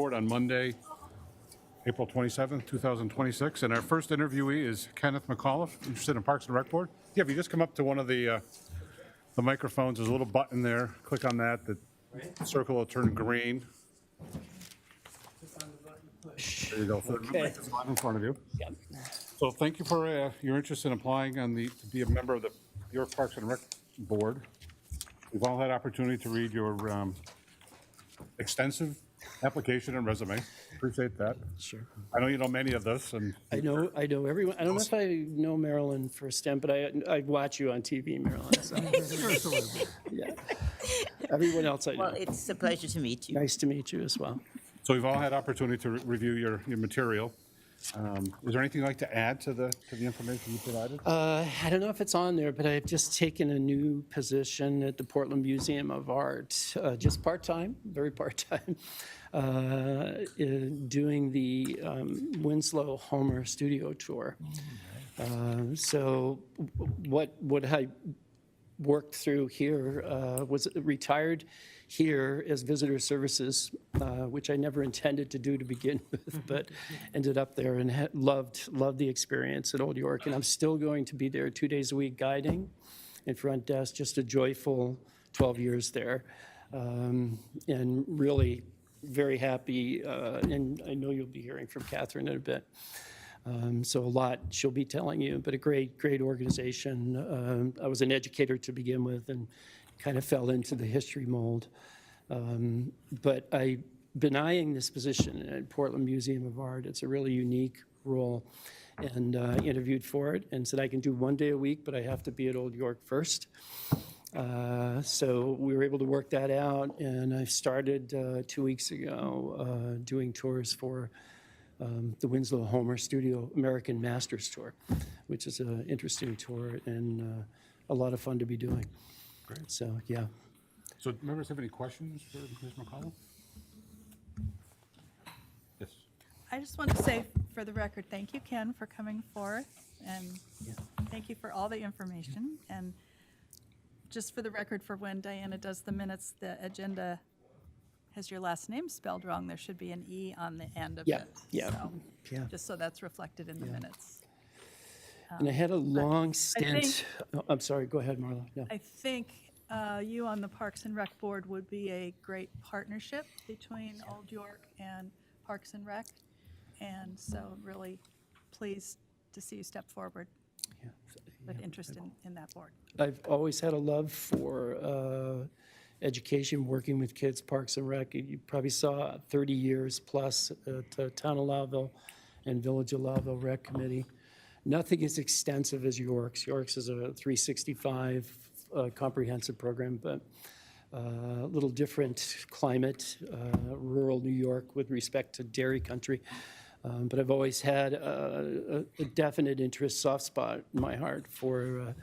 Board on Monday, April 27th, 2026. And our first interviewee is Kenneth McAuliffe, interested in Parks and Rec Board. Yeah, if you just come up to one of the microphones, there's a little button there. Click on that. The circle will turn green. There you go. So the mic is live in front of you. Yep. So thank you for your interest in applying on to be a member of the York Parks and Rec Board. We've all had opportunity to read your extensive application and resume. Appreciate that. Sure. I know you know many of this, and I know everyone. I don't know if I know Marilyn for a stem, but I watch you on TV, Marilyn. So. Yeah. Everyone else I know. Well, it's a pleasure to meet you. Nice to meet you as well. so we've all had opportunity to review your material. Is there anything you'd like to add to the information you provided? I don't know if it's on there, but I've just taken a new position at the Portland Museum of Art, just part-time, very part-time, doing the Winslow Homer studio tour. So what I worked through here was retired here as visitor services, which I never intended to do to begin with, but ended up there and loved the experience at Old York. And I'm still going to be there 2 days a week guiding and front desk, just a joyful 12 years there. And really very happy, and I know you'll be hearing from Catherine in a bit. So a lot she'll be telling you, but a great organization. I was an educator to begin with and kind of fell into the history mold. But I've been eyeing this position at Portland Museum of Art. It's a really unique role, and interviewed for it and said I can do 1 day a week, but I have to be at Old York first. So we were able to work that out, and I started 2 weeks ago doing tours for the Winslow Homer Studio American Masters Tour, which is an interesting tour and a lot of fun to be doing. Great. So, yeah. So members have any questions for Ms. McCollum? Yes. I just want to say, for the record, thank you, Ken, for coming forth, and thank you for all the information. And just for the record, for when Diana does the minutes, the agenda has your last name spelled wrong. There should be an E on the end of Yeah, it. yeah, So, yeah. just so that's reflected in the minutes. And I had a long stint. I'm sorry, go ahead, Marla. Yeah. I think you on the Parks and Rec Board would be a great partnership between Old York and Parks and Rec. And so really pleased to see you step forward with interest in that board. I've always had a love for education, working with kids, Parks and Rec. You probably saw 30 years plus at Town of Lowville and Village of Lowville Rec Committee. Nothing as extensive as York's. York's is a 365 comprehensive program, but a little different climate, rural New York with respect to dairy country. But I've always had a definite interest, soft spot in my heart for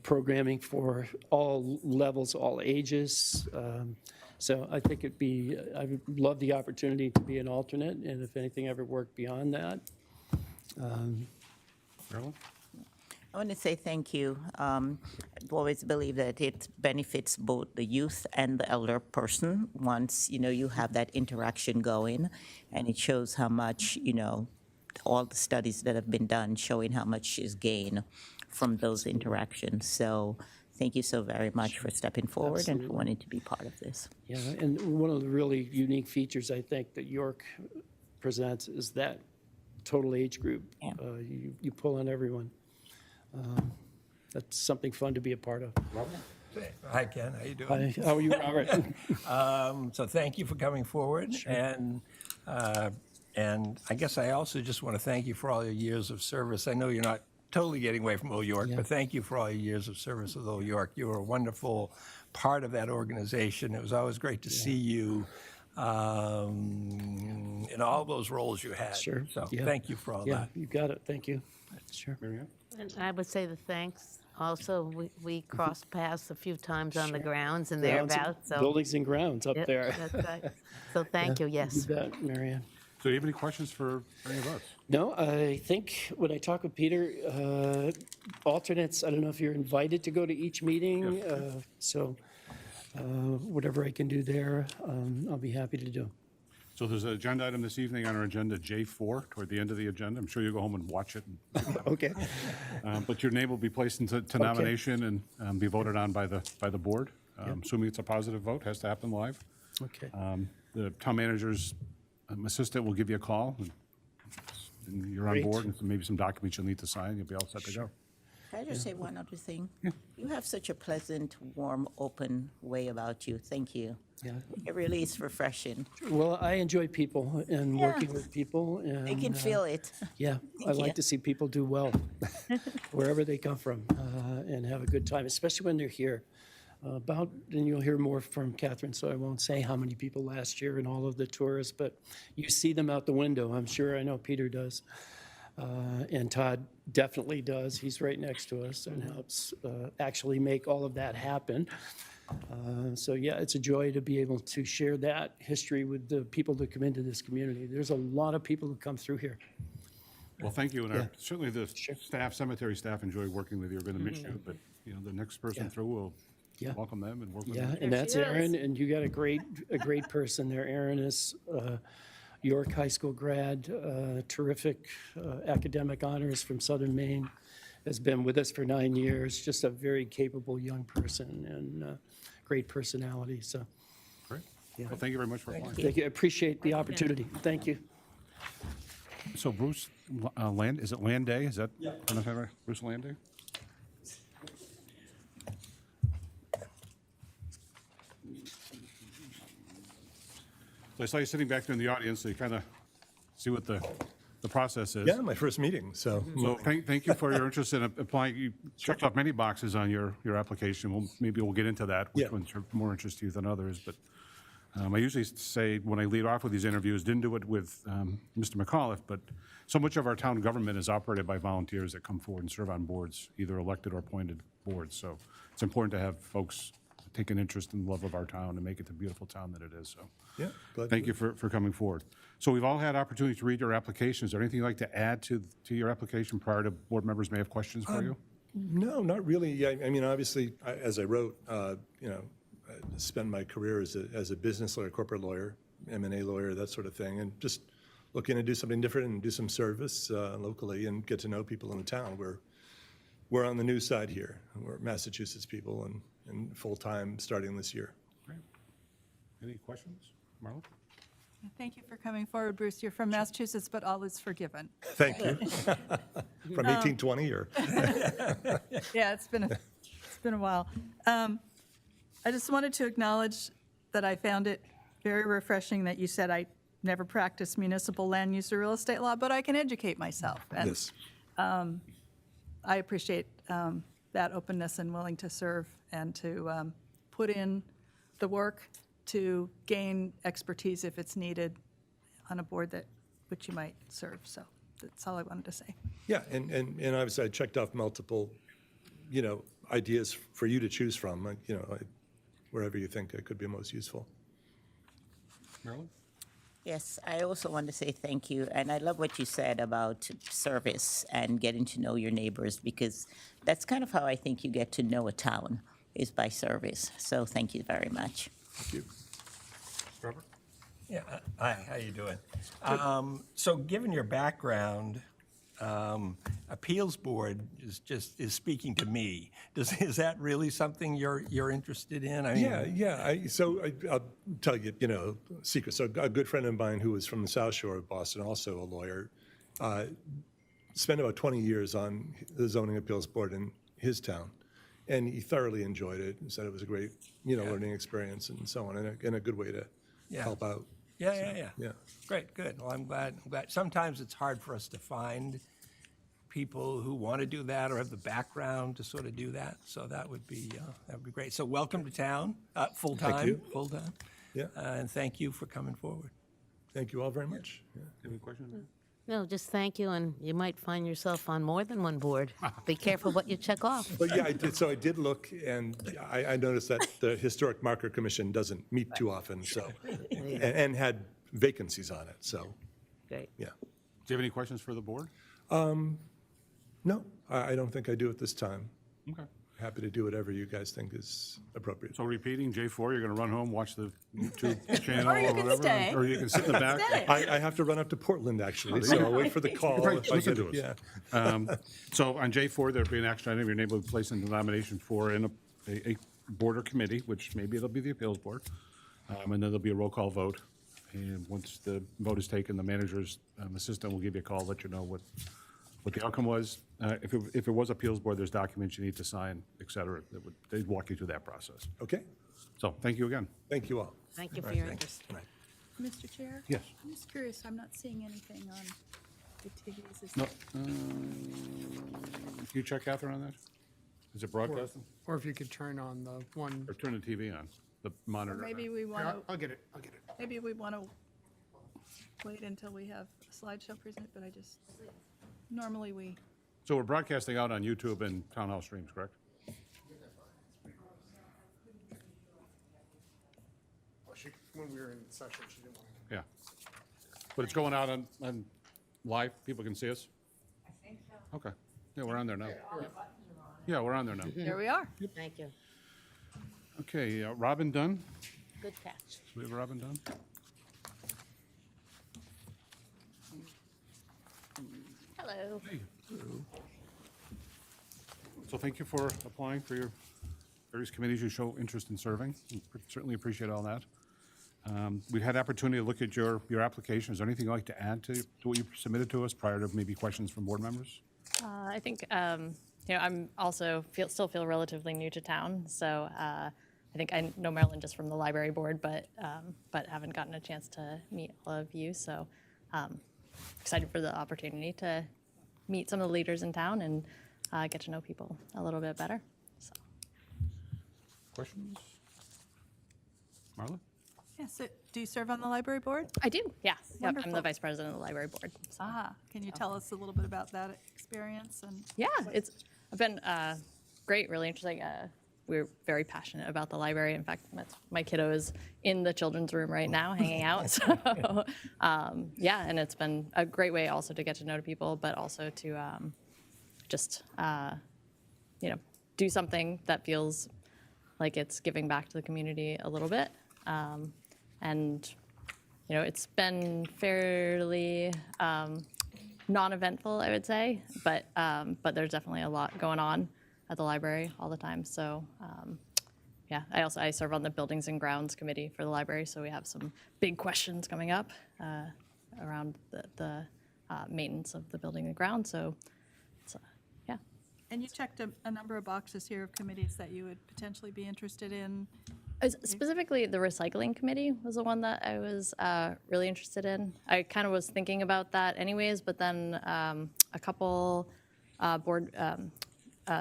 programming for all levels, all ages. So I think I would love the opportunity to be an alternate, and if anything ever worked beyond that. Marilyn? I want to say thank you. I've always believed that it benefits both the youth and the elder person once, you have that interaction going, and it shows how much, all the studies that have been done showing how much is gained from those interactions. So thank you so very much for stepping forward and for wanting to be part of this. Yeah, and one of the really unique features I think that York presents is that total age group. Yeah. You pull on everyone. That's something fun to be a part of. Hi, Ken. How you doing? Hi, how are you, Robert? So thank you for coming forward. Sure. And I guess I also just want to thank you for all your years of service. I know you're not totally getting away from Old York, but thank you for all your years of service with Old York. You were a wonderful part of that organization. It was always great to see you in all those roles you had. Sure. So thank you for all that. You got it. Thank you. Sure. Marianne? And I would say the thanks. Also, we crossed paths a few times on the grounds and thereabouts. So Buildings and grounds up Yep, there. that's right. So thank you. Yes. You bet, Marianne. So do you have any questions for any of us? No, I think when I talk with Peter, alternates, I don't know if you're invited to go to each meeting. So whatever I can do there, I'll be happy to do. So there's an agenda item this evening on our agenda, J4, toward the end of the agenda. I'm sure you'll go home and watch it. Okay. But your name will be placed into nomination and be voted on by the board. Assuming it's a positive vote, has to happen live. Okay. The town manager's assistant will give you a call, and you're on Great. board, and maybe some documents you'll need to sign, you'll be all set to go. Can I just say one other thing? You have such a pleasant, warm, open way about you. Thank you. Yeah. It really is refreshing. Well, I enjoy people and Yeah. working with people. And, I can feel it. Yeah, I Thank like you. to see people do well, wherever they come from, and have a good time, especially when they're here. And you'll hear more from Catherine, so I won't say how many people last year and all of the tourists, but you see them out the window, I'm sure. I know Peter does. And Todd definitely does. He's right next to us and helps actually make all of that happen. So yeah, it's a joy to be able to share that history with the people that come into this community. There's a lot of people who come through here. Well, thank you, and Yeah. certainly the staff, cemetery staff enjoy working with you, we're going to miss you, but, the next person Yeah. through will Yeah. welcome them and work with Yeah, them. and that's she is. Erin, and you got a great person there. Erin is York High School grad, terrific academic honors from Southern Maine, has been with us for 9 years, just a very capable young person and great personality, so Great. Well, thank you very much for applying. thank you. I appreciate the opportunity. Thank you. So Bruce Land, is it Land Day? Is that? Yeah. Bruce Land Day? So I saw you sitting back there in the audience, so you kind of see what the process is. Yeah, my first meeting, so. So thank you for your interest in applying. You checked off many boxes on your application. Maybe we'll get into that, which Yeah. ones are more interest to you than others. But I usually say when I lead off with these interviews, didn't do it with Mr. McAuliffe, but so much of our town government is operated by volunteers that come forward and serve on boards, either elected or appointed boards. So it's important to have folks take an interest and love of our town and make it the beautiful town that it is. So Yeah, glad to thank do you for coming forward. So we've all had opportunity to read your application. Is there anything you'd like to add to your application prior to board members may have questions for you? No, not really. Yeah, I mean, obviously, as I wrote, I spent my career as a business lawyer, corporate lawyer, M&A lawyer, that sort of thing, and just looking to do something different and do some service locally and get to know people in the town. We're on the new side here. We're Massachusetts people and full-time starting this year. Great. Any questions? Marla? Thank you for coming forward, Bruce. You're from Massachusetts, but all is forgiven. Thank you. From 1820 or? Yeah, it's been a while. I just wanted to acknowledge that I found it very refreshing that you said I never practiced municipal land use or real estate law, but I can educate myself. And Yes. I appreciate that openness and willing to serve and to put in the work to gain expertise if it's needed on a board which you might serve. So that's all I wanted to say. Yeah, and obviously I checked off multiple, ideas for you to choose from, wherever you think it could be most useful. Marilyn? Yes, I also want to say thank you. And I love what you said about service and getting to know your neighbors, because that's kind of how I think you get to know a town, is by service. So thank you very much. Thank you. Robert? Yeah, hi, how you doing? So given your background, appeals board is speaking to me. Is that really something you're interested in? I mean, Yeah. I'll tell you, a secret. So a good friend of mine who was from the South Shore of Boston, also a lawyer, spent about 20 years on the zoning appeals board in his town, and he thoroughly enjoyed it and said it was a great, learning experience and so on, and a good way to help out. Yeah. Yeah. Great, good. Well, I'm glad. Sometimes it's hard for us to find people who want to do that or have the background to sort of do that. So that would be great. So welcome to town, full time. you. Full time. Yeah. And thank you for coming forward. Thank you all very much. Yeah. Any questions? No, just thank you, and you might find yourself on more than one board. Be careful what you check off. But yeah, I did. So I did look, and I noticed that the Historic Marker Commission doesn't meet too often. So, and had vacancies on it. So, Great. yeah. Do you have any questions for the board? No, I don't think I do at this time. Okay. happy to do whatever you guys think is appropriate. So repeating, J4, you're going to run home, watch the YouTube channel Or you or can whatever? stay. Or you can sit in the back? Stay. I have to run up to Portland, actually, so I'll wait for the call. Right, if I listen get to it. us. Yeah. So on J4, there'll be an action item, you're able to place in the nomination for a board or committee, which maybe it'll be the appeals board, and then there'll be a roll call vote. And once the vote is taken, the manager's assistant will give you a call, let you know what the outcome was. If it was appeals board, there's documents you need to sign, et cetera. They'd walk you through that process. Okay, So thank you again. thank you all. Thank you for All right, your thanks. interest. Good night. Mr. Chair? Yes. I'm just curious, I'm not seeing anything on activities. Is No, there- can you check, Catherine, on that? Is it broadcasting? Or if you could turn on the one. Or turn the TV on, the monitor? Maybe we Yeah, want I'll to, get it, I'll get it. maybe we want to wait until we have a slideshow present, but normally we, So we're broadcasting out on YouTube and Town Hall streams, correct? When we were in session, she didn't want to. Yeah. But it's going out on live? People can see us? I think so. Okay. Yeah, we're on there now. Yeah, we're on there now. there we are. Thank you. Okay, Robin Dunn. Good catch. Do we have Robin Dunn? Hello. So thank you for applying for your various committees. You show interest in serving. We certainly appreciate all that. We had opportunity to look at your application. Is there anything you'd like to add to what you submitted to us prior to maybe questions from board members? I think I'm also still feel relatively new to town, so I think I know Marilyn just from the library board, but haven't gotten a chance to meet all of you. So excited for the opportunity to meet some of the leaders in town and get to know people a little bit better. So. Questions? Marla? Yeah, so do you serve on the library board? I do, yeah. Yep, I'm Wonderful. the vice president of the library board. So. Can you tell us a little bit about that experience? And Yeah, it's been great, really interesting. We're very passionate about the library. In fact, my kiddo is in the children's room right now, hanging out. So, yeah, and it's been a great way also to get to know people, but also to just do something that feels like it's giving back to the community a little bit. And it's been fairly non-eventful, I would say, but there's definitely a lot going on at the library all the time. So yeah, I serve on the Buildings and Grounds Committee for the library, so we have some big questions coming up around the maintenance of the building and ground. So it's, yeah. And you checked a number of boxes here of committees that you would potentially be interested in. Specifically, the recycling committee was the one that I was really interested in. I kind of was thinking about that anyways, but then a couple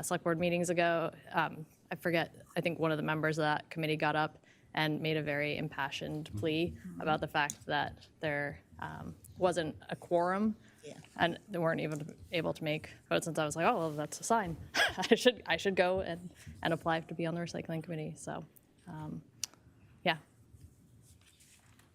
select board meetings ago, I forget, I think one of the members of that committee got up and made a very impassioned plea about the fact that there wasn't a quorum. Yeah. And they weren't even able to make votes, and so I was like, oh, well, that's a sign. I should go and apply to be on the recycling committee. So, yeah.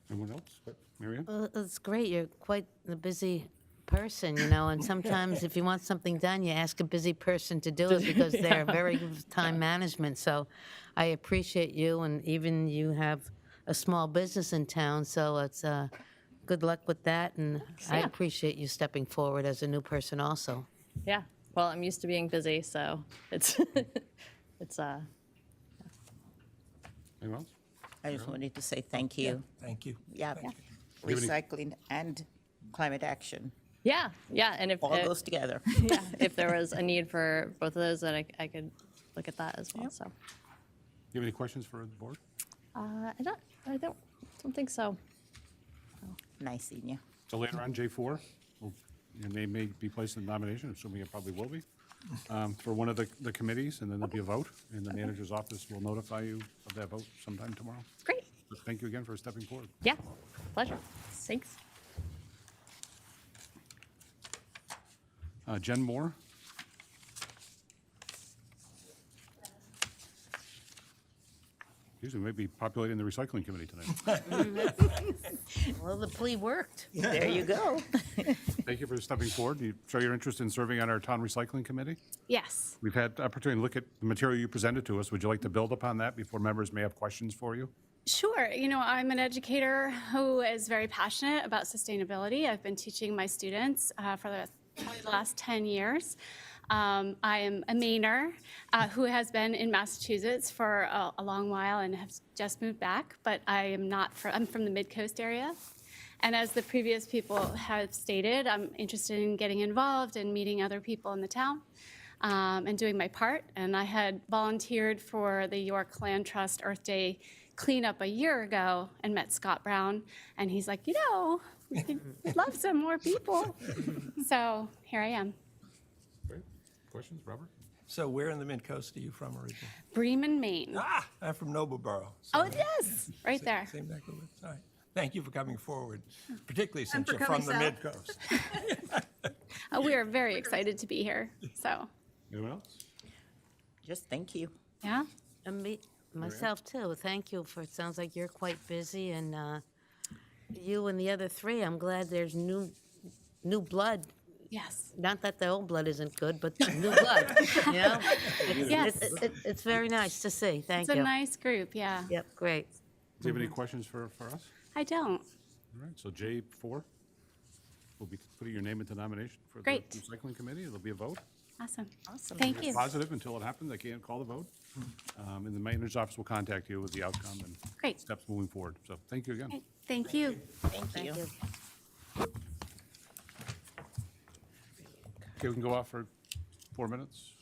Anyone else? Marianne? Well, it's great. You're quite a busy person, and sometimes if you want something done, you ask a busy person to do it because they're very good with time management. So I appreciate you, and even you have a small business in town, so it's good luck with that, and I Yeah. appreciate you stepping forward as a new person also. Yeah. Well, I'm used to being busy, so it's it's Anyone else? I just wanted to say thank you. Thank you. Yeah, you have any- recycling and climate action yeah, and if all goes together. yeah, if there was a need for both of those, then I could look at that as well. So, You have any questions for the board? I don't think so. Nice seeing you. So later on, J4, your name may be placed in the nomination, assuming it probably will be, for one of the committees, and then there'll be a vote, and the manager's office will notify you of that vote sometime tomorrow. Great. But thank you again for stepping forward. Yeah. Pleasure. Thanks. Jen Moore? Geez, we may be populating the recycling committee tonight. Well, the plea worked. There you go. Thank you for stepping forward. You show your interest in serving on our town recycling committee. Yes, We've had the opportunity to look at the material you presented to us. Would you like to build upon that before members may have questions for you? sure. I'm an educator who is very passionate about sustainability. I've been teaching my students for probably the last 10 years. I am a Mainer who has been in Massachusetts for a long while and has just moved back, but I'm from the Mid-Coast area. And as the previous people have stated, I'm interested in getting involved and meeting other people in the town and doing my part. And I had volunteered for the York Land Trust Earth Day cleanup a year ago and met Scott Brown. And he's like, we'd love some more people. So here I am. Great. Questions, Robert? So where in the Mid-Coast are you from originally? Bremen, Maine. I'm from Noblesboro. Oh, yes, right there. Same neck of the woods. All right. Thank you for coming forward, particularly And since for you're from the coming south. Mid-Coast. We are very excited to be here. So, Anyone else? Just thank you. yeah. And myself too. Thank you for, it sounds like you're quite busy, and you and the other three, I'm glad there's new blood. Yes. Not that the old blood isn't good, but new blood, Yes. It's very nice to see. Thank It's you. a nice group. Yeah. Yep, great. Do you have any questions for us? I don't. All right, so J4 will be putting your name into nomination for the Great. recycling committee. There'll be a vote. Awesome. Awesome. Thank you. Positive until it happens. I can't call the vote. And the manager's office will contact you with the outcome and Great. steps moving forward. So thank you again. Okay, thank you. Thank you. Okay, we can go off for 4 minutes.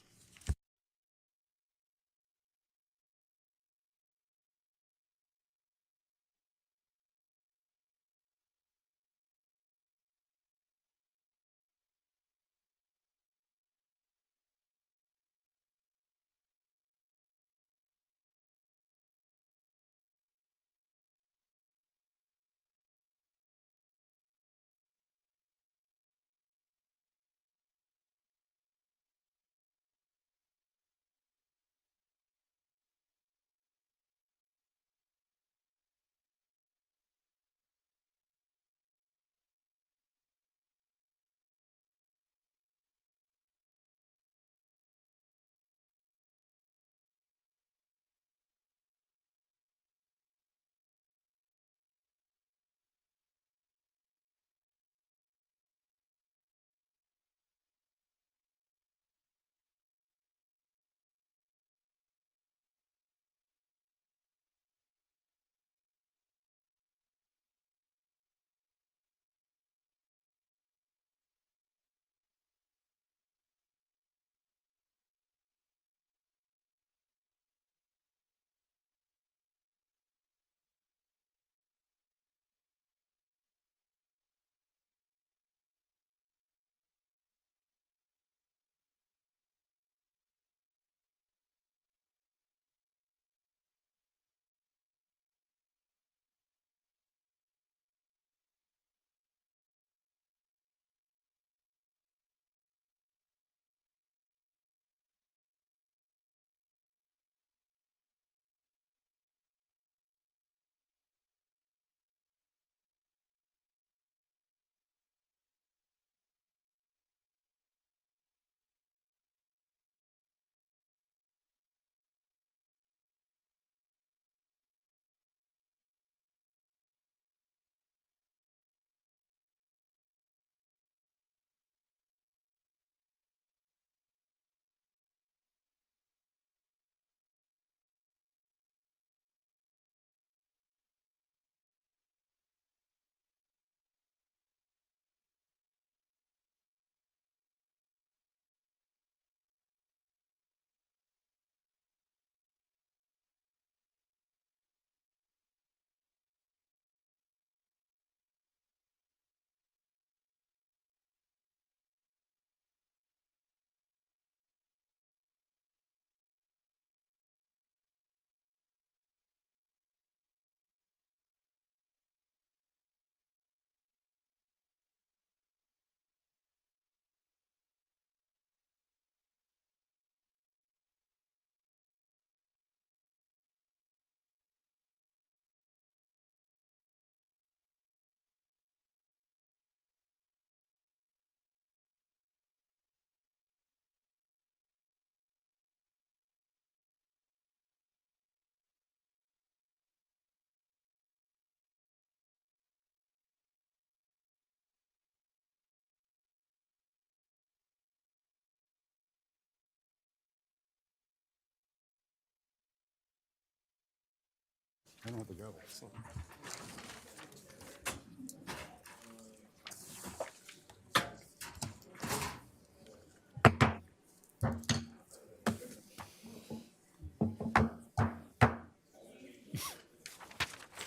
I don't have to go.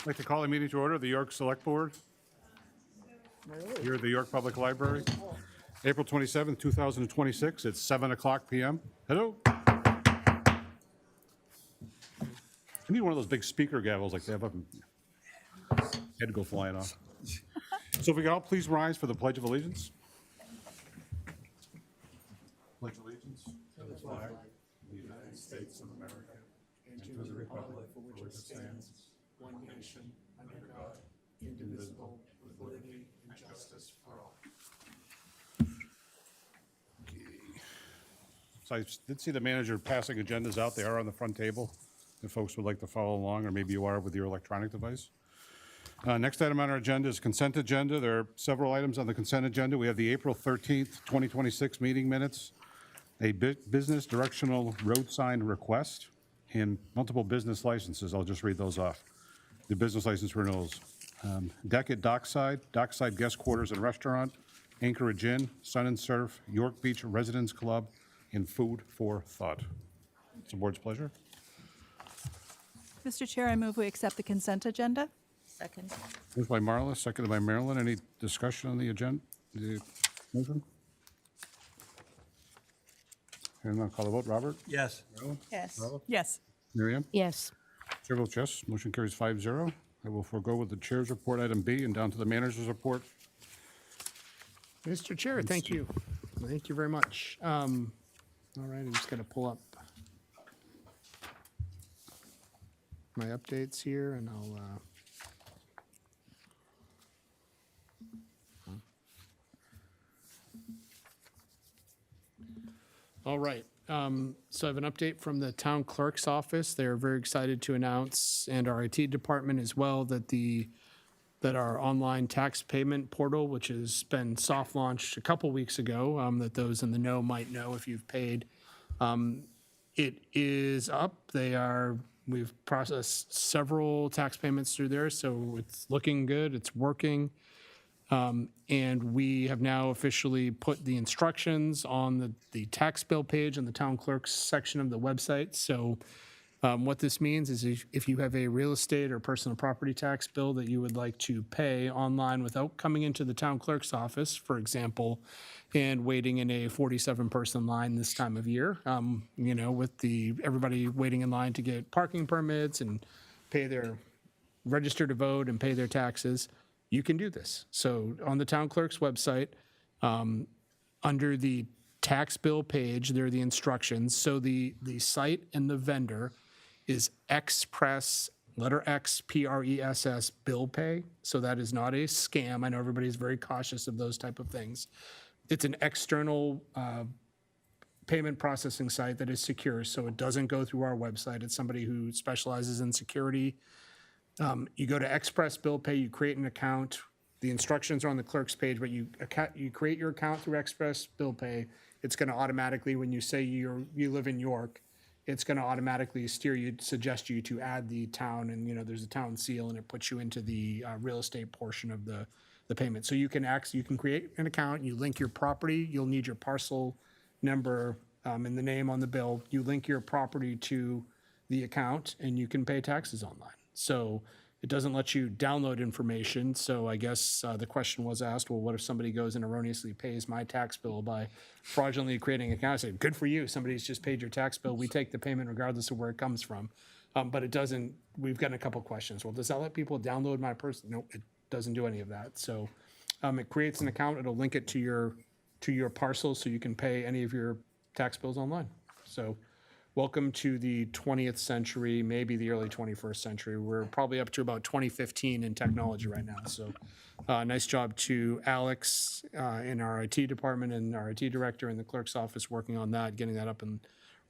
I'd like to call the meeting to order, the York Select Board. Here at the York Public Library. April 27th, 2026, it's 7 o'clock p.m. Hello? I need one of those big speaker gavels like they have up in, head go flying off. So if we could all please rise for the Pledge of Allegiance. Pledge allegiance to the flag of the United States of America and to the republic for which it stands, one nation, under God, indivisible, with liberty and justice for all. So I did see the manager passing agendas out. They are on the front table if folks would like to follow along, or maybe you are with your electronic device. Next item on our agenda is consent agenda. There are several items on the consent agenda. We have the April 13th, 2026 meeting minutes, a business directional road sign request, and multiple business licenses. I'll just read those off. The business license renewals. Deck at Dockside, Dockside Guest Quarters and Restaurant, Anchorage Inn, Sun and Surf, York Beach Residence Club, and Food for Thought. It's the board's pleasure. Mr. Chair, I move we accept the consent agenda. Second. Moved by Marla, seconded by Marilyn. Any discussion on the agenda? The motion? Hearing none, call the vote. Robert? Yes. Yes. Yes. Miriam? Yes. Chair votes yes. Motion carries 5-0. I will forego with the chair's report, item B, and down to the manager's report. Mr. Chair, thank you. Thank you very much. All right, I'm just going to pull up my updates here, and I'll... All right. So I have an update from the town clerk's office. They're very excited to announce, and our IT department as well, that our online tax payment portal, which has been soft launched a couple weeks ago, that those in the know might know if you've paid, it is up. We've processed several tax payments through there, so it's looking good. It's working. And we have now officially put the instructions on the tax bill page on the town clerk's section of the website. So what this means is if you have a real estate or personal property tax bill that you would like to pay online without coming into the town clerk's office, for example, and waiting in a 47-person line this time of year, with everybody waiting in line to get parking permits and register to vote and pay their taxes, you can do this. So on the town clerk's website, under the tax bill page, there are the instructions. So the site and the vendor is Express, letter X, PRESS, bill pay. So that is not a scam. I know everybody's very cautious of those type of things. It's an external payment processing site that is secure, so it doesn't go through our website. It's somebody who specializes in security. You go to Express Bill Pay, you create an account. The instructions are on the clerk's page, but you create your account through Express Bill Pay. It's going to automatically, when you say you live in York, it's going to automatically suggest you to add the town, and there's a town seal, and it puts you into the real estate portion of the payment. So you can create an account, you link your property, you'll need your parcel number and the name on the bill. You link your property to the account, and you can pay taxes online. So it doesn't let you download information. So I guess the question was asked, well, what if somebody goes and erroneously pays my tax bill by fraudulently creating an account? I said, good for you. Somebody's just paid your tax bill. We take the payment regardless of where it comes from. But it doesn't, we've gotten a couple questions. Well, does that let people download my person? Nope, it doesn't do any of that. So it creates an account. It'll link it to your parcel so you can pay any of your tax bills online. So welcome to the 20th century, maybe the early 21st century. We're probably up to about 2015 in technology right now. So nice job to Alex in our IT department and our IT director in the clerk's office working on that, getting that up and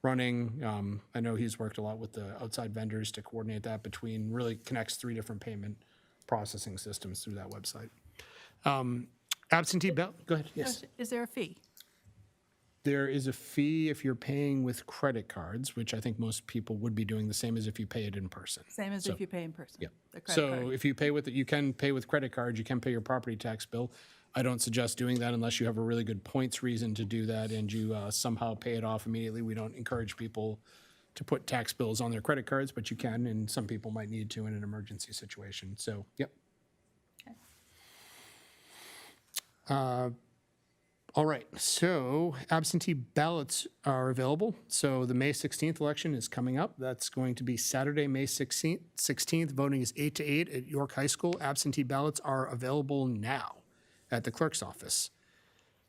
running. I know he's worked a lot with the outside vendors to coordinate that really connects 3 different payment processing systems through that website. Absentee ballot, go ahead, yes. Is there a fee? There is a fee if you're paying with credit cards, which I think most people would be doing the same as if you pay it in person. Same as if you pay in person. Yep. The credit So card. if you pay with it, you can pay with credit cards, you can pay your property tax bill. I don't suggest doing that unless you have a really good points reason to do that and you somehow pay it off immediately. We don't encourage people to put tax bills on their credit cards, but you can, and some people might need to in an emergency situation. So, yep. All right, so absentee ballots are available. So the May 16th election is coming up. That's going to be Saturday, May 16th. Voting is 8 to 8 at York High School. Absentee ballots are available now at the clerk's office.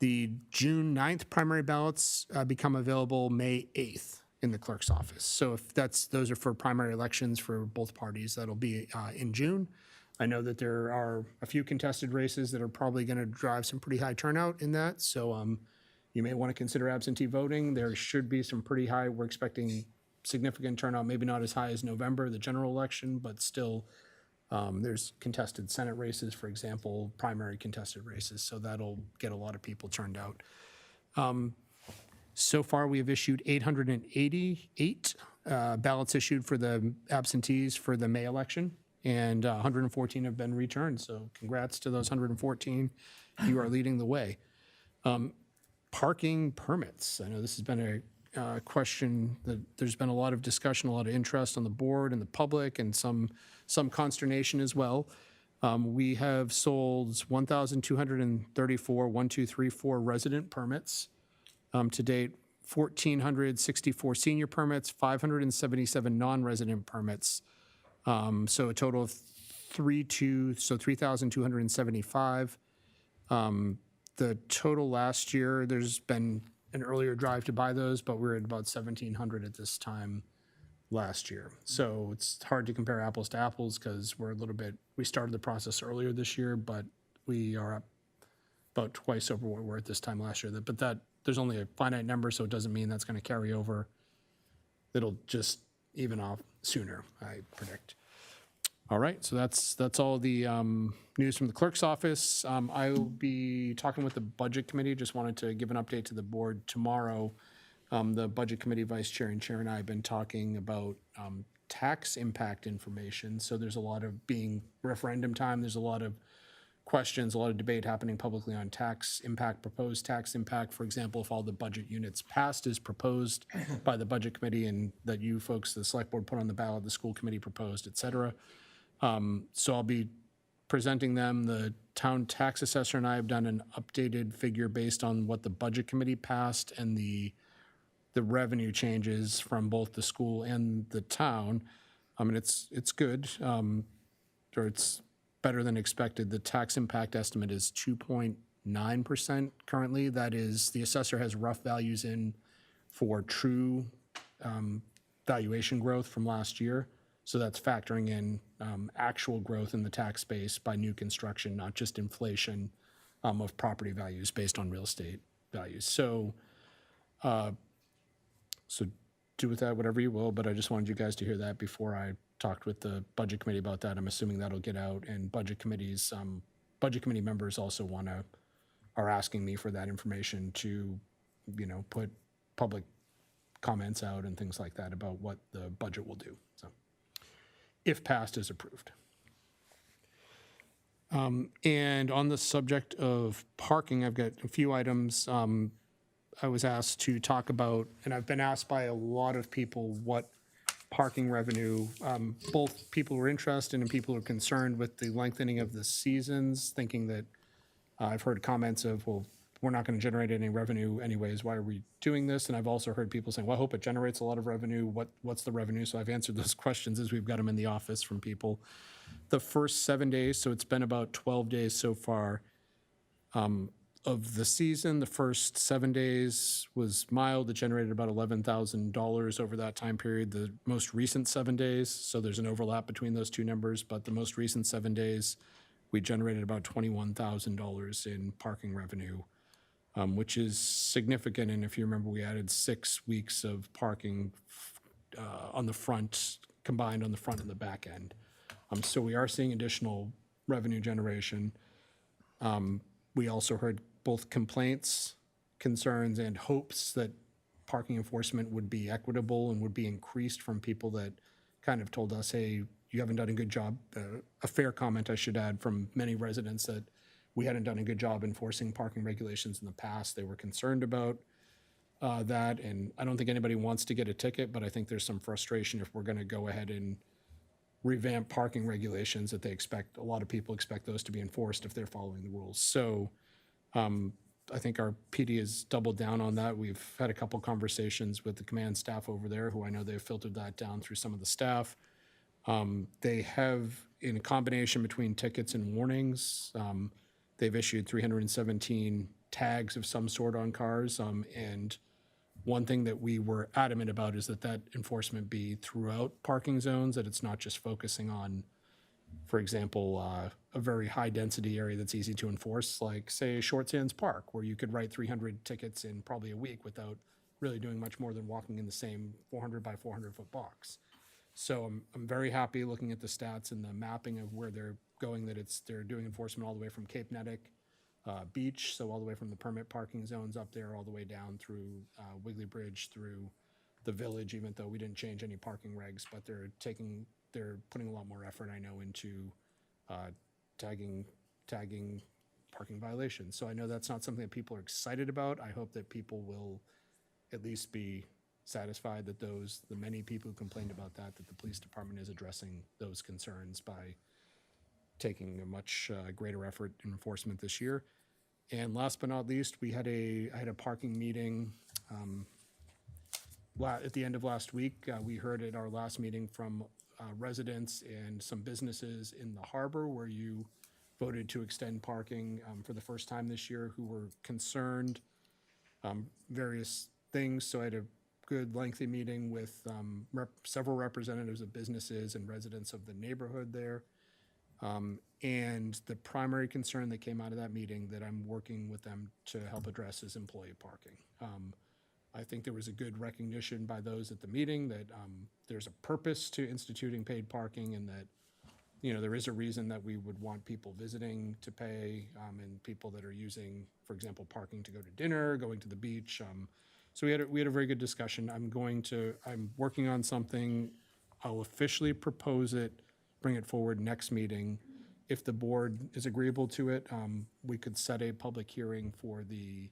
The June 9th primary ballots become available May 8th in the clerk's office. So if those are for primary elections for both parties, that'll be in June. I know that there are a few contested races that are probably going to drive some pretty high turnout in that. So you may want to consider absentee voting. There should be some pretty high, we're expecting significant turnout, maybe not as high as November, the general election, but still there's contested Senate races, for example, primary contested races. So that'll get a lot of people turned out. So far, we have issued 888 ballots issued for the absentees for the May election, and 114 have been returned. So congrats to those 114. You are leading the way. Parking permits. I know this has been a question that there's been a lot of discussion, a lot of interest on the board and the public, and some consternation as well. We have sold 1,234 1,234 resident permits. To date, 1,464 senior permits, 577 non-resident permits. So a total of 3,275. The total last year, there's been an earlier drive to buy those, but we're at about 1,700 at this time last year. So it's hard to compare apples to apples because we started the process earlier this year, but we are up about twice over what we were at this time last year. But there's only a finite number, so it doesn't mean that's going to carry over. It'll just even off sooner, I predict. All right, so that's all the news from the clerk's office. I will be talking with the budget committee. Just wanted to give an update to the board tomorrow. The budget committee vice chair and chair and I have been talking about tax impact information. So there's a lot of being referendum time. There's a lot of questions, a lot of debate happening publicly on tax impact, proposed tax impact. For example, if all the budget units passed as proposed by the budget committee and that you folks, the select board, put on the ballot, the school committee proposed, et cetera. So I'll be presenting them. The town tax assessor and I have done an updated figure based on what the budget committee passed and the revenue changes from both the school and the town. I mean, it's good, or it's better than expected. The tax impact estimate is 2.9% currently. That is, the assessor has rough values in for true valuation growth from last year. So that's factoring in actual growth in the tax base by new construction, not just inflation of property values based on real estate values. So do with that whatever you will, but I just wanted you guys to hear that before I talked with the budget committee about that. I'm assuming that'll get out, and budget committee members also are asking me for that information to, put public comments out and things like that about what the budget will do. So, if passed as approved. And on the subject of parking, I've got a few items I was asked to talk about, and I've been asked by a lot of people what parking revenue, both people who are interested and people who are concerned with the lengthening of the seasons, thinking that I've heard comments of, well, we're not going to generate any revenue anyways, why are we doing this? And I've also heard people saying, well, I hope it generates a lot of revenue. What's the revenue? So I've answered those questions as we've got them in the office from people. The first 7 days, so it's been about 12 days so far, of the season, the first 7 days was mild. It generated about $11,000 over that time period. The most recent 7 days, so there's an overlap between those two numbers, but the most recent 7 days, we generated about $21,000 in parking revenue, which is significant. And if you remember, we added 6 weeks of parking on the front, combined on the front and the back end. So we are seeing additional revenue generation. We also heard both complaints concerns and hopes that parking enforcement would be equitable and would be increased from people that kind of told us, hey, you haven't done a good job. A fair comment, I should add, from many residents that we hadn't done a good job enforcing parking regulations in the past. They were concerned about that, and I don't think anybody wants to get a ticket, but I think there's some frustration if we're going to go ahead and revamp parking regulations that a lot of people expect those to be enforced if they're following the rules. So I think our PD has doubled down on that. We've had a couple conversations with the command staff over there, who I know they've filtered that down through some of the staff. They have, in a combination between tickets and warnings, they've issued 317 tags of some sort on cars. And one thing that we were adamant about is that enforcement be throughout parking zones, that it's not just focusing on, for example, a very high-density area that's easy to enforce, like, say, Short Sands Park, where you could write 300 tickets in probably a week without really doing much more than walking in the same 400 by 400-foot box. So I'm very happy looking at the stats and the mapping of where they're going, that they're doing enforcement all the way from Cape Nettic Beach, so all the way from the permit parking zones up there, all the way down through Wiggly Bridge, through the Village, even though we didn't change any parking regs, but they're putting a lot more effort, I know, into tagging parking violations. So I know that's not something that people are excited about. I hope that people will at least be satisfied that the many people who complained about that the police department is addressing those concerns by taking a much greater effort in enforcement this year. And last but not least, I had a parking meeting at the end of last week. We heard at our last meeting from residents and some businesses in the harbor, where you voted to extend parking for the first time this year, who were concerned, various things. So I had a good lengthy meeting with several representatives of businesses and residents of the neighborhood there. And the primary concern that came out of that meeting that I'm working with them to help address is employee parking. I think there was a good recognition by those at the meeting that there's a purpose to instituting paid parking, and that, there is a reason that we would want people visiting to pay, and people that are using, for example, parking to go to dinner, going to the beach. So we had a very good discussion. I'm working on something. I'll officially propose it, bring it forward next meeting. If the board is agreeable to it, we could set a public hearing for the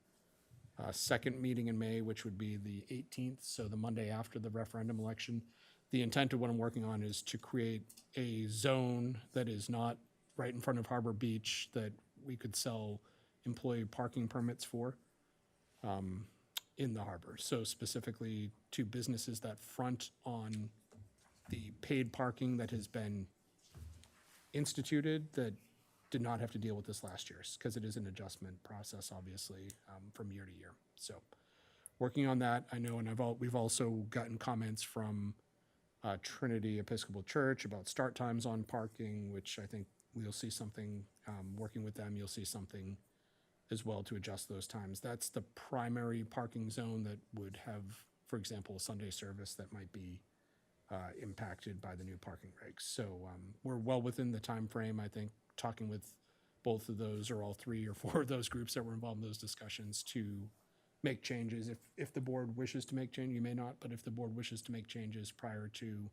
second meeting in May, which would be the 18th, so the Monday after the referendum election. The intent of what I'm working on is to create a zone that is not right in front of Harbor Beach that we could sell employee parking permits for in the harbor. So specifically to businesses that front on the paid parking that has been instituted, that did not have to deal with this last year, because it is an adjustment process, obviously, from year to year. So working on that, I know, and we've also gotten comments from Trinity Episcopal Church about start times on parking, which I think we'll see something, working with them, you'll see something as well to adjust those times. That's the primary parking zone that would have, for example, a Sunday service that might be impacted by the new parking regs. So we're well within the time frame. I think talking with both of those, or all three or four of those groups that were involved in those discussions, to make changes. If the board wishes to make change, you may not, but if the board wishes to make changes prior to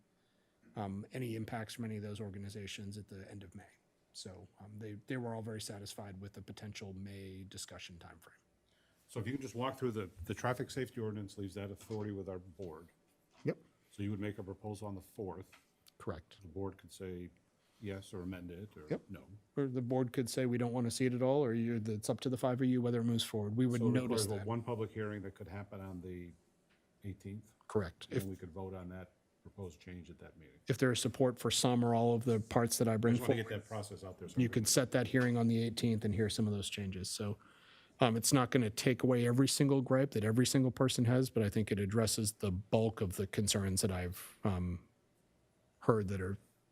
any impacts from any of those organizations at the end of May. So they were all very satisfied with the potential May discussion timeframe. So if you can just walk through the traffic safety ordinance leaves that authority with our board. Yep. So you would make a proposal on the 4th. Correct. The board could say yes or amend it, or Yep. no. Or the board could say, we don't want to see it at all, or it's up to the five of you whether it moves forward. We would So notice requires that. one public hearing that could happen on the 18th, Correct. and we could vote on that proposed change at that meeting. If there is support for some or all of the parts that I I bring just want to forward, get that process out there. So you could set that hearing on the 18th and hear some of those changes. So it's not going to take away every single gripe that every single person has, but I think it addresses the bulk of the concerns that I've heard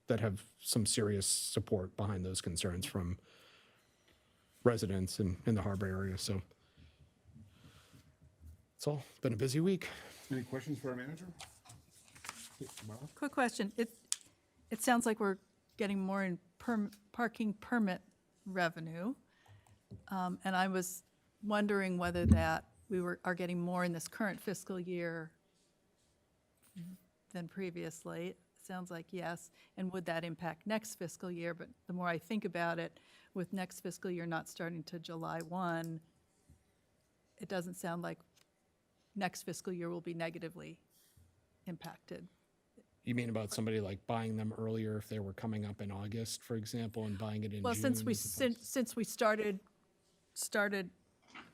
that have some serious support behind those concerns from residents in the harbor area. So it's all been a busy week. Any questions for our manager? Marla? Quick question. It sounds like we're getting more in parking permit revenue. And I was wondering whether that are getting more in this current fiscal year than previously? It sounds like yes. And would that impact next fiscal year? But the more I think about it, with next fiscal year not starting to July 1, it doesn't sound like next fiscal year will be negatively impacted. You mean about somebody like buying them earlier if they were coming up in August, for example, and buying it in Well, June? since we started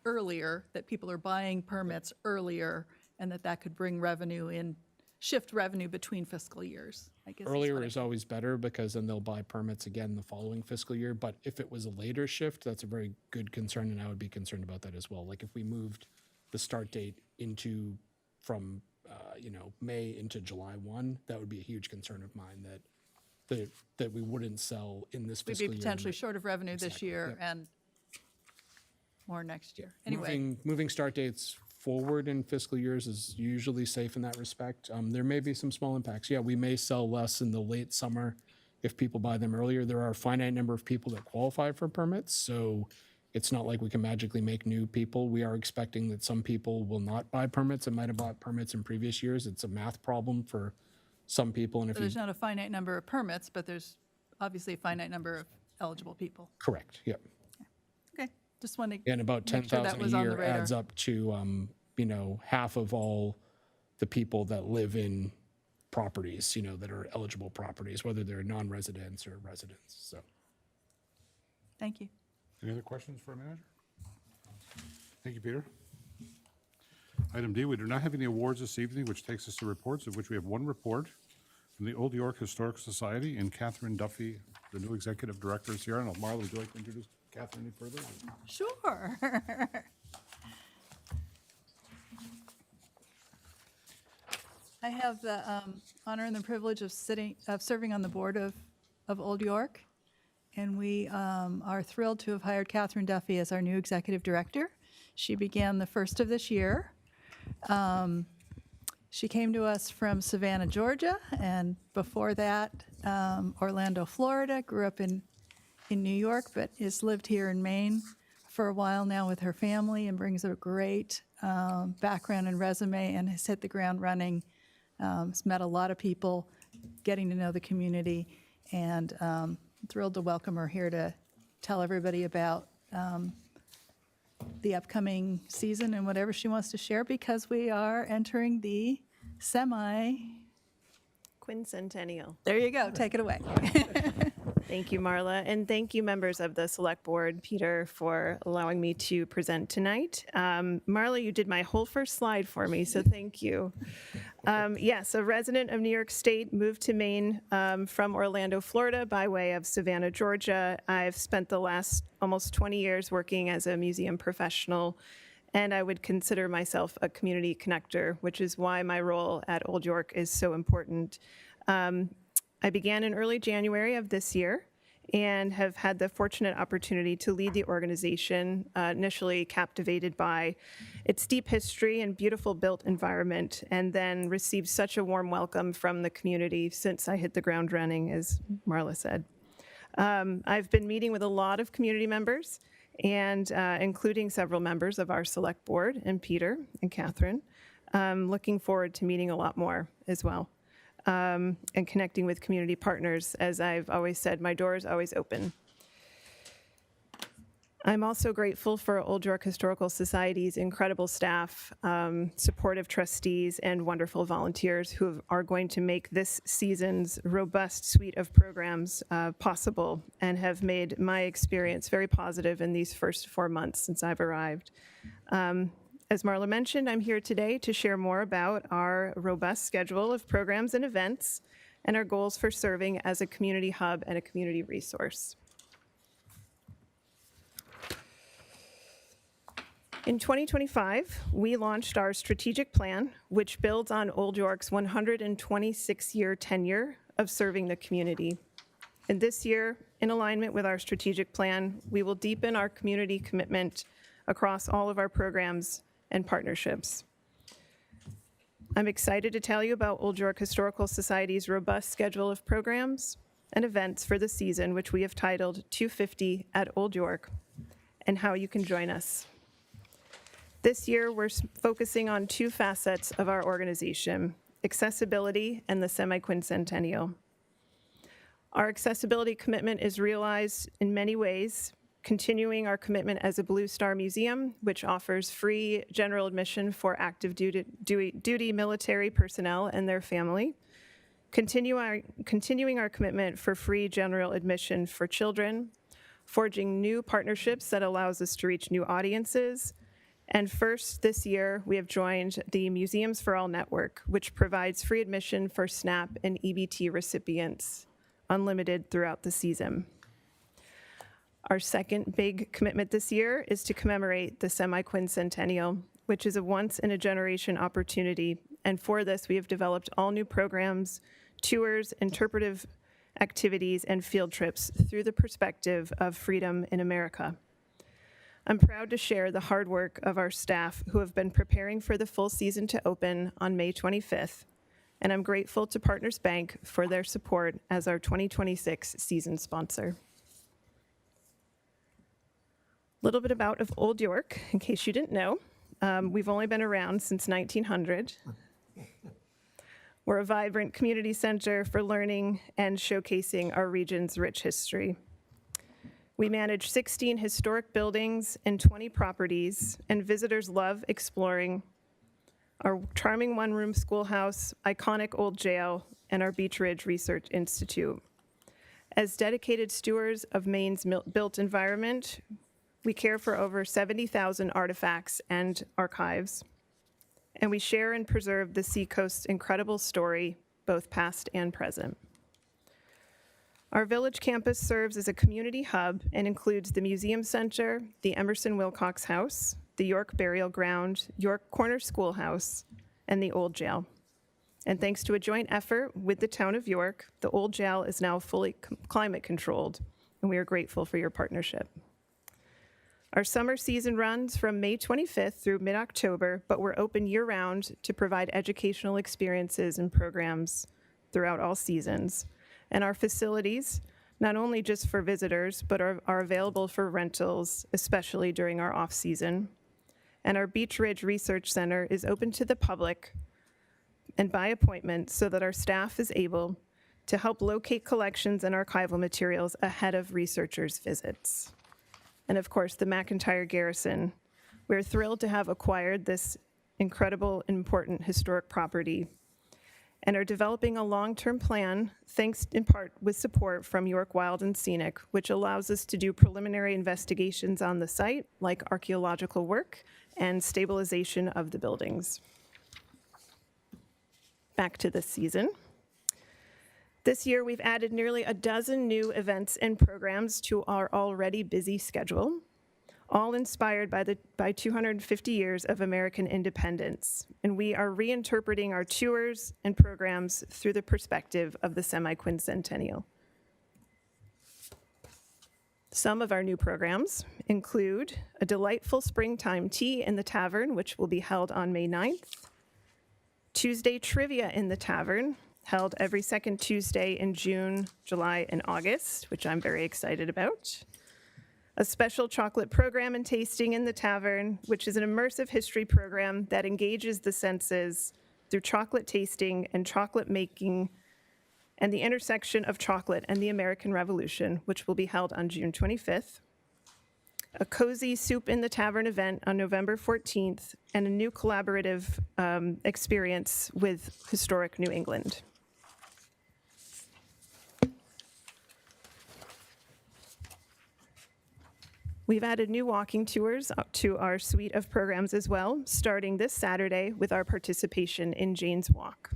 earlier, that people are buying permits earlier, and that could bring revenue in, shift revenue between fiscal years, I guess. Earlier is always better because then they'll buy permits again the following fiscal year. But if it was a later shift, that's a very good concern, and I would be concerned about that as well. Like if we moved the start date from May into July 1, that would be a huge concern of mine that we wouldn't sell in this We'd fiscal be year. potentially short of revenue this Exactly, year yep. and more next year. Anyway, Moving start dates forward in fiscal years is usually safe in that respect. There may be some small impacts. Yeah, we may sell less in the late summer if people buy them earlier. There are a finite number of people that qualify for permits, so it's not like we can magically make new people. We are expecting that some people will not buy permits and might have bought permits in previous years. It's a math problem for some people, and if so you there's not a finite number of permits, but there's obviously a finite number of eligible people. correct, yep. Okay, just wanted And about to make sure that 10,000 was a on the year radar. adds up to, half of all the people that live in properties, that are eligible properties, whether they're non-residents or residents, so. Thank you. Any other questions for our manager? Thank you, Peter. Item D, we do not have any awards this evening, which takes us to reports, of which we have one report from the Old York Historical Society, and Catherine Duffy, the new executive director, is here. And Marla, would you like to introduce Catherine any further? Sure. I have the honor and the privilege of serving on the board of Old York, and we are thrilled to have hired Catherine Duffy as our new executive director. She began the first of this year. She came to us from Savannah, Georgia, and before that, Orlando, Florida. Grew up in New York, but has lived here in Maine for a while now with her family, and brings a great background and resume, and has hit the ground running. Has met a lot of people, getting to know the community, and thrilled to welcome her here to tell everybody about the upcoming season and whatever she wants to share, because we are entering the Quincentennial. There you go, take it away. Thank you, Marla, and thank you, members of the Select Board, Peter, for allowing me to present tonight. Marla, you did my whole first slide for me, so thank you. Yes, a resident of New York State, moved to Maine from Orlando, Florida, by way of Savannah, Georgia. I've spent the last almost 20 years working as a museum professional, and I would consider myself a community connector, which is why my role at Old York is so important. I began in early January of this year and have had the fortunate opportunity to lead the organization, initially captivated by its deep history and beautiful built environment, and then received such a warm welcome from the community since I hit the ground running, as Marla said. I've been meeting with a lot of community members, and including several members of our Select Board, and Peter and Catherine. Looking forward to meeting a lot more as well. And connecting with community partners. As I've always said, my door is always open. I'm also grateful for Old York Historical Society's incredible staff, supportive trustees, and wonderful volunteers who are going to make this season's robust suite of programs possible, and have made my experience very positive in these first 4 months since I've arrived. As Marla mentioned, I'm here today to share more about our robust schedule of programs and events, and our goals for serving as a community hub and a community resource. In 2025, we launched our strategic plan, which builds on Old York's 126-year tenure of serving the community. And this year, in alignment with our strategic plan, we will deepen our community commitment across all of our programs and partnerships. I'm excited to tell you about Old York Historical Society's robust schedule of programs and events for the season, which we have titled 250 at Old York, and how you can join us. This year, we're focusing on two facets of our organization, accessibility and the semi-quincentennial. Our accessibility commitment is realized in many ways, continuing our commitment as a Blue Star Museum, which offers free general admission for active duty military personnel and their family, continuing our commitment for free general admission for children, forging new partnerships that allows us to reach new audiences, and first this year, we have joined the Museums for All Network, which provides free admission for SNAP and EBT recipients, unlimited throughout the season. Our second big commitment this year is to commemorate the semi-quincentennial, which is a once-in-a-generation opportunity. And for this, we have developed all new programs, tours, interpretive activities, and field trips through the perspective of freedom in America. I'm proud to share the hard work of our staff who have been preparing for the full season to open on May 25th, and I'm grateful to Partners Bank for their support as our 2026 season sponsor. A little bit about of Old York, in case you didn't know. We've only been around since 1900. We're a vibrant community center for learning and showcasing our region's rich history. We manage 16 historic buildings and 20 properties, and visitors love exploring our charming one-room schoolhouse, iconic old jail, and our Beech Ridge Research Institute. As dedicated stewards of Maine's built environment, we care for over 70,000 artifacts and archives, and we share and preserve the Seacoast's incredible story, both past and present. Our village campus serves as a community hub and includes the Museum Center, the Emerson Wilcox House, the York Burial Ground, York Corner Schoolhouse, and the Old Jail. And thanks to a joint effort with the town of York, the Old Jail is now fully climate controlled, and we are grateful for your partnership. Our summer season runs from May 25th through mid-October, but we're open year-round to provide educational experiences and programs throughout all seasons. And our facilities, not only just for visitors, but are available for rentals, especially during our off-season. And our Beech Ridge Research Center is open to the public and by appointment so that our staff is able to help locate collections and archival materials ahead of researchers' visits. And of course, the McIntyre Garrison. We're thrilled to have acquired this incredible, important historic property and are developing a long-term plan, thanks in part with support from York Wild and Scenic, which allows us to do preliminary investigations on the site, like archaeological work and stabilization of the buildings. Back to this season. This year, we've added nearly a dozen new events and programs to our already busy schedule, all inspired by 250 years of American independence. And we are reinterpreting our tours and programs through the perspective of the semi-quincentennial. Some of our new programs include a delightful springtime tea in the tavern, which will be held on May 9th, Tuesday Trivia in the Tavern, held every second Tuesday in June, July, and August, which I'm very excited about. A special chocolate program and tasting in the tavern, which is an immersive history program that engages the senses through chocolate tasting and chocolate making and the intersection of chocolate and the American Revolution, which will be held on June 25th. A cozy soup in the tavern event on November 14th, and a new collaborative experience with historic New England. We've added new walking tours to our suite of programs as well, starting this Saturday with our participation in Jane's Walk.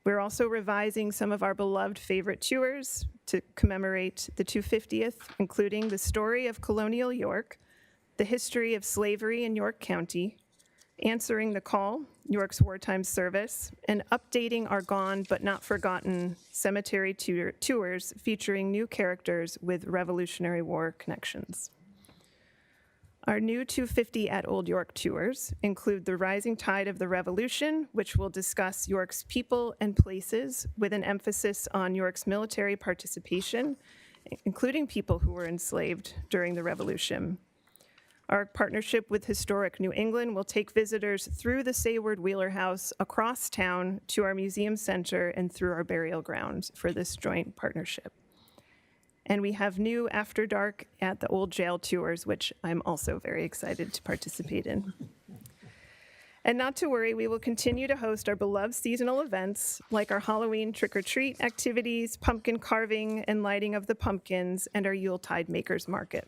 We're also revising some of our beloved favorite tours to commemorate the 250th, including the story of colonial York, the history of slavery in York County, answering the call, York's wartime service, and updating our gone but not forgotten cemetery tours featuring new characters with Revolutionary War connections. Our new 250 at Old York tours include the Rising Tide of the Revolution, which will discuss York's people and places with an emphasis on York's military participation, including people who were enslaved during the Revolution. Our partnership with Historic New England will take visitors through the Sayward Wheeler House, across town to our museum center, and through our burial grounds for this joint partnership. And we have new After Dark at the Old Jail tours, which I'm also very excited to participate in. And not to worry, we will continue to host our beloved seasonal events like our Halloween trick-or-treat activities, pumpkin carving and lighting of the pumpkins, and our Yuletide Makers Market.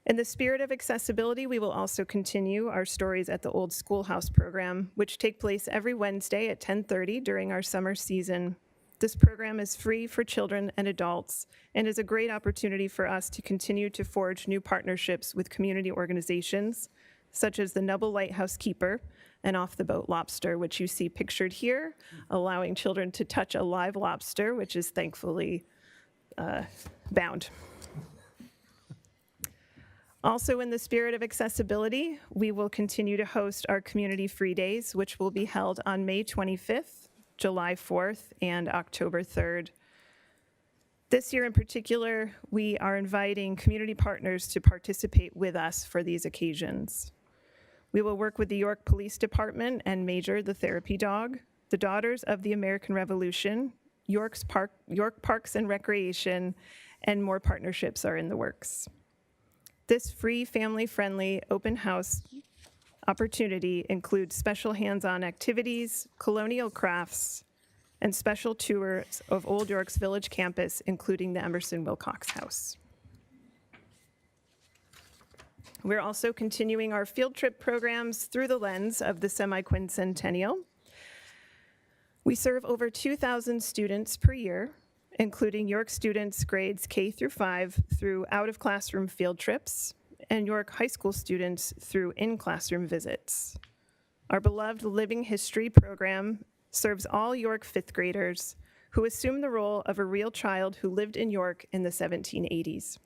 In the spirit of accessibility, we will also continue our Stories at the Old Schoolhouse program, which take place every Wednesday at 10:30 during our summer season. This program is free for children and adults and is a great opportunity for us to continue to forge new partnerships with community organizations, such as the Nubble Lighthouse Keeper and Off the Boat Lobster, which you see pictured here, allowing children to touch a live lobster, which is thankfully bound. Also, in the spirit of accessibility, we will continue to host our Community Free Days, which will be held on May 25th, July 4th, and October 3rd. This year in particular, we are inviting community partners to participate with us for these occasions. We will work with the York Police Department and Major the Therapy Dog, the Daughters of the American Revolution, York Parks and Recreation, and more partnerships are in the works. This free, family-friendly, open house opportunity includes special hands-on activities, colonial crafts, and special tours of Old York's Village campus, including the Emerson Wilcox House. We're also continuing our field trip programs through the lens of the semi-quincentennial. We serve over 2,000 students per year, including York students grades K through 5 through out-of-classroom field trips, and York high school students through in-classroom visits. Our beloved Living History program serves all York fifth graders who assume the role of a real child who lived in York in the 1780s.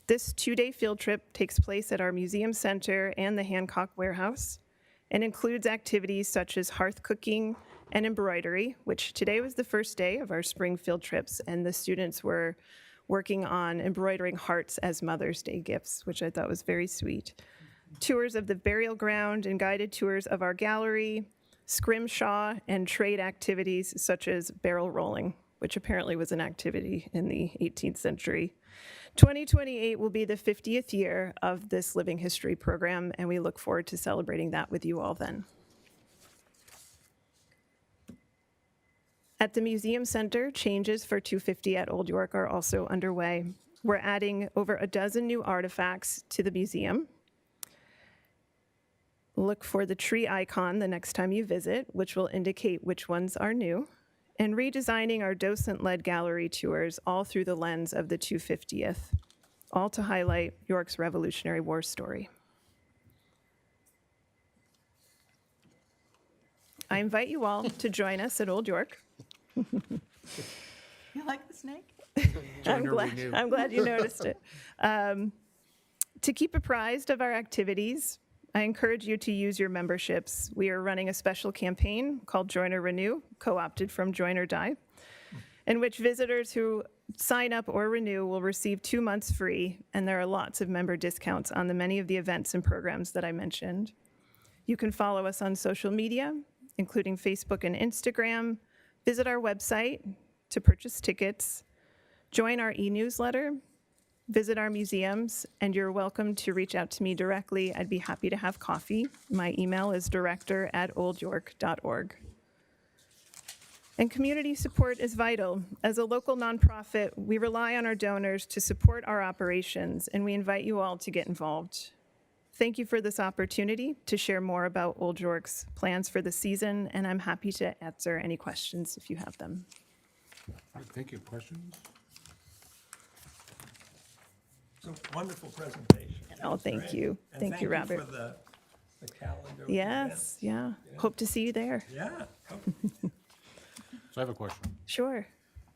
This 2-day field trip takes place at our museum center and the Hancock Warehouse and includes activities such as hearth cooking and embroidery, which today was the first day of our spring field trips, and the students were working on embroidering hearts as Mother's Day gifts, which I thought was very sweet. Tours of the burial ground and guided tours of our gallery, scrimshaw, and trade activities such as barrel rolling, which apparently was an activity in the 18th century. 2028 will be the 50th year of this Living History program, and we look forward to celebrating that with you all then. At the Museum Center, changes for 250 at Old York are also underway. We're adding over a dozen new artifacts to the museum. Look for the tree icon the next time you visit, which will indicate which ones are new, and redesigning our docent-led gallery tours all through the lens of the 250th, all to highlight York's Revolutionary War story. I invite you all to join us at Old York. You like the snake? I'm glad you noticed it. To keep apprised of our activities, I encourage you to use your memberships. We are running a special campaign called Join or Renew, co-opted from Join or Die, in which visitors who sign up or renew will receive 2 months free, and there are lots of member discounts on the many of the events and programs that I mentioned. You can follow us on social media, including Facebook and Instagram, visit our website to purchase tickets, join our e-newsletter, visit our museums, and you're welcome to reach out to me directly. I'd be happy to have coffee. My email is director@oldyork.org. And community support is vital. As a local nonprofit, we rely on our donors to support our operations, and we invite you all to get involved. Thank you for this opportunity to share more about Old York's plans for the season, and I'm happy to answer any questions if you have them. All right, thank you. Questions? So wonderful presentation. Oh, thank Great. you. And Thank you, Robert. for the calendar. of Yes, yeah. Hope to see you there. events. Yeah. So I have a question. Sure.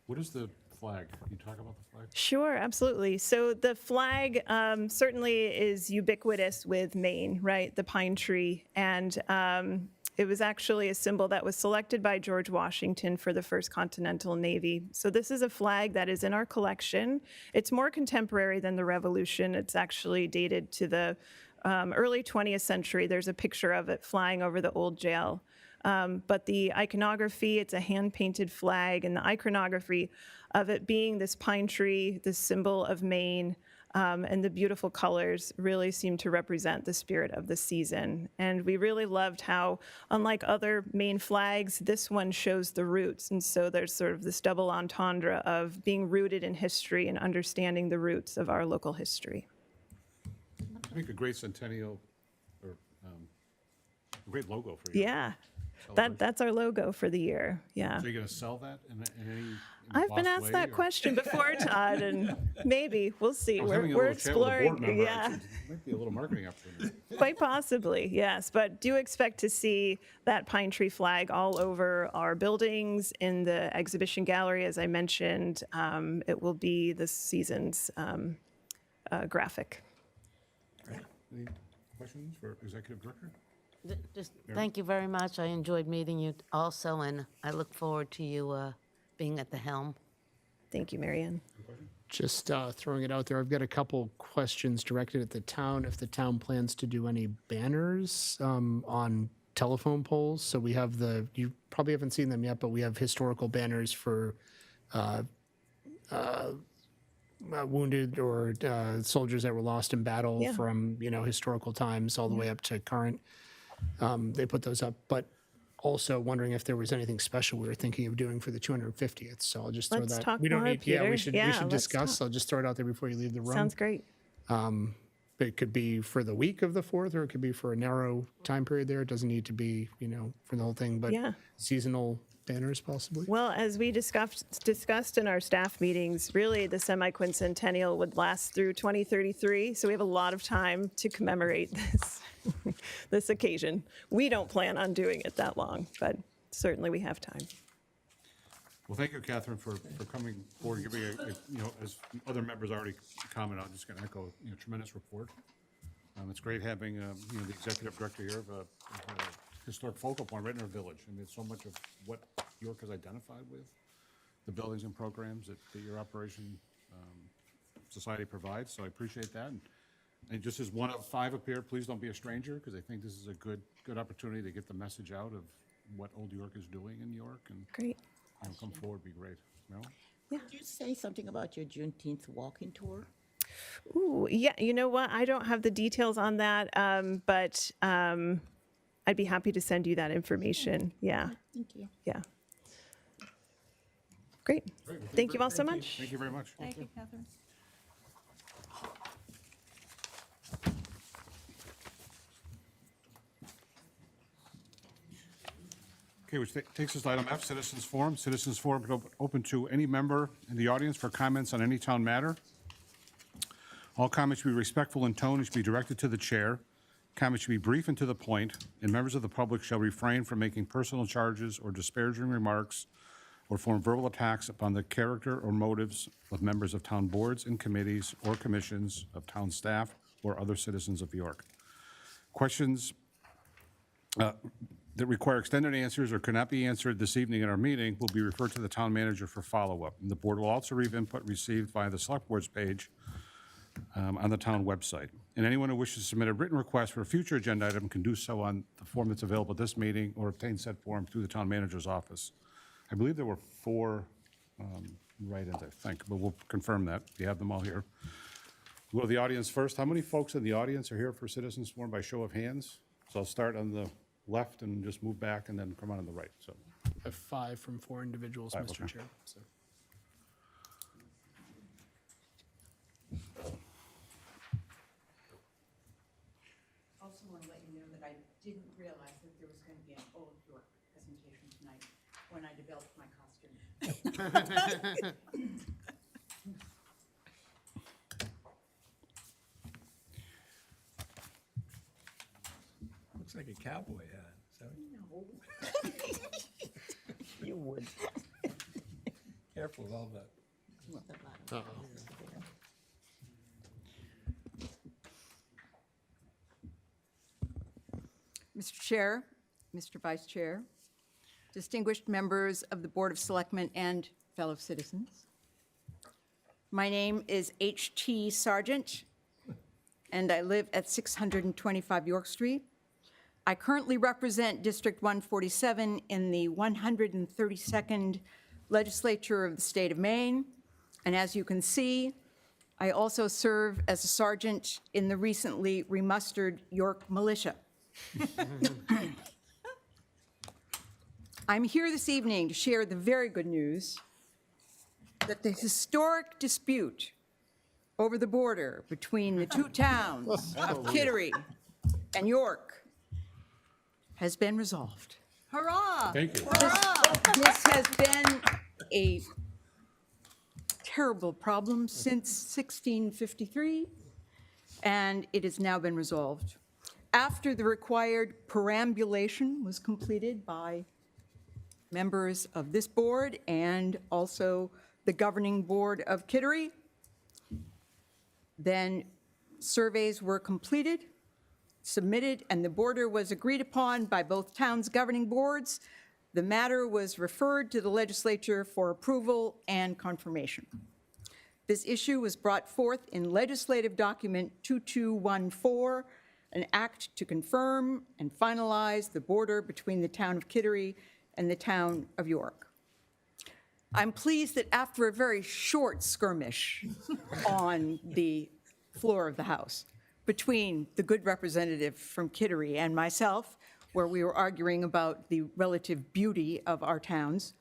What is the flag? Can you talk about the flag? Sure, absolutely. So the flag certainly is ubiquitous with Maine, right? The pine tree. And It was actually a symbol that was selected by George Washington for the First Continental Navy. So this is a flag that is in our collection. It's more contemporary than the Revolution. It's actually dated to the early 20th century. There's a picture of it flying over the old jail. But the iconography, it's a hand-painted flag, and the iconography of it being this pine tree, this symbol of Maine, and the beautiful colors really seem to represent the spirit of the season. And we really loved how, unlike other Maine flags, this one shows the roots. And so there's sort of this double entendre of being rooted in history and understanding the roots of our local history. I think a great centennial, or a great logo for you. Yeah, that's our logo for the year, yeah. So you're going to sell that in any I've been boss asked way, that or- question before, Todd, and maybe, we'll see. I was We're having a we're little chat with a board exploring, member, yeah. actually. Might be a little marketing opportunity. Quite possibly, yes. But do expect to see that pine tree flag all over our buildings, in the exhibition gallery, as I mentioned. It will be this season's graphic. Any questions for Executive Director? Just thank you very much. I enjoyed meeting you also, and I look forward to you being at the helm. Thank you, Marianne. Just throwing it out there, I've got a couple questions directed at the town. If the town plans to do any banners on telephone poles. So we have you probably haven't seen them yet, but we have historical banners for wounded or soldiers that were lost in battle Yeah. from, historical times all the way up to current. They put those up, but also wondering if there was anything special we were thinking of doing for the 250th. So I'll just throw Let's that. talk We don't more, need. Yeah, Peter. we should. Yeah, We should let's discuss. talk. I'll just throw it out there before you leave the room. Sounds great. It could be for the week of the 4th, or it could be for a narrow time period there. It doesn't need to be, for the whole thing, but Yeah. seasonal banners possibly. Well, as we discussed in our staff meetings, really the semi-quincentennial would last through 2033, so we have a lot of time to commemorate this occasion. We don't plan on doing it that long, but certainly we have time. Well, thank you, Catherine, for coming forward and giving as other members already commented, I'm just going to echo, tremendous report. It's great having, the executive director here of a historic focal point right in our village. I mean, it's so much of what York has identified with, the buildings and programs that your operation society provides, so I appreciate that. And just as one of 5 up here, please don't be a stranger, because I think this is a good opportunity to get the message out of what Old York is doing in York, and Great. come forward would be great. Meryl? Could you say something about your Juneteenth walking tour? Ooh, yeah, you know what? I don't have the details on that, but I'd be happy to send you that information. Yeah, Thank you. yeah. Great. Great. Well, Thank you all so much. Thank you very much. Thank you, Catherine. Okay, which takes us to item F, Citizens Forum. Citizens Forum is open to any member in the audience for comments on any town matter. All comments should be respectful in tone and should be directed to the chair. Comments should be brief and to the point, and members of the public shall refrain from making personal charges or disparaging remarks or form verbal attacks upon the character or motives of members of town boards and committees or commissions, of town staff, or other citizens of York. Questions that require extended answers or cannot be answered this evening in our meeting will be referred to the town manager for follow-up. And the board will also receive input received via the Selectboard's page on the town website. And anyone who wishes to submit a written request for a future agenda item can do so on the form that's available at this meeting or obtain said form through the town manager's office. I believe there were 4 write-ins, I think, but we'll confirm that. We have them all here. We'll go to the audience first. How many folks in the audience are here for Citizens Forum by show of hands? So I'll start on the left and just move back and then come on the right. So I have 5 from 4 individuals, 5, Mr. okay. Chair. So. Also want to let you know that I didn't realize that there was going to be an Old York presentation tonight when I developed my costume. Looks like a cowboy hat. Is that what You would. Careful with all that. Mr. Chair, Mr. Vice Chair, distinguished members of the Board of Selectmen and fellow citizens. My name is H.T. Sargent, and I live at 625 York Street. I currently represent District 147 in the 132nd Legislature of the state of Maine. And as you can see, I also serve as a sergeant in the recently remustered York Militia. I'm here this evening to share the very good news that the historic dispute over the border between the two towns of Kittery and York has been resolved. Hurrah! Thank you. This has been a terrible problem since 1653, and it has now been resolved. After the required perambulation was completed by members of this board and also the governing board of Kittery, then surveys were completed, submitted, and the border was agreed upon by both towns' governing boards. The matter was referred to the legislature for approval and confirmation. This issue was brought forth in legislative document 2214, an act to confirm and finalize the border between the town of Kittery and the town of York. I'm pleased that after a very short skirmish on the floor of the House between the good representative from Kittery and myself, where we were arguing about the relative beauty of our towns,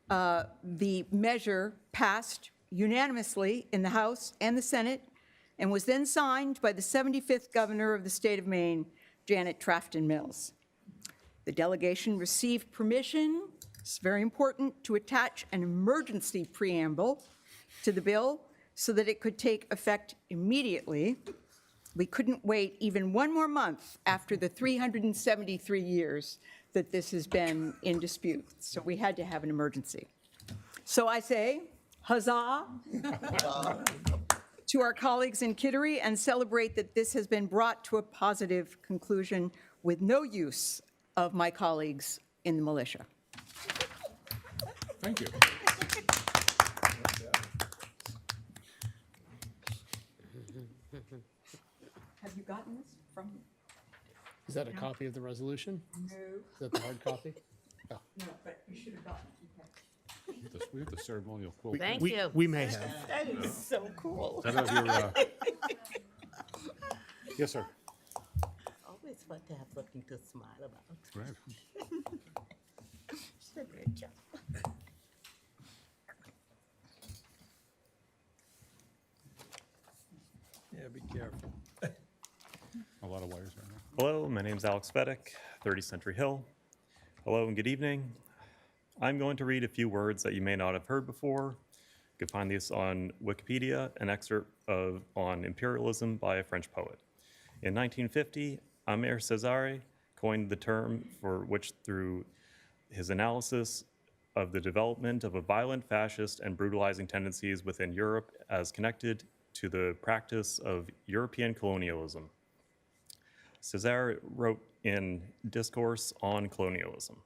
the measure passed unanimously in the House and the Senate and was then signed by the 75th governor of the state of Maine, Janet Trafton Mills. The delegation received permission, it's very important, to attach an emergency preamble to the bill so that it could take effect immediately. We couldn't wait even one more month after the 373 years that this has been in dispute. So we had to have an emergency. So I say, huzzah to our colleagues in Kittery and celebrate that this has been brought to a positive conclusion with no use of my colleagues in the militia. Thank you. Have you gotten this from? Is that a copy of the resolution? No, Is that the hard copy? no, but you should have gotten it. We have the ceremonial quote. Thank you. We may have. That is so cool. Is that of your, Yes, sir. Always fun to have something to smile about. Right. She did a great job. Yeah, be careful. A lot of wires right now. Hello, my name's Alex Fedek, 30 Century Hill. Hello and good evening. I'm going to read a few words that you may not have heard before. You can find these on Wikipedia, an excerpt on imperialism by a French poet. In 1950, Aimé Césaire coined the term for which, through his analysis of the development of a violent fascist and brutalizing tendencies within Europe as connected to the practice of European colonialism. Césaire wrote in Discourse on Colonialism.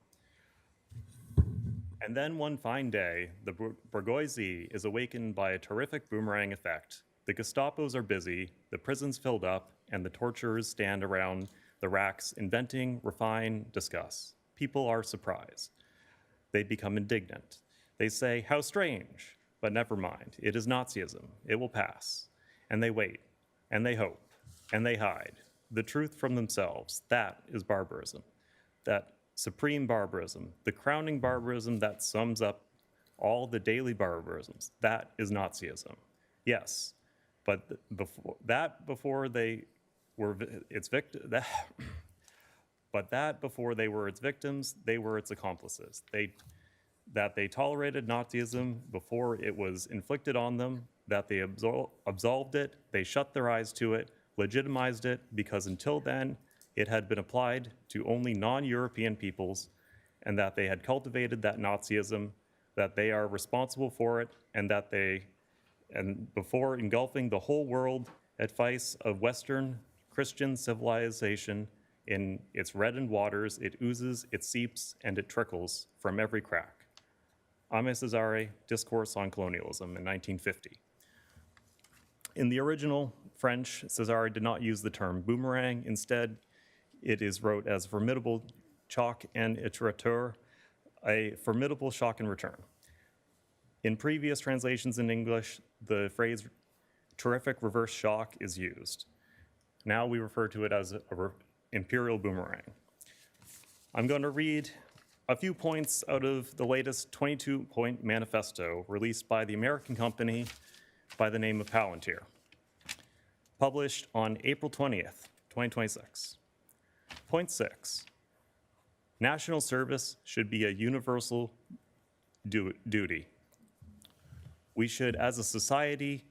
And then one fine day, the bourgeoisie is awakened by a terrific boomerang effect. The Gestapos are busy, the prisons filled up, and the torturers stand around the racks inventing, refine, discuss. People are surprised. They become indignant. They say, how strange, but never mind. It is Nazism. It will pass. And they wait, and they hope, and they hide the truth from themselves. That is barbarism. That supreme barbarism, the crowning barbarism that sums up all the daily barbarisms. That is Nazism. Yes, but before they were its victims, before they were its victims, they were its accomplices. That they tolerated Nazism before it was inflicted on them, that they absolved it, they shut their eyes to it, legitimized it, because until then, it had been applied to only non-European peoples, and that they had cultivated that Nazism, that they are responsible for it, and before engulfing the whole world at vice of Western Christian civilization, In its reddened waters, it oozes, it seeps, and it trickles from every crack. Aimé Césaire, Discourse on Colonialism in 1950. In the original French, Césaire did not use the term boomerang. Instead, it is wrote as formidable choc en iterateur, a formidable shock in return. In previous translations in English, the phrase terrific reverse shock is used. Now we refer to it as a imperial boomerang. I'm going to read a few points out of the latest 22-point manifesto released by the American company by the name of Palantir, published on April 20th, 2026. Point 6, national service should be a universal duty. We should, as a society,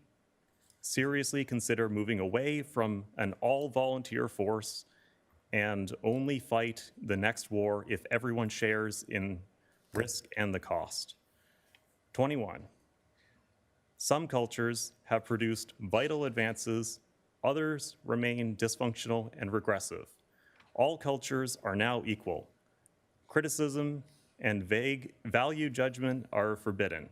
seriously consider moving away from an all-volunteer force and only fight the next war if everyone shares in risk and the cost. 21, some cultures have produced vital advances, others remain dysfunctional and regressive. All cultures are now equal. Criticism and vague value judgment are forbidden.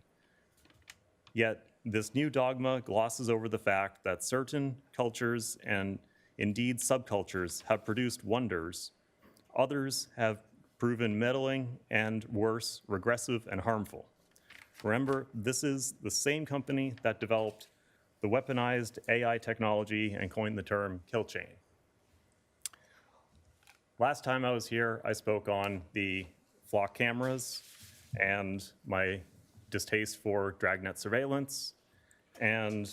Yet, this new dogma glosses over the fact that certain cultures and indeed subcultures have produced wonders. Others have proven meddling and worse, regressive and harmful. Remember, this is the same company that developed the weaponized AI technology and coined the term kill chain. Last time I was here, I spoke on the flock cameras and my distaste for dragnet surveillance, and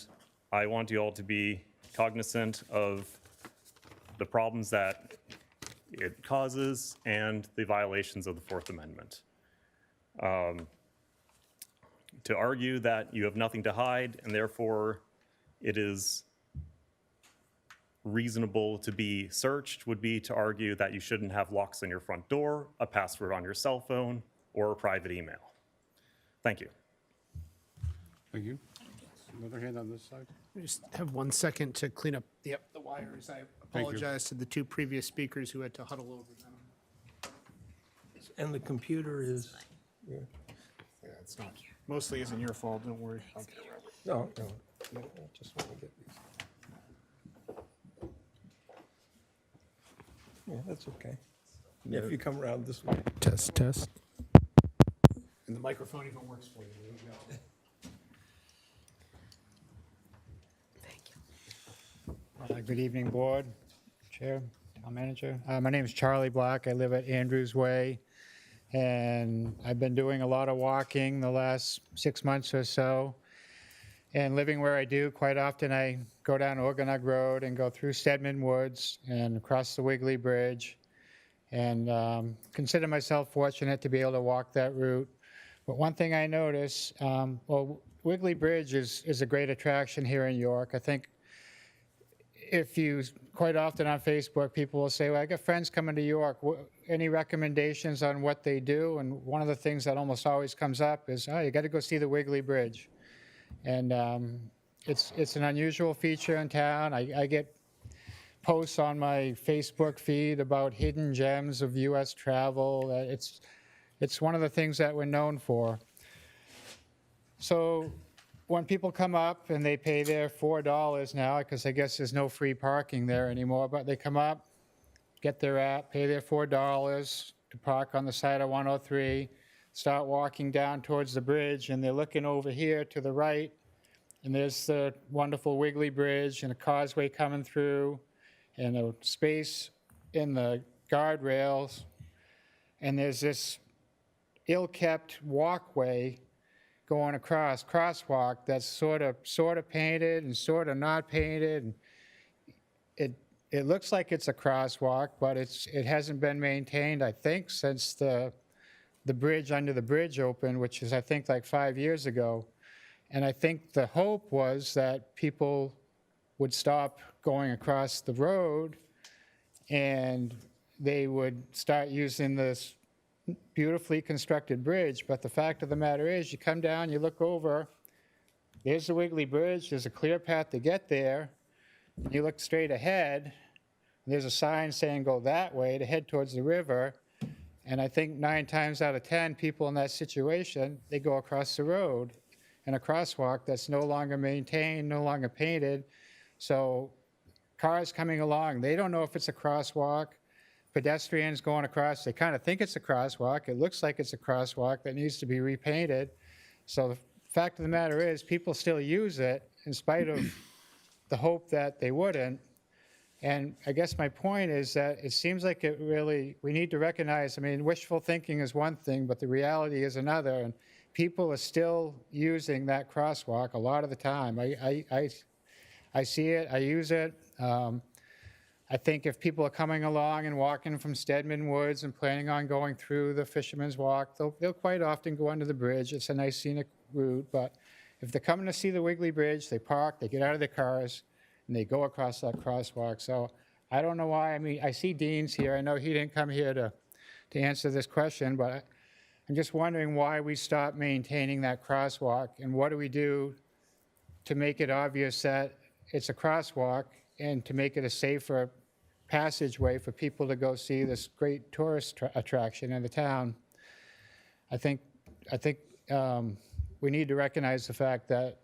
I want you all to be cognizant of the problems that it causes and the violations of the Fourth Amendment. To argue that you have nothing to hide and therefore it is reasonable to be searched would be to argue that you shouldn't have locks on your front door, a password on your cell phone, or a private email. Thank you. Thank you. Another hand on this side. I just have 1 second to clean up the wires. I apologize to the two previous speakers who had to huddle over them. And the computer is, Yeah, it's not, mostly isn't your fault, don't worry. no, I just want to get these. Yeah, that's okay. If you come around this way. Test. And the microphone even works for you. There you go. Good evening, Board, Chair, Town Manager. My name is Charlie Black. I live at Andrews Way, and I've been doing a lot of walking the last 6 months or so. And living where I do, quite often I go down Organug Road and go through Stedman Woods and across the Wiggly Bridge, and consider myself fortunate to be able to walk that route. But one thing I notice, well, Wiggly Bridge is a great attraction here in York. I think if you, quite often on Facebook, people will say, well, I got friends coming to York. Any recommendations on what they do? And one of the things that almost always comes up is, oh, you got to go see the Wiggly Bridge. And it's an unusual feature in town. I get posts on my Facebook feed about hidden gems of U.S. travel. It's one of the things that we're known for. So when people come up and they pay their $4 now, because I guess there's no free parking there anymore, but they come up, get their app, pay their $4 to park on the side of 103, start walking down towards the bridge, and they're looking over here to the right, and there's the wonderful Wiggly Bridge and a causeway coming through, and a space in the guardrails, and there's this ill-kept walkway going across, crosswalk, that's sort of painted and sort of not painted. And it looks like it's a crosswalk, but it hasn't been maintained, I think, since the bridge under the bridge opened, which is, I think, like 5 years ago. And I think the hope was that people would stop going across the road and they would start using this beautifully constructed bridge. But the fact of the matter is, you come down, you look over, there's the Wiggly Bridge, there's a clear path to get there, and you look straight ahead, and and there's a sign saying go that way to head towards the river. And I think 9 times out of 10, people in that situation, they go across the road in a crosswalk that's no longer maintained, no longer painted. So cars coming along, they don't know if it's a crosswalk. Pedestrians going across, they kind of think it's a crosswalk. It looks like it's a crosswalk that needs to be repainted. So the fact of the matter is, people still use it in spite of the hope that they wouldn't. And I guess my point is that it seems like we need to recognize, I mean, wishful thinking is one thing, but the reality is another. And people are still using that crosswalk a lot of the time. I see it, I use it. I think if people are coming along and walking from Stedman Woods and planning on going through the Fisherman's Walk, they'll quite often go under the bridge. It's a nice scenic route, but if they're coming to see the Wiggly Bridge, they park, they get out of their cars, and they go across that crosswalk. So I don't know why. I mean, I see Dean's here. I know he didn't come here to answer this question, but I'm just wondering why we stopped maintaining that crosswalk, and what do we do to make it obvious that it's a crosswalk and to make it a safer passageway for people to go see this great tourist attraction in the town. I think we need to recognize the fact that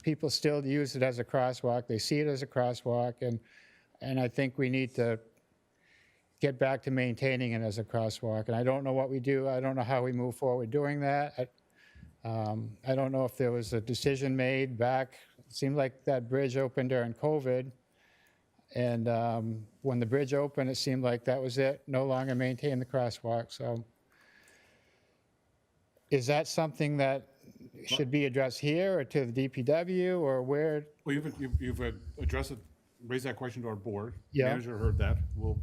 people still use it as a crosswalk. They see it as a crosswalk, and I think we need to get back to maintaining it as a crosswalk. And I don't know what we do. I don't know how we move forward doing that. I don't know if there was a decision made back. It seemed like that bridge opened during COVID. And when the bridge opened, it seemed like that was it, no longer maintain the crosswalk. So is that something that should be addressed here or to the DPW or where? Well, you've addressed it, raised that question to our board. Yeah. Manager heard that. We'll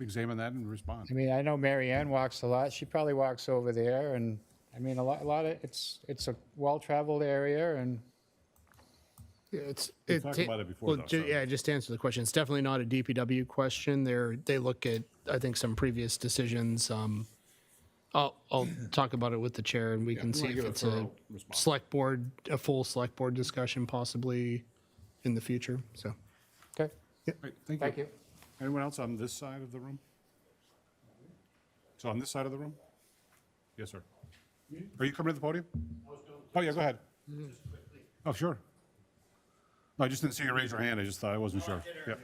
examine that and respond. I mean, I know Mary Ann walks a lot. She probably walks over there, and I mean, a lot of it's a well-traveled area, and Yeah, We've talked about it before, though, so- Yeah, just to answer the question, it's definitely not a DPW question. They look at, I think, some previous decisions. I'll talk about it with the chair, and we can we see wanna if give a it's a thorough response. full select board discussion possibly in the future, so. okay. Right, thank you. Thank you. Anyone else on this side of the room? So on this side of the room? Yes, sir. Are you coming to the podium? Oh, yeah, go ahead. Oh, sure. No, I just didn't see you raise your hand. I just thought, I wasn't sure. Yeah.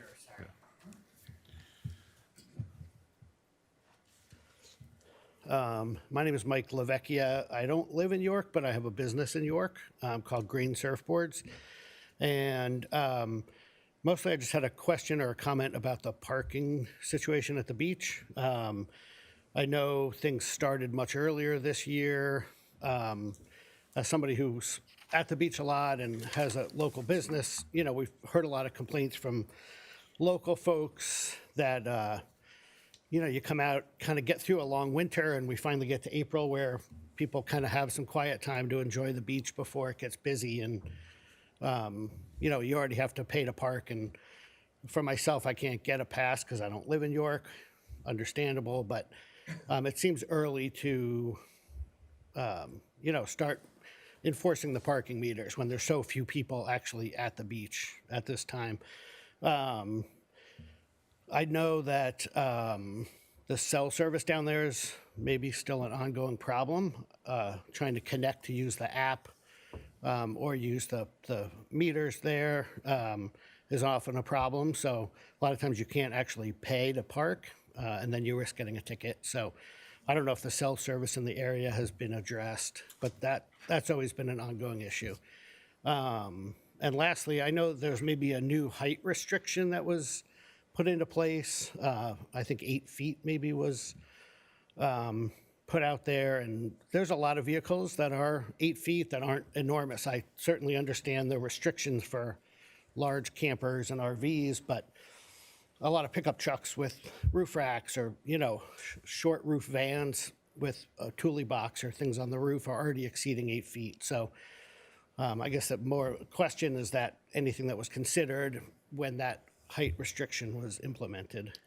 My name is Mike Lavecchia. I don't live in York, but I have a business in York called Green Surfboards. And mostly I just had a question or a comment about the parking situation at the beach. I know things started much earlier this year. As somebody who's at the beach a lot and has a local business, you know, we've heard a lot of complaints from local folks that, you know, you come out, kind of get through a long winter, and we finally get to April where people kind of have some quiet time to enjoy the beach before it gets busy. And, you know, you already have to pay to park. And for myself, I can't get a pass because I don't live in York. Understandable, but it seems early to, you know, start enforcing the parking meters when there's so few people actually at the beach at this time. I know that the cell service down there is maybe still an ongoing problem. Trying to connect to use the app or use the meters there is often a problem. So a lot of times you can't actually pay to park, and then you risk getting a ticket. So I don't know if the cell service in the area has been addressed, but that's always been an ongoing issue. And lastly, I know there's maybe a new height restriction that was put into place. I think 8 feet maybe was put out there, and there's a lot of vehicles that are 8 feet that aren't enormous. I certainly understand the restrictions for large campers and RVs, but a lot of pickup trucks with roof racks or, you know, short roof vans with a Thule box or things on the roof are already exceeding 8 feet. So I guess the more question is that anything that was considered when that height restriction was implemented.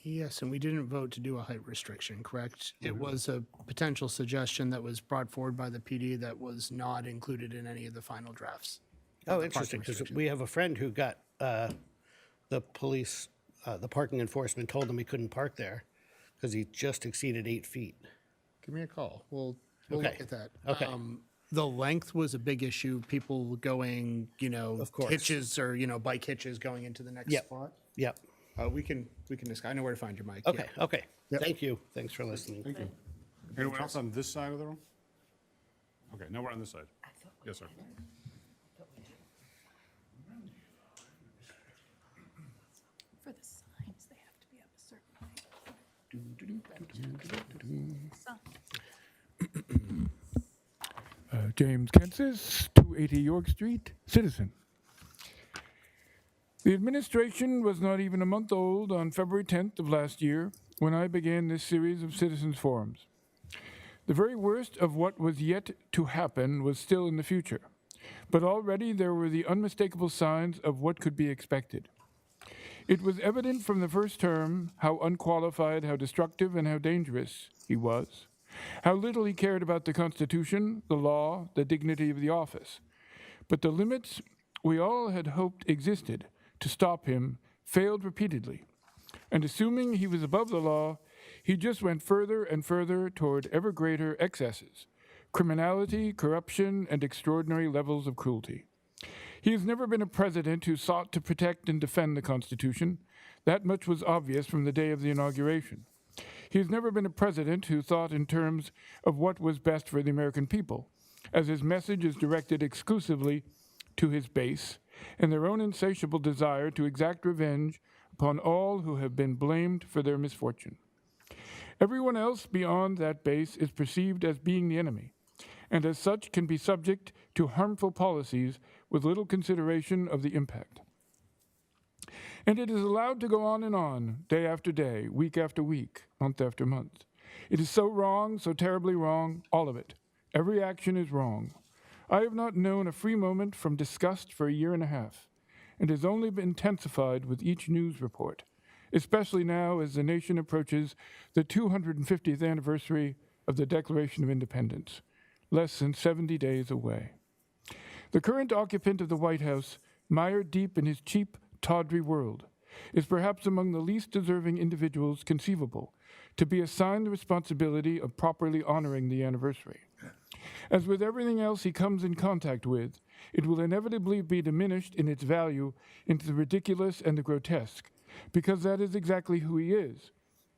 Yes, and we didn't vote to do a height restriction, correct? It was a potential suggestion that was brought forward by the PD that was not included in any of the final drafts. Oh, interesting, because we have a friend who got the police, the parking enforcement told him he couldn't park there because he just exceeded 8 feet. Give me a call. We'll Okay. look at that. Okay. The length was a big issue. People going, Of course. hitches or, bike hitches going into the next Yep. spot. Yep. We can discuss. I know where to find your mic. Okay, Yeah. okay. Thank you. Thanks for listening. Thank you. Anyone else on this side of the room? Okay, no, we're on this side. Yes, sir. For the signs, they have to be up a certain height. James Kansas, 280 York Street, citizen. The administration was not even a month old on February 10th of last year when I began this series of citizens forums. The very worst of what was yet to happen was still in the future, but already there were the unmistakable signs of what could be expected. It was evident from the first term how unqualified, how destructive, and how dangerous he was, how little he cared about the Constitution, the law, the dignity of the office. But the limits we all had hoped existed to stop him failed repeatedly, and assuming he was above the law, he just went further and further toward ever greater excesses, criminality, corruption, and extraordinary levels of cruelty. He has never been a president who sought to protect and defend the Constitution. That much was obvious from the day of the inauguration. He has never been a president who thought in terms of what was best for the American people, as his message is directed exclusively to his base and their own insatiable desire to exact revenge upon all who have been blamed for their misfortune. Everyone else beyond that base is perceived as being the enemy, and as such can be subject to harmful policies with little consideration of the impact. And it is allowed to go on, day after day, week after week, month after month. It is so wrong, so terribly wrong, all of it. Every action is wrong. I have not known a free moment from disgust for a year and a half, and has only been intensified with each news report, especially now as the nation approaches the 250th anniversary of the Declaration of Independence, less than 70 days away. The current occupant of the White House, mired deep in his cheap, tawdry world, is perhaps among the least deserving individuals conceivable to be assigned the responsibility of properly honoring the anniversary. As with everything else he comes in contact with, it will inevitably be diminished in its value into the ridiculous and the grotesque, because that is exactly who he is,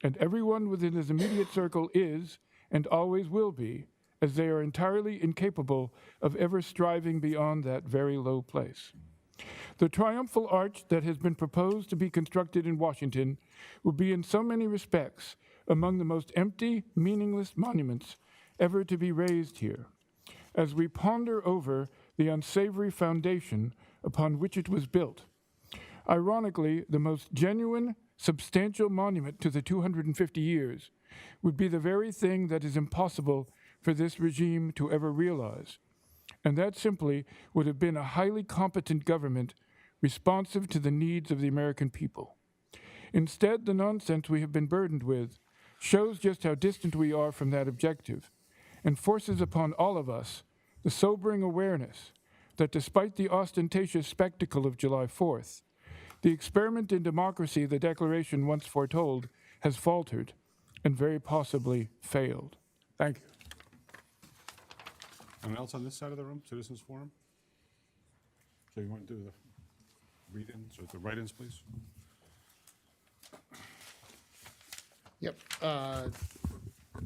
and everyone within his immediate circle is, and always will be, as they are entirely incapable of ever striving beyond that very low place. The triumphal arch that has been proposed to be constructed in Washington will be in so many respects among the most empty, meaningless monuments ever to be raised here, as we ponder over the unsavory foundation upon which it was built. Ironically, the most genuine, substantial monument to the 250 years would be the very thing that is impossible for this regime to ever realize, and that simply would have been a highly competent government responsive to the needs of the American people. Instead, the nonsense we have been burdened with shows just how distant we are from that objective, and forces upon all of us the sobering awareness that despite the ostentatious spectacle of July 4th, the experiment in democracy the Declaration once foretold has faltered and very possibly failed. Thank you. Anyone else on this side of the room, Citizens Forum? So you want to do the read-ins or the write-ins, please? Yep.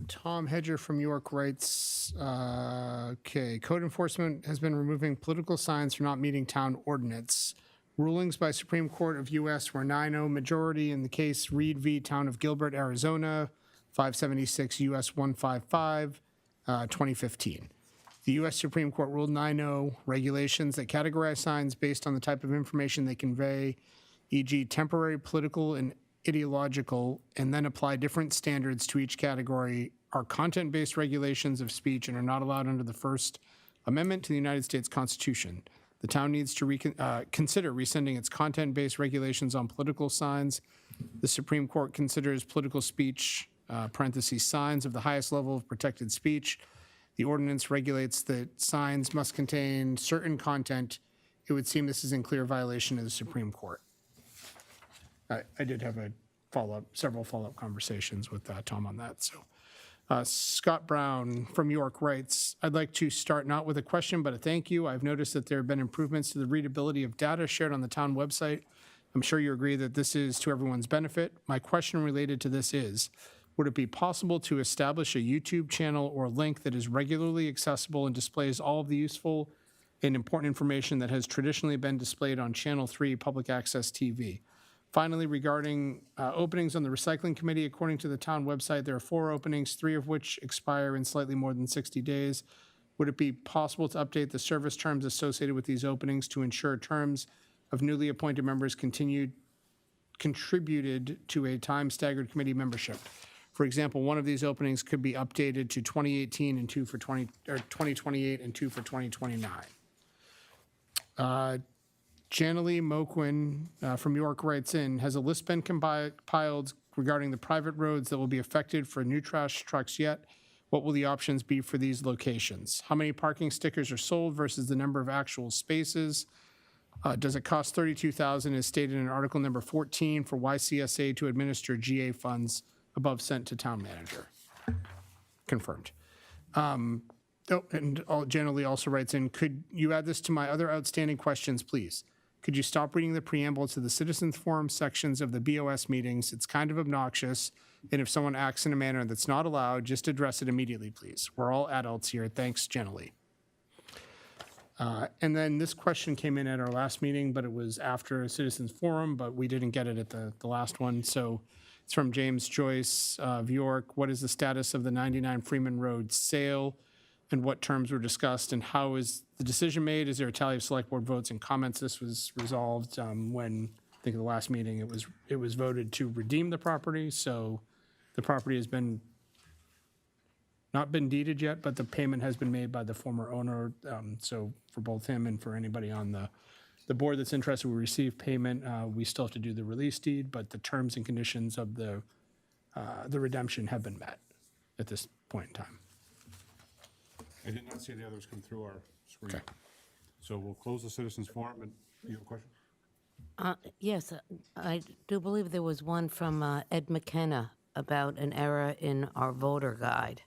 Tom Hedger from York writes, okay, code enforcement has been removing political signs for not meeting town ordinance. Rulings by Supreme Court of U.S. were 9-0 majority in the case Reed v. Town of Gilbert, Arizona, 576 U.S. 155, 2015. The U.S. Supreme Court ruled 9-0 regulations that categorize signs based on the type of information they convey, e.g. temporary, political, and ideological, and then apply different standards to each category, are content-based regulations of speech and are not allowed under the First Amendment to the United States Constitution. The town needs to consider rescinding its content-based regulations on political signs. The Supreme Court considers political speech, parentheses, signs of the highest level of protected speech. The ordinance regulates that signs must contain certain content it would seem this is in clear violation of the Supreme Court. I did have several follow-up conversations with Tom on that, so. Scott Brown from York writes, I'd like to start not with a question, but a thank you. I've noticed that there have been improvements to the readability of data shared on the town website. I'm sure you agree that this is to everyone's benefit. My question related to this is, would it be possible to establish a YouTube channel or link that is regularly accessible and displays all of the useful and important information that has traditionally been displayed on Channel 3 Public Access TV? Finally, regarding openings on the recycling committee, according to the town website, there are 4 openings, 3 of which expire in slightly more than 60 days. Would it be possible to update the service terms associated with these openings to ensure terms of newly appointed members contributed to a time-staggered committee membership? For example, one of these openings could be updated to 2018 and 2 for 2028 and 2 for 2029. Janalee Moquin from York writes in, has a list been compiled regarding the private roads that will be affected for new trash trucks yet? What will the options be for these locations? How many parking stickers are sold versus the number of actual spaces? Does it cost $32,000 as stated in article number 14 for YCSA to administer GA funds above sent to town manager? Confirmed. Janalee also writes in, could you add this to my other outstanding questions, please? Could you stop reading the preamble to the citizens forum sections of the BOS meetings? It's kind of obnoxious. And if someone acts in a manner that's not allowed, just address it immediately, please. We're all adults here. Thanks, Janalee. And then this question came in at our last meeting, but it was after a citizens forum, but we didn't get it at the last one. So it's from James Joyce of York. What is the status of the 99 Freeman Road sale? And what terms were discussed, and how is the decision made? Is there a tally of select board votes and comments? This was resolved when, I think at the last meeting, it was voted to redeem the property. So the property has not been deeded yet, but the payment has been made by the former owner. So for both him and for anybody on the board that's interested, we receive payment. We still have to do the release deed, but the terms and conditions of the redemption have been met at this point in time. I did not see the others come through our screen. Okay. So we'll close the citizens forum, and you have a question? Yes, I do believe there was one from Ed McKenna about an error in our voter guide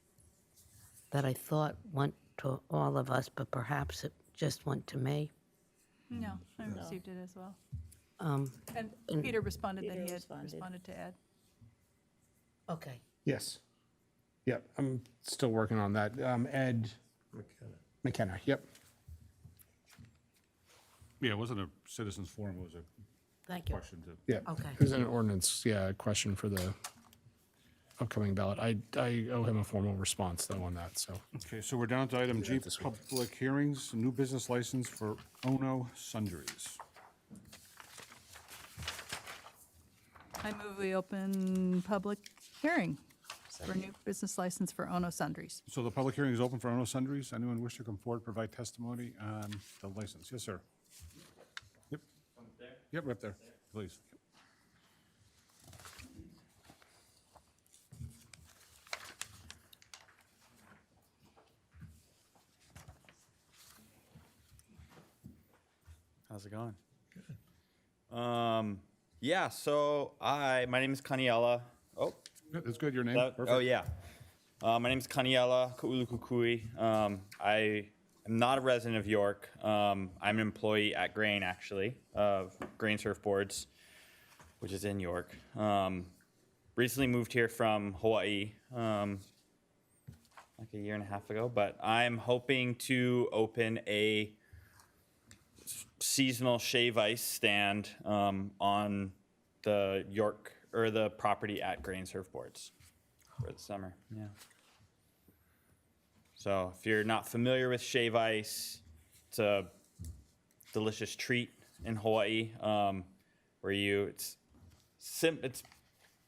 that I thought went to all of us, but perhaps it just went to me. No, I received it as well. And And Peter responded that he had responded to Ed. Okay. Yes. Yep, I'm still working on that. Ed McKenna, yep. Yeah, it wasn't a citizens forum, it was a Thank you. question to. Yeah. Okay. It was an ordinance, question for the upcoming ballot. I owe him a formal response, though, on that, so. Okay, so we're down to item G, public hearings, new business license for Ono Sundries. I move we open public hearing for new business license for Ono Sundries. So the public hearing is open for Ono Sundries. Anyone wish to come forward, provide testimony on the license? Yes, sir. Yep. Yep, right there, please. How's it going? Good. Yeah, so my name is Kaniela. Oh. That's good, your name. Oh, yeah. My name is Kaniela Ku'ulukukui. I am not a resident of York. I'm an employee at Grain, actually, of Grain Surfboards, which is in York. Recently moved here from Hawaii, like a year and a half ago, but I'm hoping to open a seasonal shave ice stand on the York or the property at Grain Surfboards for the summer. Yeah. So if you're not familiar with shave ice, it's a delicious treat in Hawaii, where it's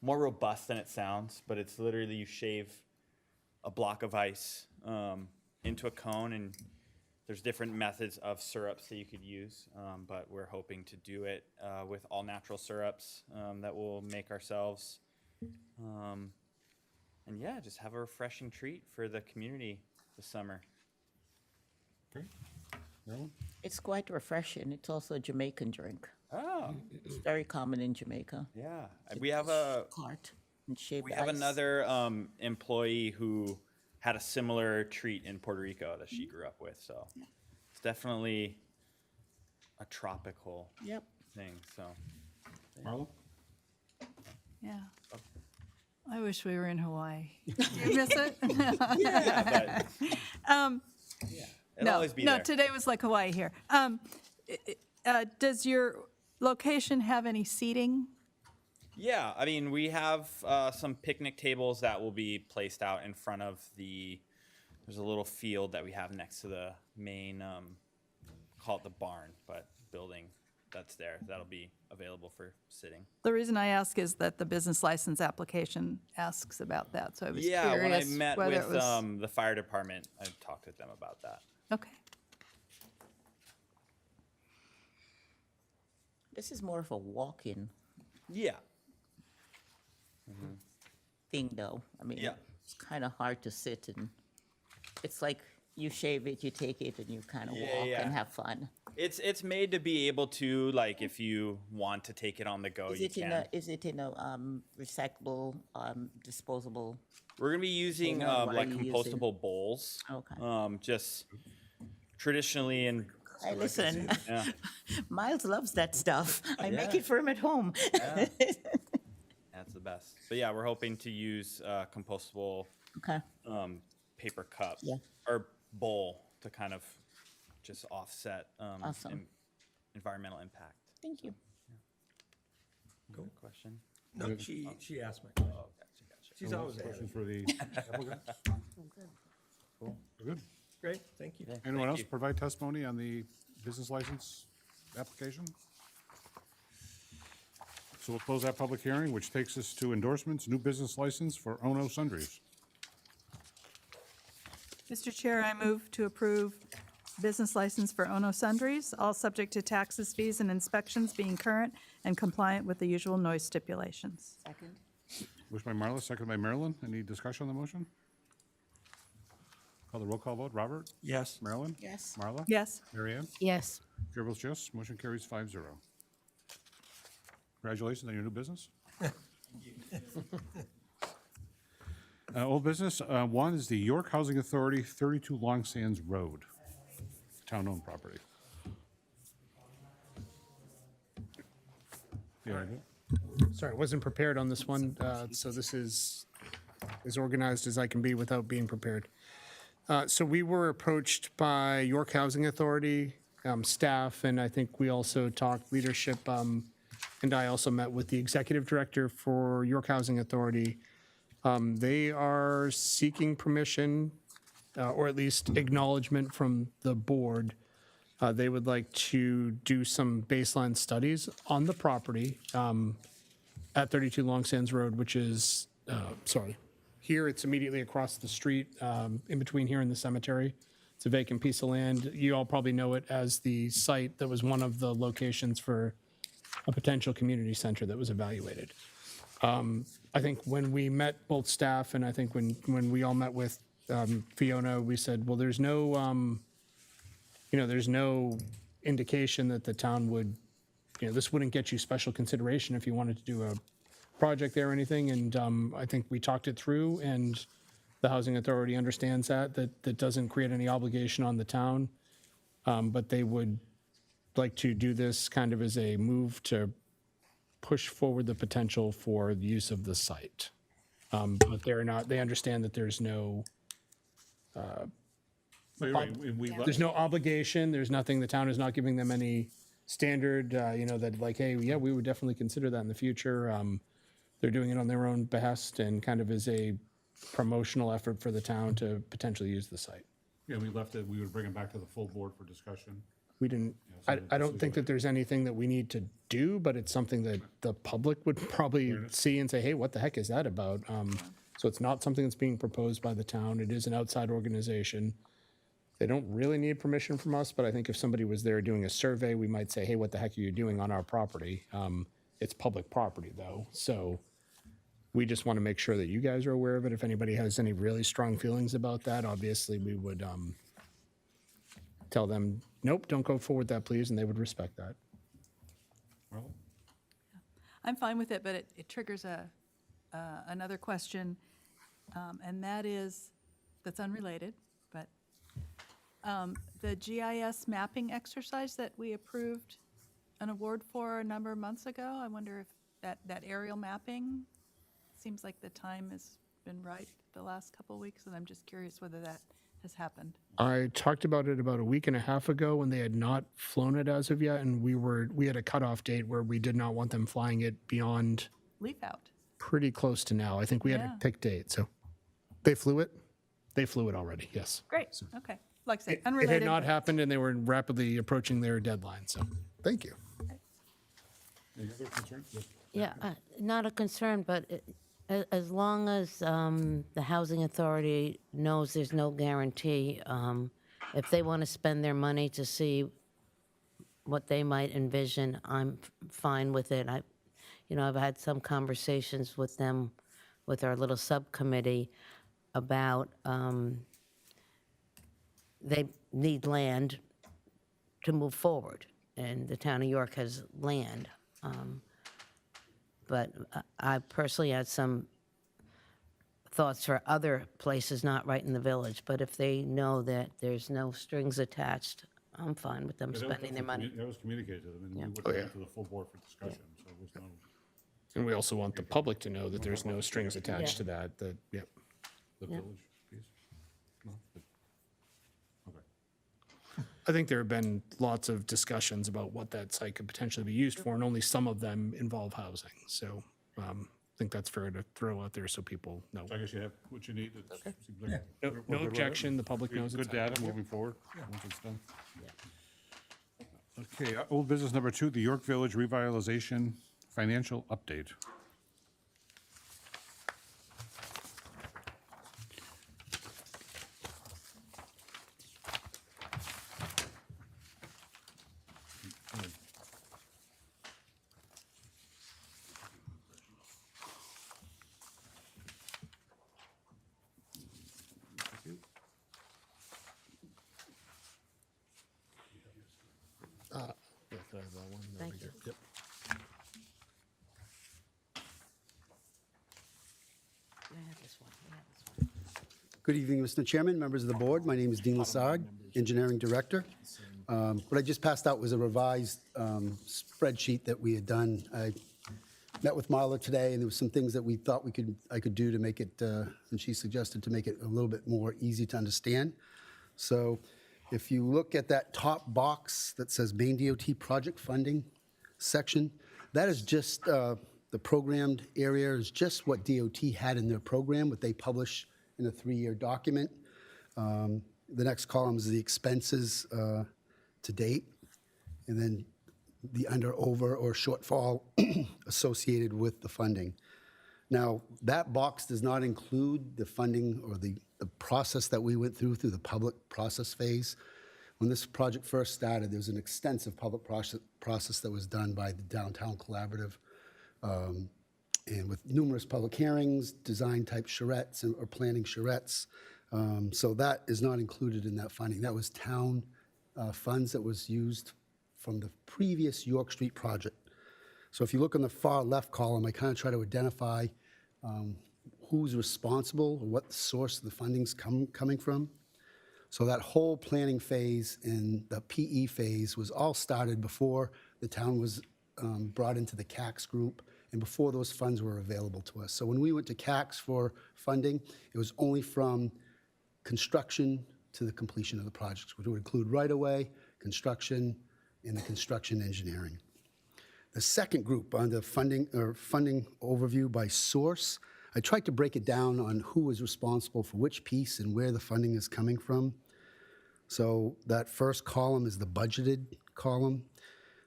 more robust than it sounds, but it's literally you shave a block of ice into a cone, and there's different methods of syrups that you could use, but we're hoping to do it with all natural syrups that we'll make ourselves. And yeah, just have a refreshing treat for the community this summer. Great. Marilyn? It's quite refreshing. It's also a Jamaican drink. Oh, It's very common in Jamaica. yeah. We have Cart and shaved we have ice. another employee who had a similar treat in Puerto Rico that she grew up with. So it's definitely a tropical Yep. thing. So Marla? Yeah. I wish we were in Hawaii. Do you miss it? yeah, but it'll No, always be no, there. today was like Hawaii here. Does your location have any seating? Yeah, I mean, we have some picnic tables that will be placed out in front of there's a little field that we have next to the main, call it the barn, but building that's there. That'll be available for sitting. The reason I ask is that the business license application asks about that, so I was Yeah, when I curious met whether with it was. the fire department, I talked with them about that. Okay. This is more of a walk-in Yeah. thing, though. I mean, Yeah. it's kind of hard to sit and, it's like you shave it, you take it, and you kind of Yeah, walk yeah. and have fun. It's made to be able to, like, if you want to take it on the go, Is you it in can. a, is it in a recyclable, disposable? We're gonna be using what are like you using? compostable bowls. Okay. Just traditionally in. Hey, listen, Yeah. Miles loves that stuff. I make Yeah. it for him at home. That's the best. But yeah, we're hoping to use compostable Okay. paper cup Yeah. or bowl to kind of just offset Awesome. environmental impact. Thank you. Good question. No, she asked my Oh, question. gotcha, gotcha. She's always Question ahead. for the applicant? Cool, we're good. Great, thank you. Anyone else you. provide testimony on the business license application? So we'll close that public hearing, which takes us to endorsements, new business license for Ono Sundries. Mr. Chair, I move to approve business license for Ono Sundries, all subject to taxes, fees, and inspections being current and compliant with the usual noise stipulations. Second. Motion by Marla, second by Marilyn. Any discussion on the motion? Call the roll call vote. Robert? Yes. Marilyn? Yes. Marla? Yes. Mary Ann? Yes. Chair votes yes. Motion carries 5-0. Congratulations on your new business. Old business, one is the York Housing Authority, 32 Long Sands Road, town-owned property. Yeah, Sorry, I wasn't prepared on this one, so this is as organized as I can be without being prepared. So we were approached by York Housing Authority staff, and I think we also talked leadership, and I also met with the executive director for York Housing Authority. They are seeking permission, or at least acknowledgement from the board. They would like to do some baseline studies on the property at 32 Long Sands Road, which is, here it's immediately across the street, in between here and the cemetery. It's a vacant piece of land. You all probably know it as the site that was one of the locations for a potential community center that was evaluated. I think when we met both staff, and I think when we all met with Fiona, we said, well, there's no, there's no indication that the town would, this wouldn't get you special consideration if you wanted to do a project there or anything. And I think we talked it through, and the housing authority understands that doesn't create any obligation on the town. But they would like to do this kind of as a move to push forward the potential for the use of the site. But they understand that there's no, there's no obligation, there's nothing, the town is not giving them any standard, that like, hey, yeah, we would definitely consider that in the future. They're doing it on their own behest and kind of as a promotional effort for the town to potentially use the site. Yeah, we left it, we would bring it back to the full board for discussion. We didn't, I don't think that there's anything that we need to do, but it's something that the public would probably see and say, hey, what the heck is that about? So it's not something that's being proposed by the town. It is an outside organization. They don't really need permission from us, but I think if somebody was there doing a survey, we might say, hey, what the heck are you doing on our property? It's public property, though. So we just want to make sure that you guys are aware of it. If anybody has any really strong feelings about that, obviously we would tell them nope, don't go forward with that, please, and they would respect that. I'm fine with it, but it triggers another question, and that is, that's unrelated, but the GIS mapping exercise that we approved an award for a number of months ago, I wonder if that aerial mapping, seems like the time has been right the last couple of weeks, and I'm just curious whether that has happened. I talked about it about a week and a half ago when they had not flown it as of yet, and we had a cutoff date where we did not want them flying it beyond Leaf out. pretty close to now. I think we had Yeah. a pick date, so they flew it. They flew it already. Yes. Great, okay. Like I say, It unrelated. had not but- happened, and they were rapidly approaching their deadline. So, thank you. Any other concerns? Yeah, not a concern, but as long as the Housing Authority knows there's no guarantee, if they want to spend their money to see what they might envision, I'm fine with it. I've had some conversations with them, with our little subcommittee, about they need land to move forward, and the town of York has land. But I personally had some thoughts for other places not right in the village. But if they know that there's no strings attached, I'm fine with them Yeah, spending their money. That was communicated to them, and we Yeah. would go to the full board for discussion, so there's no. And we also want the public to know that there's no strings attached to that. Yep. The Yeah. village piece? No? Okay. I think there have been lots of discussions about what that site could potentially be used for, and only some of them involve housing. So I think that's fair to throw out there so people know. So I guess you have what you need. It seems like No, we're good no with it. objection. The public knows it's Good data moving forward, once it's done. Okay, old business number 2, the York Village Revitalization Financial Update. Thank you. I have this one. I have this one. Good evening, Mr. Chairman, members of the board. My name is Dean Lassard, Engineering Director. What I just passed out was a revised spreadsheet that we had done. I met with Marla today, and there was some things that we thought I could do to make it, and she suggested to make it a little bit more easy to understand. So if you look at that top box that says Maine DOT project funding section, that is just the programmed area, is just what DOT had in their program, what they publish in a 3-year document. The next column is the expenses to date, and then the under, over, or shortfall associated with the funding. Now, that box does not include the funding or the process that we went through the public process phase. When this project first started, there was an extensive public process that was done by the Downtown Collaborative, and with numerous public hearings, design-type charrettes or planning charrettes. So that is not included in that funding. That was town funds that was used from the previous York Street project. So if you look on the far left column, I kind of try to identify who's responsible or what the source of the funding's coming from. So that whole planning phase and the PE phase was all started before the town was brought into the CACS group and before those funds were available to us. So when we went to CACS for funding, it was only from construction to the completion of the projects, which would include right-of-way, construction, and the construction engineering. The second group on the funding overview by source, I tried to break it down on who is responsible for which piece and where the funding is coming from. So that first column is the budgeted column.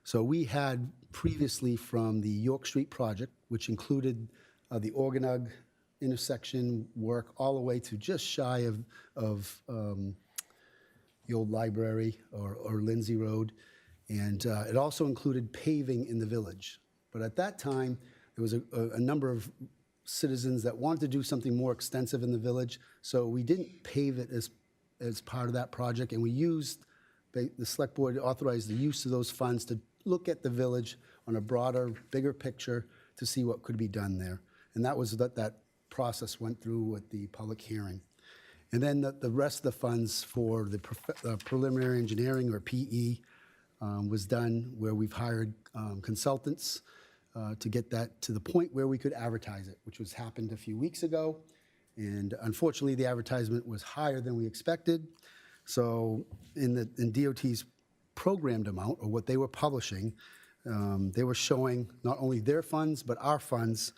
So we had previously from the York Street project, which included the Organug intersection work all the way to just shy of the old library or Lindsay Road. And it also included paving in the village. But at that time, there was a number of citizens that wanted to do something more extensive in the village, so we didn't pave it as part of that project, and we used the select board authorized the use of those funds to look at the village on a broader, bigger picture to see what could be done there. And that was that process went through with the public hearing. And then the rest of the funds for the preliminary engineering, or PE, was done where we've hired consultants to get that to the point where we could advertise it, which was happened a few weeks ago. And unfortunately, the advertisement was higher than we expected. So in DOT's programmed amount, or what they were publishing, they were showing not only their funds, but our funds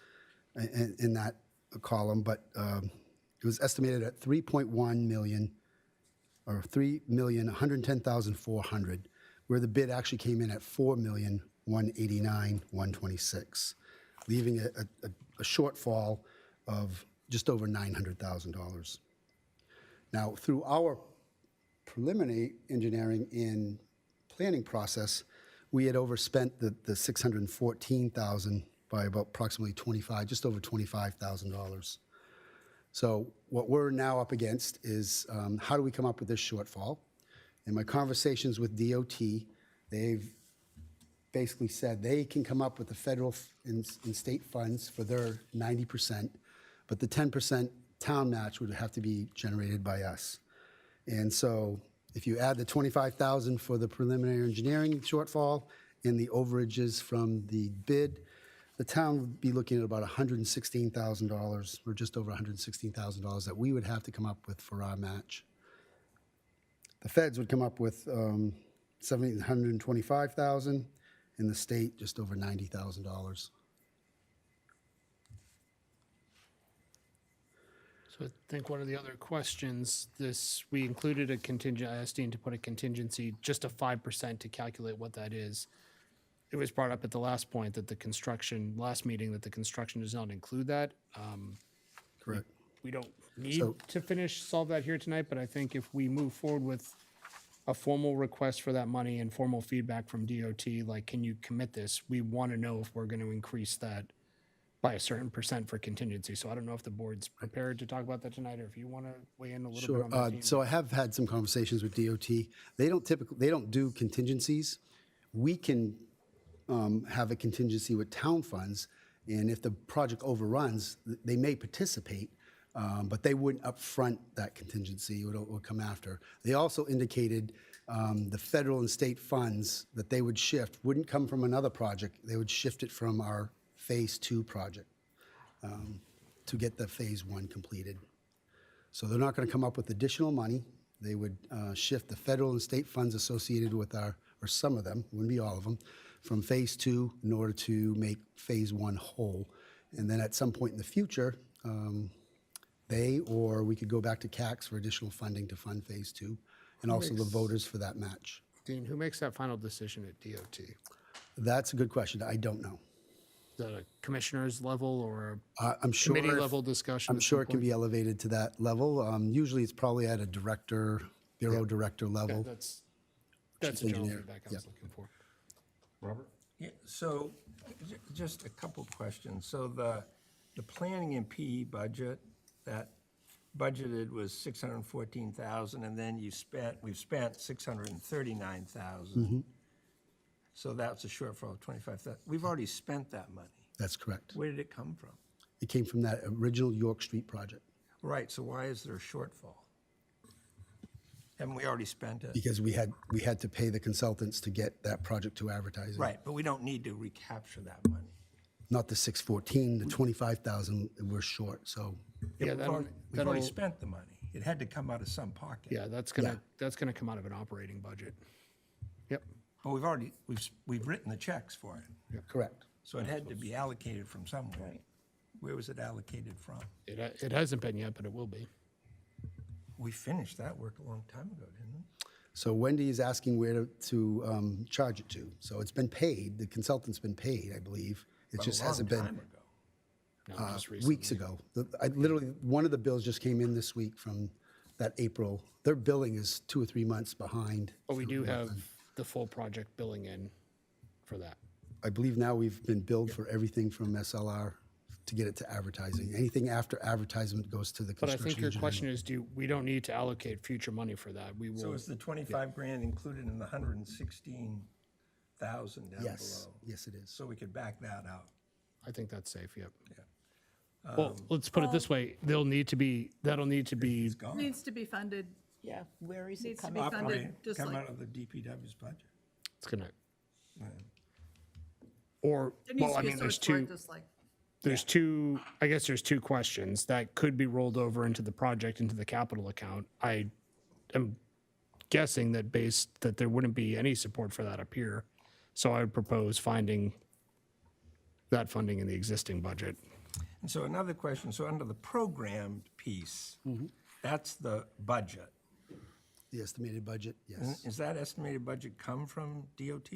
in that column. But it was estimated at 3.1 million, or 3,110,400, where the bid actually came in at 4,189,126, leaving a shortfall of just over $900,000. Now, through our preliminary engineering and planning process, we had overspent the 614,000 by about approximately just over $25,000. So what we're now up against is how do we come up with this shortfall? In my conversations with DOT, they've basically said they can come up with the federal and state funds for their 90%, but the 10% town match would have to be generated by us. And so if you add the $25,000 for the preliminary engineering shortfall and the overages from the bid, the town would be looking at about $116,000, or just over $116,000 that we would have to come up with for our match. The feds would come up with $725,000, and the state just over $90,000. So I think one of the other questions, we included a contingent, I asked Dean to put a contingency, just a 5% to calculate what that is. It was brought up at the last point that last meeting, that the construction does not include that. Correct. We don't need to solve that here tonight, but I think if we move forward with a formal request for that money and formal feedback from DOT, like, can you commit this? We want to know if we're going to increase that by a certain percent for contingency. So I don't know if the board's prepared to talk about that tonight, or if you want to weigh in a little bit on that. Team. So I have had some conversations with DOT. They don't do contingencies. We can have a contingency with town funds, and if the project overruns, they may participate, but they wouldn't upfront that contingency. It would come after. They also indicated the federal and state funds that they would shift wouldn't come from another project. They would shift it from our Phase 2 project to get the Phase 1 completed. So they're not going to come up with additional money. They would shift the federal and state funds associated with or some of them, wouldn't be all of them, from Phase 2 in order to make Phase 1 whole. And then at some point in the future, or we could go back to CACs for additional funding to fund Phase 2, and also the voters for that match. Dean, who makes that final decision at DOT? That's a good question. I don't know. Is that a commissioner's level or I'm sure committee level discussion? I'm sure it can be elevated to that level. Usually it's probably at a bureau director level. Okay, that's the general feedback I was looking for. Robert? Yeah, so just a couple questions. So the planning and PE budget, that budgeted was 614,000, and then we've spent 639,000. So that's a shortfall of 25,000. We've already spent that money. That's correct. Where did it come from? It came from that original York Street project. Right, so why is there a shortfall? Haven't we already spent it? Because we had to pay the consultants to get that project to advertising. Right, but we don't need to recapture that money. Not the 614, the 25,000 we're short, so. Yeah, we've already spent the money. It had to come out of some pocket. Yeah, that's gonna come out of an operating budget. Yep. But we've written the checks for it. Correct. So it had to be allocated from somewhere. Right. Where was it allocated from? It hasn't been yet, but it will be. We finished that work a long time ago, didn't we? So Wendy is asking where to charge it to. So it's been paid, the consultant's been paid, I believe. It just hasn't been. Time ago. Weeks ago. Literally, one of the bills just came in this week from that April. Their billing is 2 or 3 months behind. But we do have the full project billing in for that. I believe now we've been billed for everything from SLR to get it to advertising. Anything after advertisement goes to the But I construction think your engineering. question is, we don't need to allocate future money for that. We So will, is the 25 grand included in the 116,000 down Yes, below? yes, it is. So we could back that out. I think that's safe, yep. Yeah. Well, let's put it this way, that'll need to be, Needs to be funded, Yeah, where is it needs to be coming from? funded, just Come like, out of the DPW's budget. it's gonna, or, there needs well, to I be a mean, there's source for two. it, just like, I guess there's two questions that could be rolled over into the project, into the capital account. I am guessing that there wouldn't be any support for that up here. So I would propose finding that funding in the existing budget. And so another question, so under the programmed piece, that's the budget. The estimated budget, And yes. is that estimated budget come from DOT?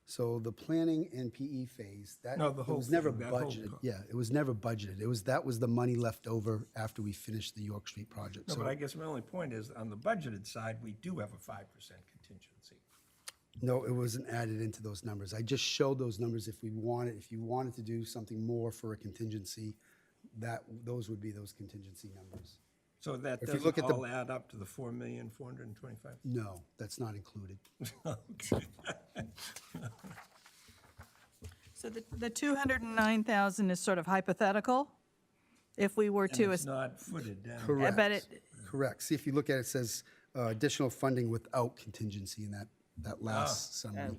So the planning and PE phase, that, No, the it whole was never thing, that whole budgeted. co- Yeah, it was never budgeted. That was the money left over after we finished the York Street project. No, So but I guess my only point is, on the budgeted side, we do have a 5% contingency. no, it wasn't added into those numbers. I just showed those numbers if you wanted to do something more for a contingency, those would be those contingency numbers. So that If you doesn't look at the- all add up to the 4,425,000? No, that's not included. Okay. so the 209,000 is sort of hypothetical, if we were And to. it's not footed down. Correct. But it, Correct. See, if you look at it, it says additional funding without contingency in that last summary.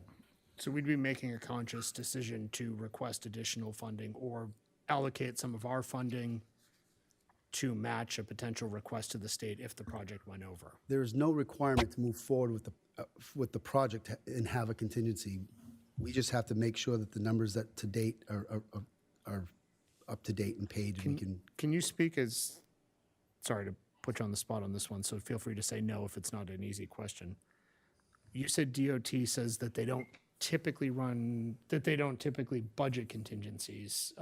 So we'd be making a conscious decision to request additional funding or allocate some of our funding to match a potential request to the state if the project went over. There is no requirement to move forward with the project and have a contingency. We just have to make sure that the numbers that to date are up to date and paid, and we can. Can you speak as, sorry to put you on the spot on this one, so feel free to say no if it's not an easy question. You said DOT says that they don't typically budget contingencies.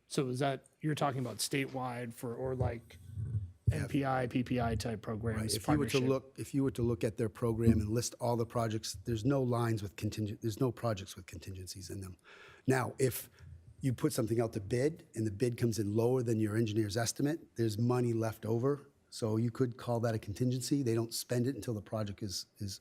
So is that, you're talking about statewide or like NPI, PPI type programs? If you were to look at their program and list all the projects, there's no lines with there's no projects with contingencies in them. Now, if you put something out to bid and the bid comes in lower than your engineer's estimate, there's money left over. So you could call that a contingency. They don't spend it until the project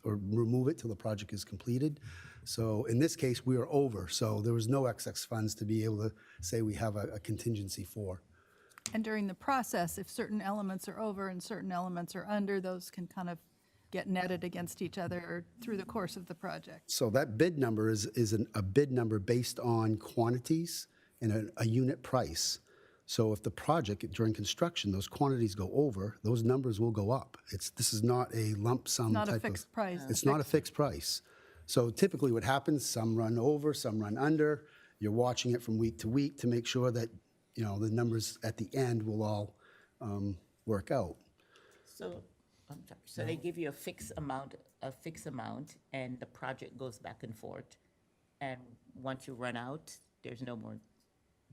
or remove it till the project is completed. So in this case, we are over. So there was no excess funds to be able to say we have a contingency for. and during the process, if certain elements are over and certain elements are under, those can kind of get netted against each other through the course of the project. So that bid number is a bid number based on quantities and a unit price. So if the project during construction, those quantities go over, those numbers will go up. This is not a lump sum Not type a of. fixed price. It's not a fixed price. So typically what happens, some run over, some run under. You're watching it from week to week to make sure that, the numbers at the end will all work out. So, I'm sorry, so they give you a fixed amount, and the project goes back and forth. And once you run out, there's no more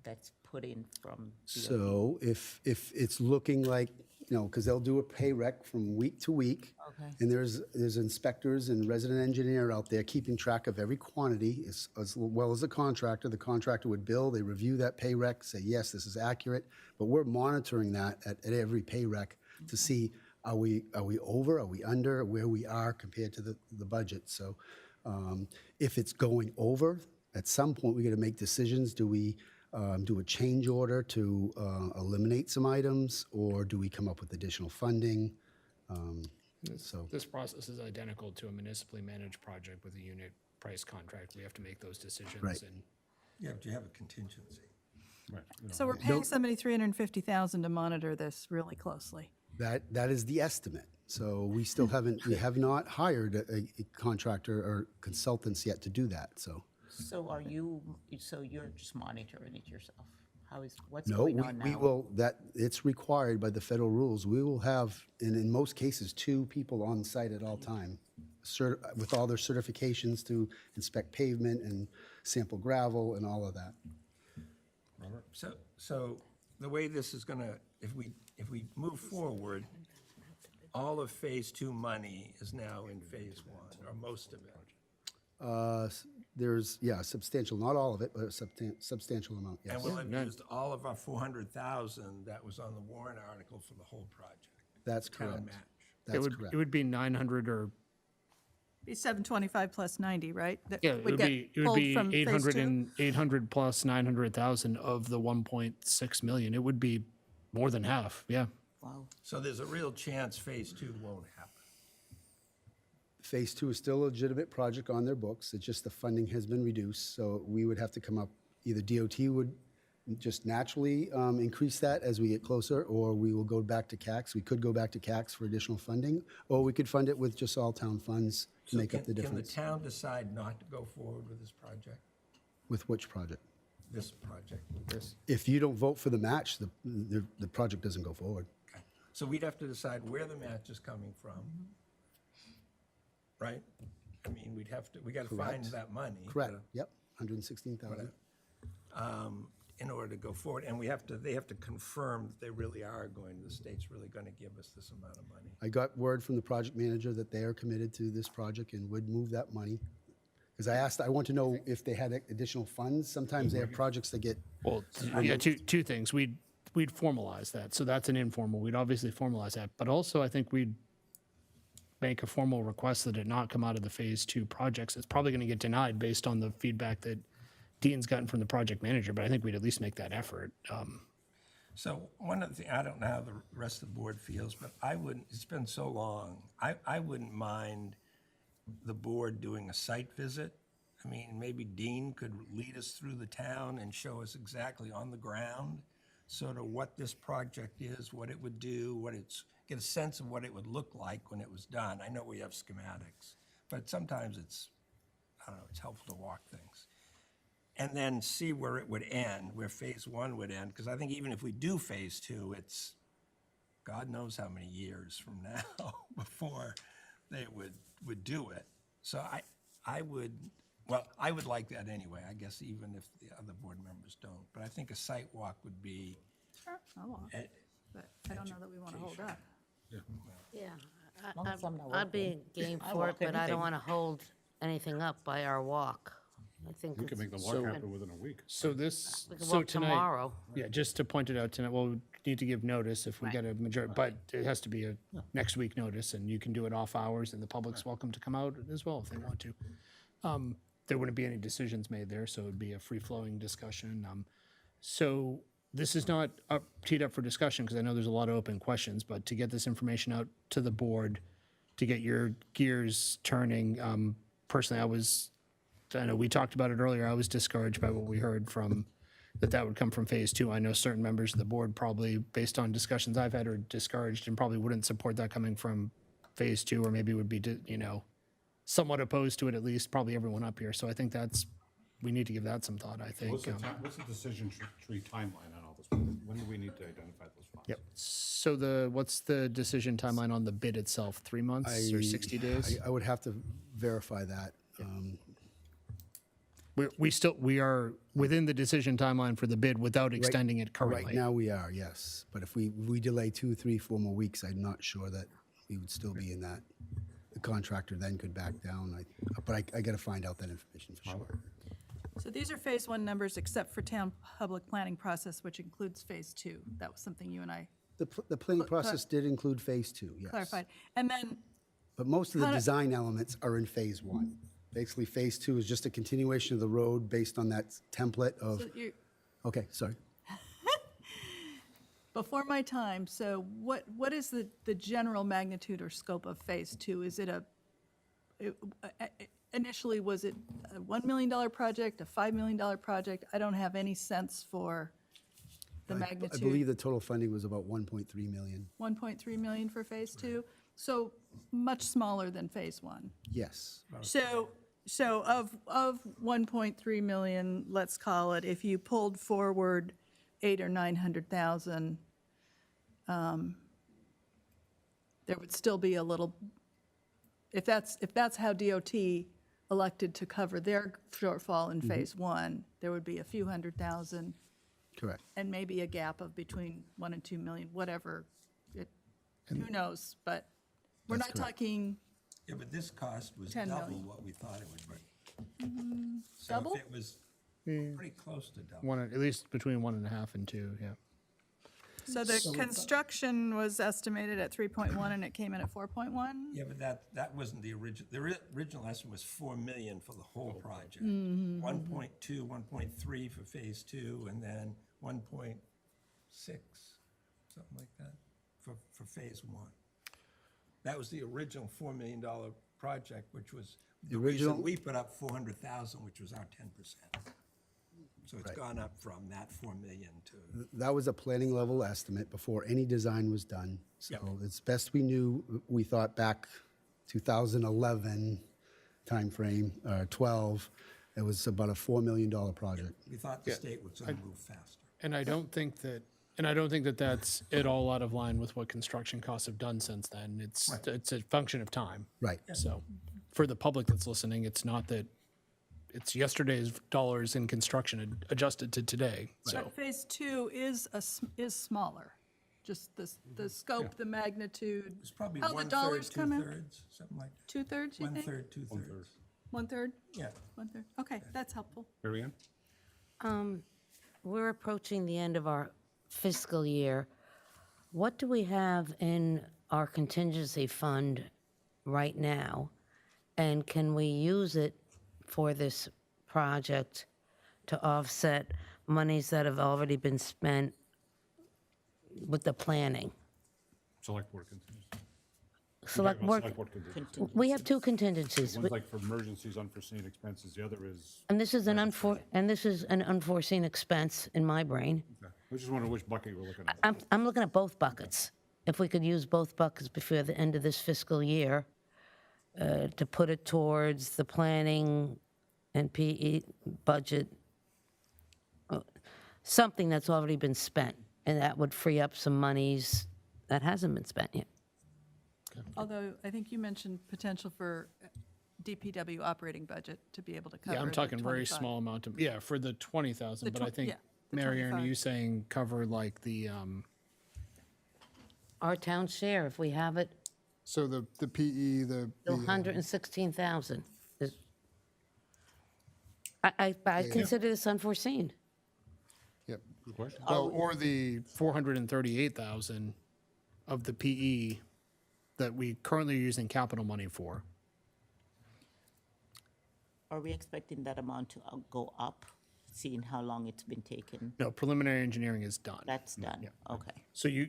that's put in from DOT. So if it's looking like, because they'll do a pay rec from week to week. Okay. And there's inspectors and resident engineer out there keeping track of every quantity as well as the contractor. The contractor would bill, they review that pay rec, say, yes, this is accurate. But we're monitoring that at every pay rec to see, are we over, are we under, where we are compared to the budget. So if it's going over, at some point, we got to make decisions. Do we do a change order to eliminate some items, or do we come up with additional funding? This process is identical to a municipally managed project with a unit price contract. We have to make those decisions. Right. And Yeah, but you have a contingency. Right. So we're paying somebody $350,000 to monitor this really closely. That is the estimate. So we still we have not hired a contractor or consultants yet to do that, so. So you're just monitoring it yourself? What's No, going on now? we will, it's required by the federal rules. We will have, and in most cases, 2 people on site at all time, with all their certifications to inspect pavement and sample gravel and all of that. So the way this is going to, if we move forward, all of Phase 2 money is now in Phase 1, or most of it. There's, yeah, substantial, not all of it, but a substantial amount, yes. And we'll have used all of our 400,000 that was on the warrant article for the whole project. That's Town correct. match. That's correct. It would be 900 or, Be 725 plus 90, right? That yeah, it would get be pulled from phase 800 two? and 800 plus 900,000 of the 1.6 million. It would be more than half, yeah. Wow. So there's a real chance phase 2 won't happen. Phase 2 is still a legitimate project on their books. It's just the funding has been reduced, so we would have to come up, either DOT would just naturally increase that as we get closer, or we will go back to CACs. We could go back to CACs for additional funding, or we could fund it with just all town funds to make up the Can the difference. town decide not to go forward with this project? With which project? This project? This? If you don't vote for the match, the project doesn't go forward. Okay. So we'd have to decide where the match is coming from, right? I mean, we got to find Correct. that money. Correct, yep, 116,000. In order to go forward, and they have to confirm that they really are going, the state's really going to give us this amount of money. I got word from the project manager that they are committed to this project and would move that money. Because I want to know if they had additional funds. Sometimes they have projects that get. Well, yeah, two things. We'd formalize that. So that's an informal. We'd obviously formalize that. But also, I think we'd make a formal request that it not come out of the phase 2 projects. It's probably going to get denied based on the feedback that Dean's gotten from the project manager, but I think we'd at least make that effort. So one of the things, I don't know how the rest of the board feels, but it's been so long, I wouldn't mind the board doing a site visit. I mean, maybe Dean could lead us through the town and show us exactly on the ground sort of what this project is, what it would do, get a sense of what it would look like when it was done. I know we have schematics, but sometimes it's helpful to walk things. And then see where it would end, where phase 1 would end, because I think even if we do phase 2, it's God knows how many years from now before they would do it. So I would like that anyway, I guess, even if the other board members don't. But I think a site walk would be. Sure, I'll walk, but I don't know that we want to hold up. Yeah, long as I'm not I'd be game I for it, walk but I anything. don't want to hold anything up by our walk. I think We could make the walk happen within a week. So we can so walk tonight, tomorrow. yeah, just to point it out tonight, well, we need to give notice if we Right. get a majority, but it has to be a next week notice, and you can do it off hours, and the public's welcome to come out as well if they want to. There wouldn't be any decisions made there, so it'd be a free-flowing discussion. So this is not teed up for discussion, because I know there's a lot of open questions, but to get this information out to the board, to get your gears turning, personally, I know we talked about it earlier, I was discouraged by what we heard from, that would come from phase 2. I know certain members of the board probably, based on discussions I've had, are discouraged and probably wouldn't support that coming from phase 2, or maybe would be, somewhat opposed to it, at least, probably everyone up here. So I think we need to give that some thought, I think. What's the decision tree timeline on all this? When do we need to identify those funds? Yep. So what's the decision timeline on the bid itself? 3 months or 60 days? I would have to verify that. We are within the decision timeline for the bid without extending it currently. Right now we are, yes. But if we delay 2, 3, 4 more weeks, I'm not sure that we would still be in that. The contractor then could back down. But I got to find out that information for sure. So these are phase 1 numbers except for town public planning process, which includes phase 2. That was something you and I The planning process did include phase 2, yes. clarified. And then, But most of the design elements are in phase 1. Basically, phase 2 is just a continuation of the road based on that template of, so you okay, sorry. before my time, so what is the general magnitude or scope of phase 2? Is it initially, was it a $1 million project, a $5 million project? I don't have any sense for the magnitude. I believe the total funding was about 1.3 million. 1.3 million for phase 2, so much smaller than phase 1. Yes. So of 1.3 million, let's call it, if you pulled forward 800,000 or 900,000, there would still be a little. If that's how DOT elected to cover their shortfall in phase 1, there would be a few $100,000. Correct. And maybe a gap of between 1 and 2 million, whatever. Who knows? But we're That's not correct. talking. Yeah, but this cost was 10 double million. what we thought it would be. So Double? if it was pretty close to double. One, at least between 1.5 and 2, yeah. So the construction was estimated at 3.1 and it came in at 4.1? Yeah, but that wasn't the original. The original estimate was 4 million for the whole project. Mm-hmm. 1.2, 1.3 for phase 2, and then 1.6, something like that, for phase 1. That was the original $4 million project, which was the reason we put up 400,000, which was our 10%. So it's gone up from that 4 million to. That was a planning level estimate before any design was done. So Yep. it's best we knew, we thought back 2011 timeframe, 12, it was about a $4 million project. We thought the state was going to move faster. And I don't think that that's at all out of line with what construction costs have done since then. It's a function of time. Right. So for the public that's listening, it's not that it's yesterday's dollars in construction adjusted to today. So But phase 2 is smaller, just the scope, the magnitude. It's probably How the 1/3, dollars come in? 2/3, something like that. 2/3, you think? 1/3, 2/3. 1/3? Yeah. 1/3, okay, that's helpful. Mary Ann? We're approaching the end of our fiscal year. What do we have in our contingency fund right now? And can we use it for this project to offset monies that have already been spent with the planning? Select board contingency. Select board, contingency. we have two contingencies. One's like for emergencies, unforeseen expenses, the other is, And this is an unforeseen expense in my brain. I just wonder which bucket you're looking at. I'm looking at both buckets. If we could use both buckets before the end of this fiscal year to put it towards the planning and PE budget, something that's already been spent, and that would free up some monies that hasn't been spent yet. Although I think you mentioned potential for DPW operating budget to be able to cover. yeah, I'm the talking very 25. small amount of, yeah, for the 20,000, The but I twen- think, yeah, the Mary Ann, are 25. you saying cover like the, Our town share, if we have it, So the PE, the 116,000. I consider this unforeseen. Yep. Good question. well, or the 438,000 of the PE that we currently are using capital money for. Are we expecting that amount to go up, seeing how long it's been taken? No, preliminary engineering is done. That's done, okay. So you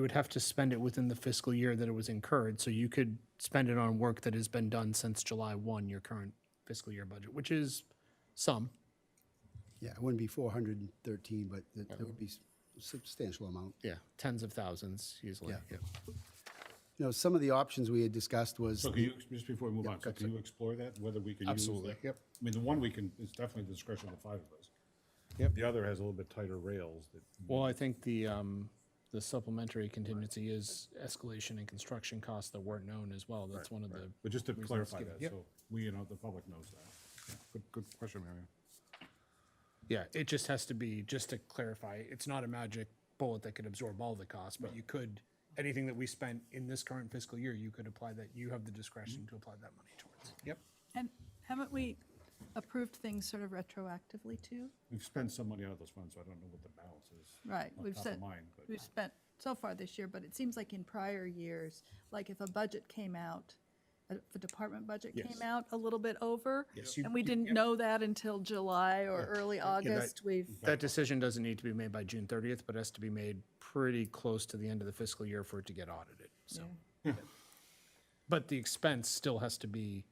would have to spend it within the fiscal year that it was incurred, so you could spend it on work that has been done since July 1, your current fiscal year budget, which is some. Yeah, it wouldn't be 413, but it would be a substantial amount. Yeah, tens of thousands easily. Yeah. Yeah. You know, some of the options we had discussed was. So can you, just before we move on, so can you explore that, whether we can use Absolutely, that? yep. I mean, the one we can, is definitely the discretion of the 5 of us. Yep. The other has a little bit tighter rails that. Well, I think the supplementary contingency is escalation in construction costs that weren't known as well. That's one of the. But just to reasons clarify given. that, Yep. so we, the public knows that. Yeah, good question, Marion. Yeah, it just has to be, just to clarify, it's not a magic bullet that could absorb all the costs, but you could, anything that we spent in this current fiscal year, you could apply that, you have the discretion to apply that money towards. Yep. And haven't we approved things sort of retroactively too? We've spent some money out of those funds, so I don't know what the balance is. Right, Not we've top of said, mind, but- we've spent so far this year, but it seems like in prior years, like if a budget came out, if a department budget Yes. came out a little bit over, Yes, and we didn't know that until July or early August, That decision doesn't need to be made by June 30th, but has to be made pretty close to the end of the fiscal year for it to get audited, so. But the expense still has to be,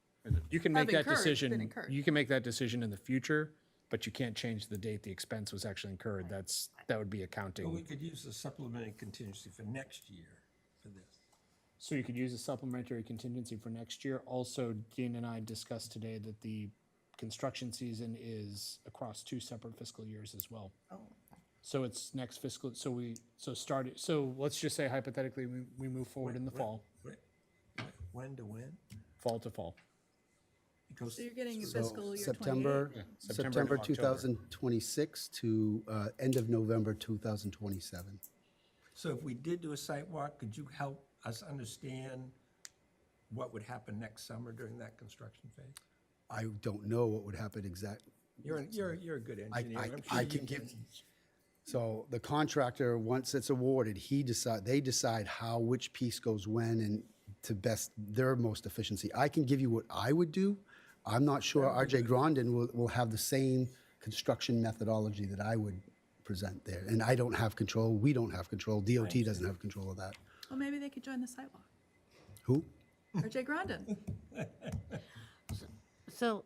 you can make Have that incurred, decision. been incurred. You can make that decision in the future, but you can't change the date the expense was actually incurred. That would be But we accounting. could use the supplementary contingency for next year for this. So you could use a supplementary contingency for next year. Also, Dean and I discussed today that the construction season is across 2 separate fiscal years as well. Oh, So it's next fiscal, so let's just say hypothetically, we move forward in the fall, When to when? fall to fall. Because So you're getting a So fiscal year 28? September September to October. 2026 to end of November 2027. So if we did do a site walk, could you help us understand what would happen next summer during that construction phase? I don't know what would happen exactly. You're a good engineer. I'm sure I you can give, so the contractor, once it's awarded, they decide which piece goes when and to best their most efficiency. I can give you what I would do. I'm not sure RJ Grondin will have the same construction methodology that I would present there. And I don't have control, we don't have control, DOT doesn't have control of that. Well, maybe they could join the sidewalk. Who? RJ Grondin. So,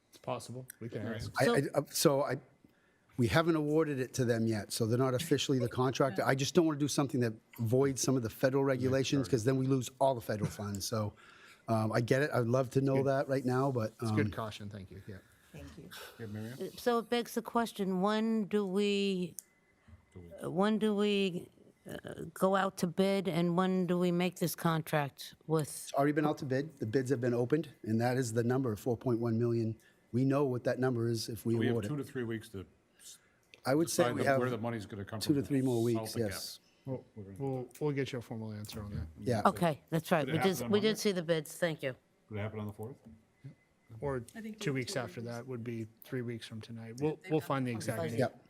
It's possible. We can ask. We haven't awarded it to them yet, so they're not officially the contractor. I just don't want to do something that voids some of the federal regulations, because then we lose all the federal funds. So I get it, I'd love to know that right now, but. It's good caution, thank you, yeah. Thank you. Yeah, Mary Ann? so it begs the question, when do we go out to bid, and when do we make this contract with? It's already been out to bid, the bids have been opened, and that is the number, 4.1 million. We know what that number is if we We have award it. 2 to 3 weeks to I would say decide we have where the money's going to come 2 from. to 3 more weeks, South of Gap. yes. We'll get you a formal answer on that. Yeah. Okay, that's right, Did it we happen did, on we Monday? did see the bids, thank you. Would it happen on the 4th? Or I think 2 we weeks have after that would be 3 weeks from tonight. We'll find the exact date. Yep.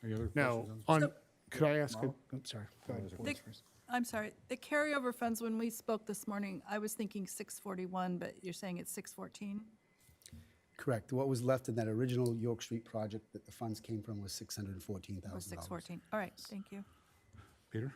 Any other Now, questions? could I ask, I'm sorry. Go ahead. The- I'm sorry, the carryover funds, when we spoke this morning, I was thinking 641, but you're saying it's 614? Correct. What was left in that original York Street project that the funds came from was $614,000. Or 614? All right, thank you. Peter?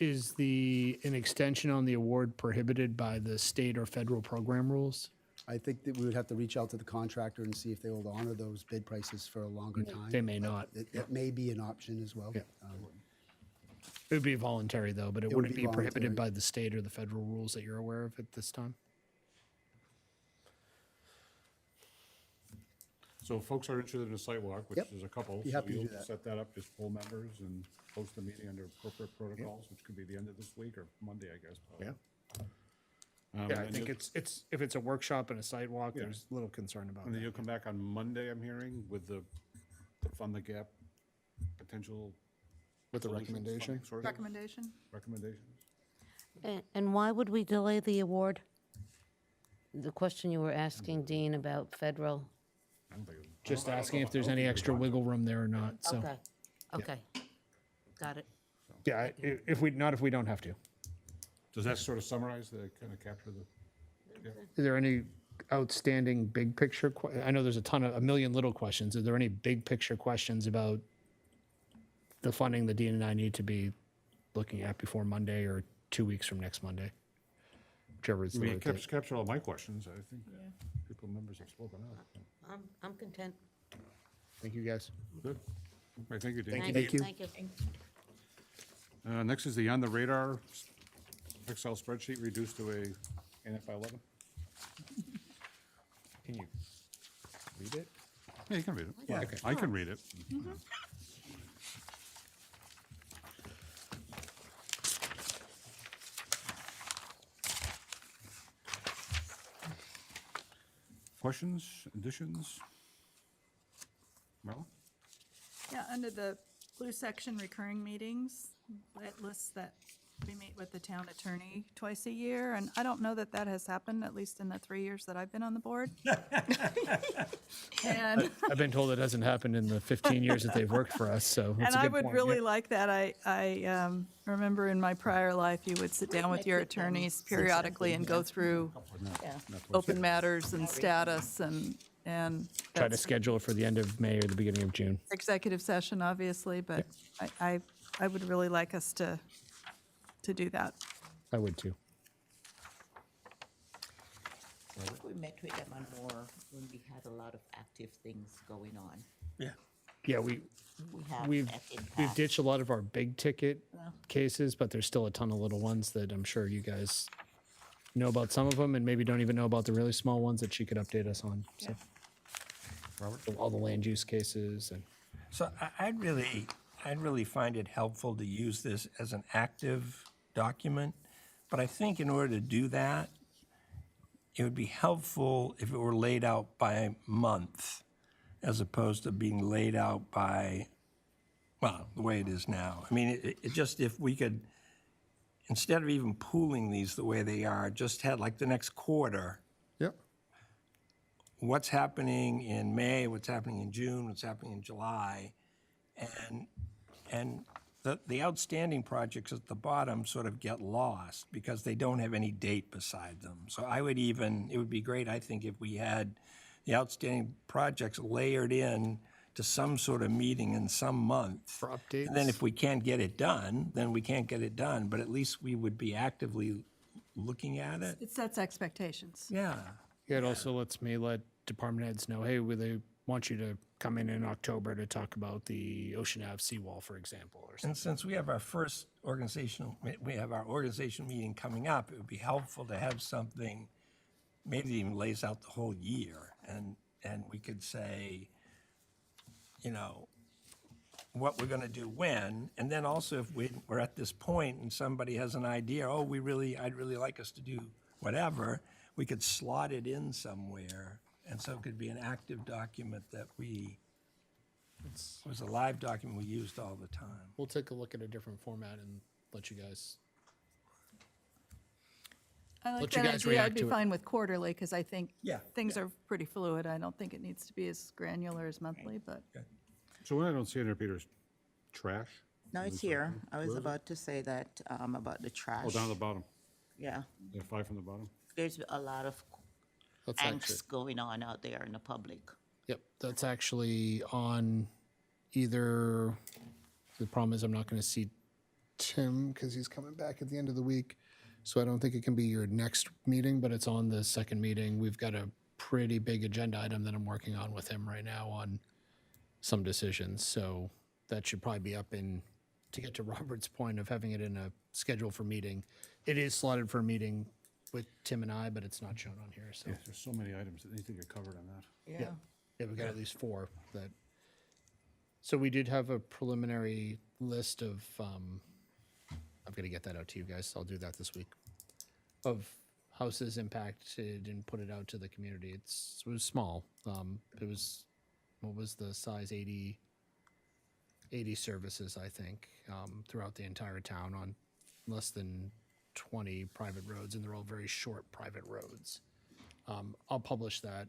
Is an extension on the award prohibited by the state or federal program rules? I think that we would have to reach out to the contractor and see if they will honor those bid prices for a longer time. They may not. It may be an option as well. Yeah. It would be voluntary, though, but it It would wouldn't be be prohibited voluntary. by the state or the federal rules that you're aware of at this time? So if folks are interested in a site walk, which Yep. is a couple, Be so happy to you'll do that. set that up, just poll members and post a meeting under corporate protocols, which could be the end of this week or Monday, I guess. probably. Yeah. Um, Yeah, I and think you'll- it's, if it's a workshop and a sidewalk, Yeah. there's little concern about And then that. you'll come back on Monday, I'm hearing, with the Fund the Gap potential. With a solutions, recommendation? funding sources, Recommendation? Recommendations. And why would we delay the award? The question you were asking, Dean, about federal? I don't think it- Just asking if there's any extra wiggle room there or not, so. Okay, okay, got it. Yeah, if we don't have to. Does that sort of summarize kind of capture the? Is there any outstanding big picture? I know there's a million little questions. Are there any big picture questions about the funding that Dean and I need to be looking at before Monday or 2 weeks from next Monday? Whichever is I the mean, right it date. capture all my questions. I think members have spoken out. I'm content. Thank you, guys. Good. All right, thank you, Dean. Thank you. Thank you. Next is the on the radar Excel spreadsheet reduced to a NF 11. Can you read it? Yeah, you can read it. Yeah. Okay. I can read it. Questions, additions? Marla? Yeah, under the blue section, recurring meetings, it lists that we meet with the town attorney twice a year, and I don't know that that has happened, at least in the 3 years that I've been on the board. And, I've been told it hasn't happened in the 15 years that they've worked for us, so that's and a I good would point. really Yeah. like that. I remember in my prior life, you would sit down with your attorneys periodically and go through open matters and status and Try to that's schedule it for the end of May or the beginning of June. executive session, obviously, but I would really like us to do that. I would too. We met with them on more when we had a lot of active things going on. Yeah, We have we've that in we've past. ditched a lot of our big ticket cases, but there's still a ton of little ones that I'm sure you guys know about some of them and maybe don't even know about the really small ones that she could update us on. So. All the land use cases and So I'd really find it helpful to use this as an active document. But I think in order to do that, it would be helpful if it were laid out by month as opposed to being laid out by, well, the way it is now. I mean, it just, if we could, instead of even pooling these the way they are, just had like the next quarter, Yep. what's happening in May, what's happening in June, what's happening in July, and the outstanding projects at the bottom sort of get lost because they don't have any date beside them. So it would be great, I think, if we had the outstanding projects layered in to some sort of meeting in some month. For updates? And then if we can't get it done, then we can't get it done, but at least we would be actively looking at it. It sets expectations. Yeah. Yeah, it also lets me let department heads know, hey, they want you to come in October to talk about the Ocean Ave seawall, for example, or something. And since we have our organizational meeting coming up, it would be helpful to have something, maybe that even lays out the whole year, and we could say, you know, what we're going to do when, and then also if we're at this point and somebody has an idea, I'd really like us to do whatever, we could slot it in somewhere, and so it could be an active document that it was a live document we used all the time. We'll take a look at a different format and let you guys. I like Let you that guys idea. react I'd be to it. fine with quarterly, because I think Yeah, things are pretty fluid. I don't think it needs to be as granular as monthly, but So what I don't see in there, Peter, is trash. No, it's here. I was about to say that about the trash. Oh, down at the bottom. Yeah, Yeah, 5 from the bottom. there's a lot of That's actually, angst going on out there in the public. yep, that's actually on either, the problem is I'm not going to see Tim because he's coming back at the end of the week. So I don't think it can be your next meeting, but it's on the second meeting. We've got a pretty big agenda item that I'm working on with him right now on some decisions. So that should probably be up to get to Robert's point of having it in a schedule for meeting. It is slotted for a meeting with Tim and I, but it's not shown on here, so. Yeah, there's so many items that need to get covered on that. Yeah. Yeah, we've got at least 4 that. So we did have a preliminary list of, I've got to get that out to you guys, so I'll do that this week, of houses impacted and put it out to the community. It was small. It was, what was the size? 80 services, I think, throughout the entire town on less than 20 private roads, and they're all very short private roads. I'll publish that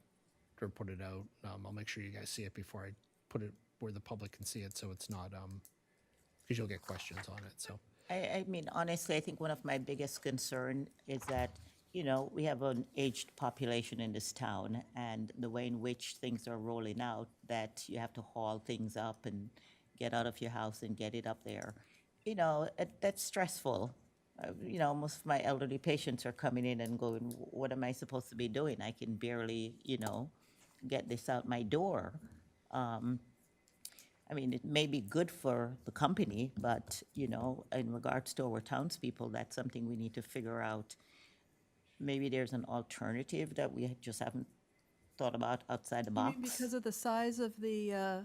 or put it out. I'll make sure you guys see it before I put it where the public can see it, so it's not, because you'll get questions on it, so. I mean, honestly, I think one of my biggest concern is that, you know, we have an aged population in this town, and the way in which things are rolling out, that you have to haul things up and get out of your house and get it up there. You know, that's stressful. You know, most of my elderly patients are coming in and going, what am I supposed to be doing? I can barely, you know, get this out my door. I mean, it may be good for the company, but, you know, in regards to our townspeople, that's something we need to figure out. Maybe there's an alternative that we just haven't thought about outside the you mean box. because of the size of the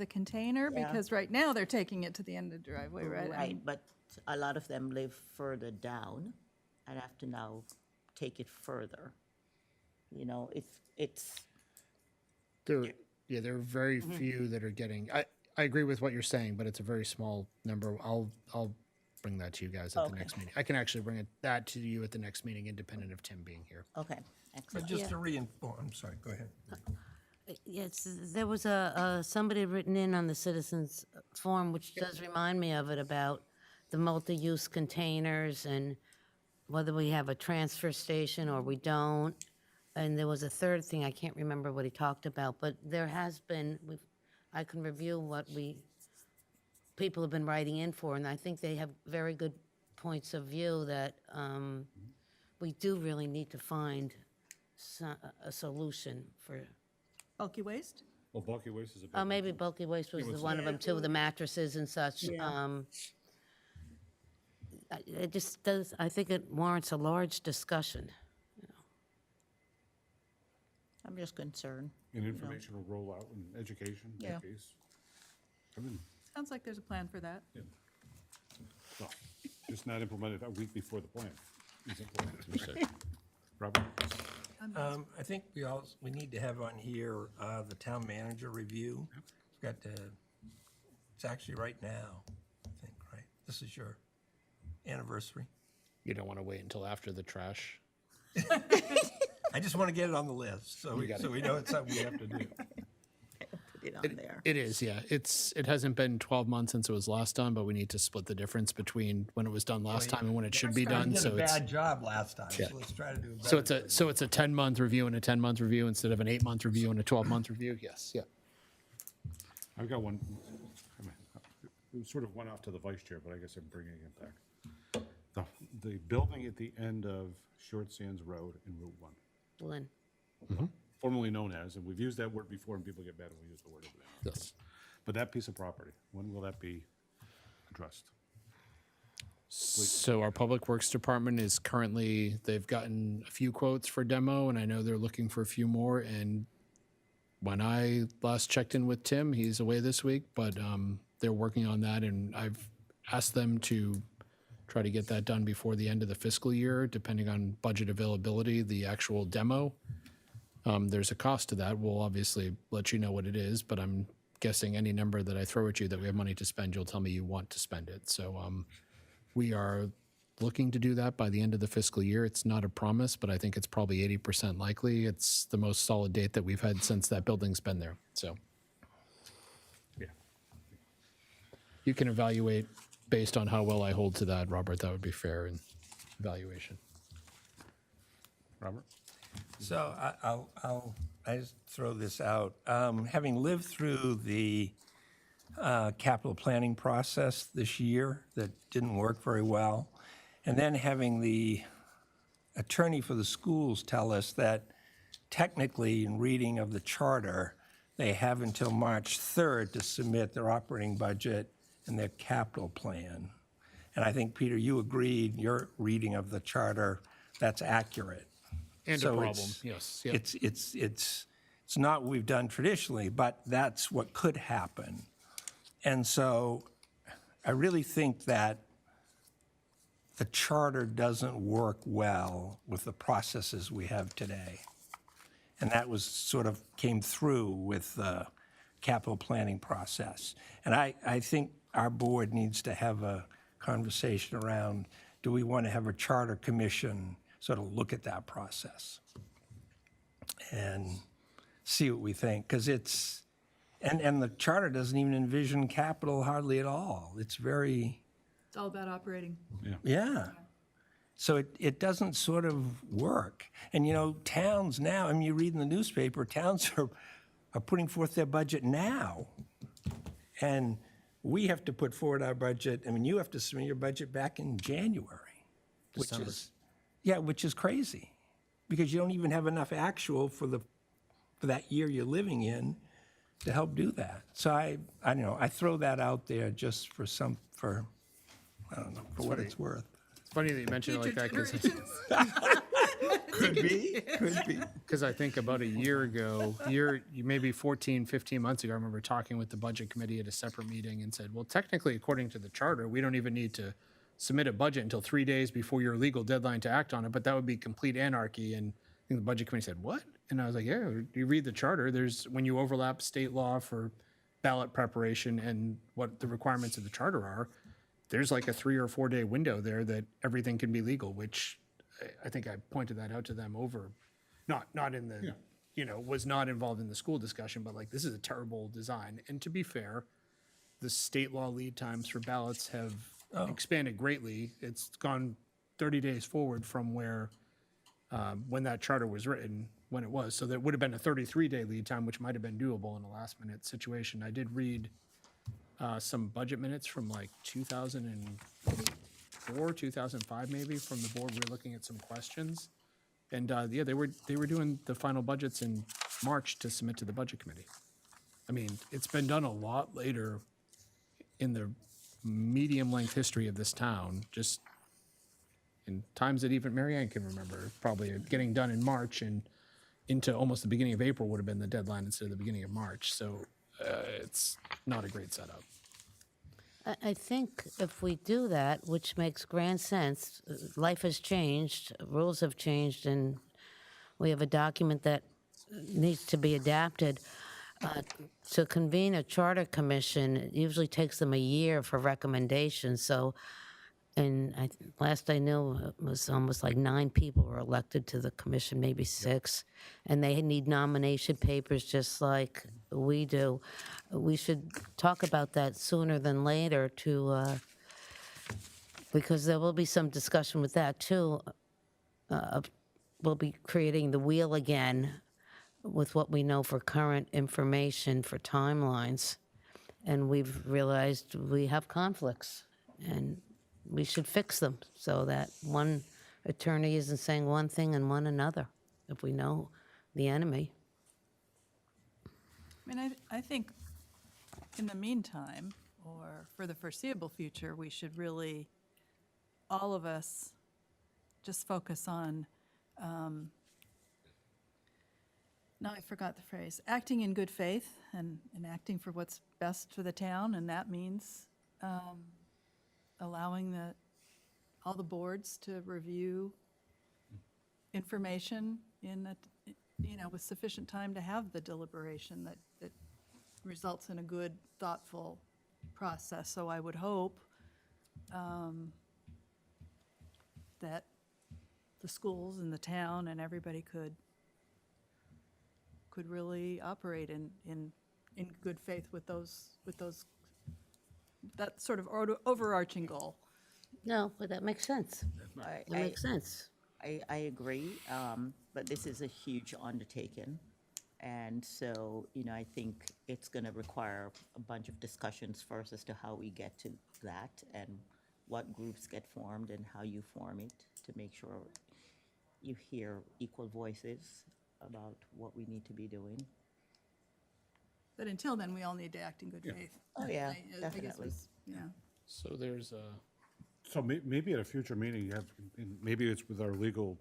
container? Yeah. Because right now, they're taking it to the end of the driveway, right? I Right, mean, but a lot of them live further down and have to now take it further. You know, it's There are very few that are getting, I agree with what you're saying, but it's a very small number. I'll bring that to you guys at the next meeting. I can actually bring that to you at the next meeting, independent of Tim being here. okay. But Excellent. just to I'm sorry, go ahead. Yes, there was somebody written in on the citizens forum, which does remind me of it, about the multi-use containers and whether we have a transfer station or we don't. And there was a third thing, I can't remember what he talked about, but there has been, I can review what people have been writing in for, and I think they have very good points of view that we do really need to find a solution for. bulky waste? Well, bulky waste is a big. Oh, maybe bulky waste was one of them too, the mattresses and such. It just does, I think it warrants a large discussion. I'm just concerned. And information will roll out and education, Yeah. case. I mean, Sounds like there's a plan for that. well, just not implemented a week before the plan is implemented. Robert? I think we need to have on here the town manager review. It's actually right now, I think, right? This is your anniversary. You don't want to wait until after the trash. I just want to get it on the list, so we know it's something we have to do. Put it on there. It is, yeah. It hasn't been 12 months since it was last done, but we need to split the difference between when it was done last time and when it should be done. You did So a it's bad job last time, so let's try to do a better. so it's a 10-month review and a 10-month review instead of an 8-month review and a 12-month review. Yes, yeah. I've got one. It sort of went off to the vice chair, but I guess I'm bringing it back. The building at the end of Short Sands Road and Route 1. Lynn. Formerly known as, and we've used that word before and people get mad when we use the word over there. Yes. But that piece of property, when will that be addressed? So our Public Works Department is currently, they've gotten a few quotes for demo, and I know they're looking for a few more. And when I last checked in with Tim, he's away this week, but they're working on that, and I've asked them to try to get that done before the end of the fiscal year, depending on budget availability, the actual demo. There's a cost to that. We'll obviously let you know what it is, but I'm guessing any number that I throw at you that we have money to spend, you'll tell me you want to spend it. So we are looking to do that by the end of the fiscal year. It's not a promise, but I think it's probably 80% likely. It's the most solid date that we've had since that building's been there. So Yeah. you can evaluate based on how well I hold to that, Robert. That would be fair in evaluation. Robert? So I just throw this out. Having lived through the capital planning process this year that didn't work very well, and then having the attorney for the schools tell us that technically, in reading of the charter, they have until March 3rd to submit their operating budget and their capital plan. And I think, Peter, you agreed, your reading of the charter, that's accurate. And So a problem, it's- yes. Yeah. It's not what we've done traditionally, but that's what could happen. And so I really think that the charter doesn't work well with the processes we have today. And that was sort of came through with the capital planning process. And I think our board needs to have a conversation around, do we want to have a charter commission sort of look at that process and see what we think? Because it's, and the charter doesn't even envision capital hardly at all. It's very, It's all about operating. yeah. So it doesn't sort of work. And, you know, towns now, I mean, you read in the newspaper, towns are putting forth their budget now. And we have to put forward our budget, I mean, you have to submit your budget back in January, which is crazy. Because you don't even have enough actual for that year you're living in to help do that. So I don't know, I throw that out there just for I don't know, for what it's worth. It's funny that you mentioned it like that because Could be. because I think about a year ago, maybe 14, 15 months ago, I remember talking with the budget committee at a separate meeting and said, well, technically, according to the charter, we don't even need to submit a budget until 3 days before your legal deadline to act on it, but that would be complete anarchy. And I think the budget committee said, what? And I was like, yeah, you read the charter, there's, when you overlap state law for ballot preparation and what the requirements of the charter are, there's like a 3 or 4 day window there that everything can be legal, which I think I pointed that out to them over, not in the, was not involved in the school discussion, but like, this is a terrible design. And to be fair, the state law lead times for ballots have expanded greatly. It's gone 30 days forward from where, when that charter was written, when it was. So there would have been a 33-day lead time, which might have been doable in a last-minute situation. I did read some budget minutes from like 2004, 2005 maybe, from the board. We were looking at some questions. And yeah, they were doing the final budgets in March to submit to the budget committee. I mean, it's been done a lot later in the medium-length history of this town, just in times that even Mary Ann can remember, probably getting done in March and into almost the beginning of April would have been the deadline instead of the beginning of March. So it's not a great setup. I think if we do that, which makes grand sense, life has changed, rules have changed, and we have a document that needs to be adapted. To convene a charter commission, it usually takes them a year for recommendations. So And last I knew, it was almost like 9 people were elected to the commission, maybe 6. And they need nomination papers just like we do. We should talk about that sooner than later because there will be some discussion with that too. We'll be creating the wheel again with what we know for current information for timelines. And we've realized we have conflicts, and we should fix them so that one attorney isn't saying one thing and one another, if we know the enemy. I mean, I think in the meantime, or for the foreseeable future, we should really, all of us, just focus on, now I forgot the phrase, acting in good faith and acting for what's best for the town, and that means allowing all the boards to review information with sufficient time to have the deliberation that results in a good, thoughtful process. So I would hope that the schools and the town and everybody could really operate in good faith with that sort of overarching goal. No, but that makes sense. That makes sense. I agree, but this is a huge undertaking. And so, I think it's going to require a bunch of discussions first as to how we get to that and what groups get formed and how you form it to make sure you hear equal voices about what we need to be doing. But until then, we all need to act in good faith. Oh, yeah, I guess definitely. So there's So maybe at a future meeting, you have, maybe it's with our legal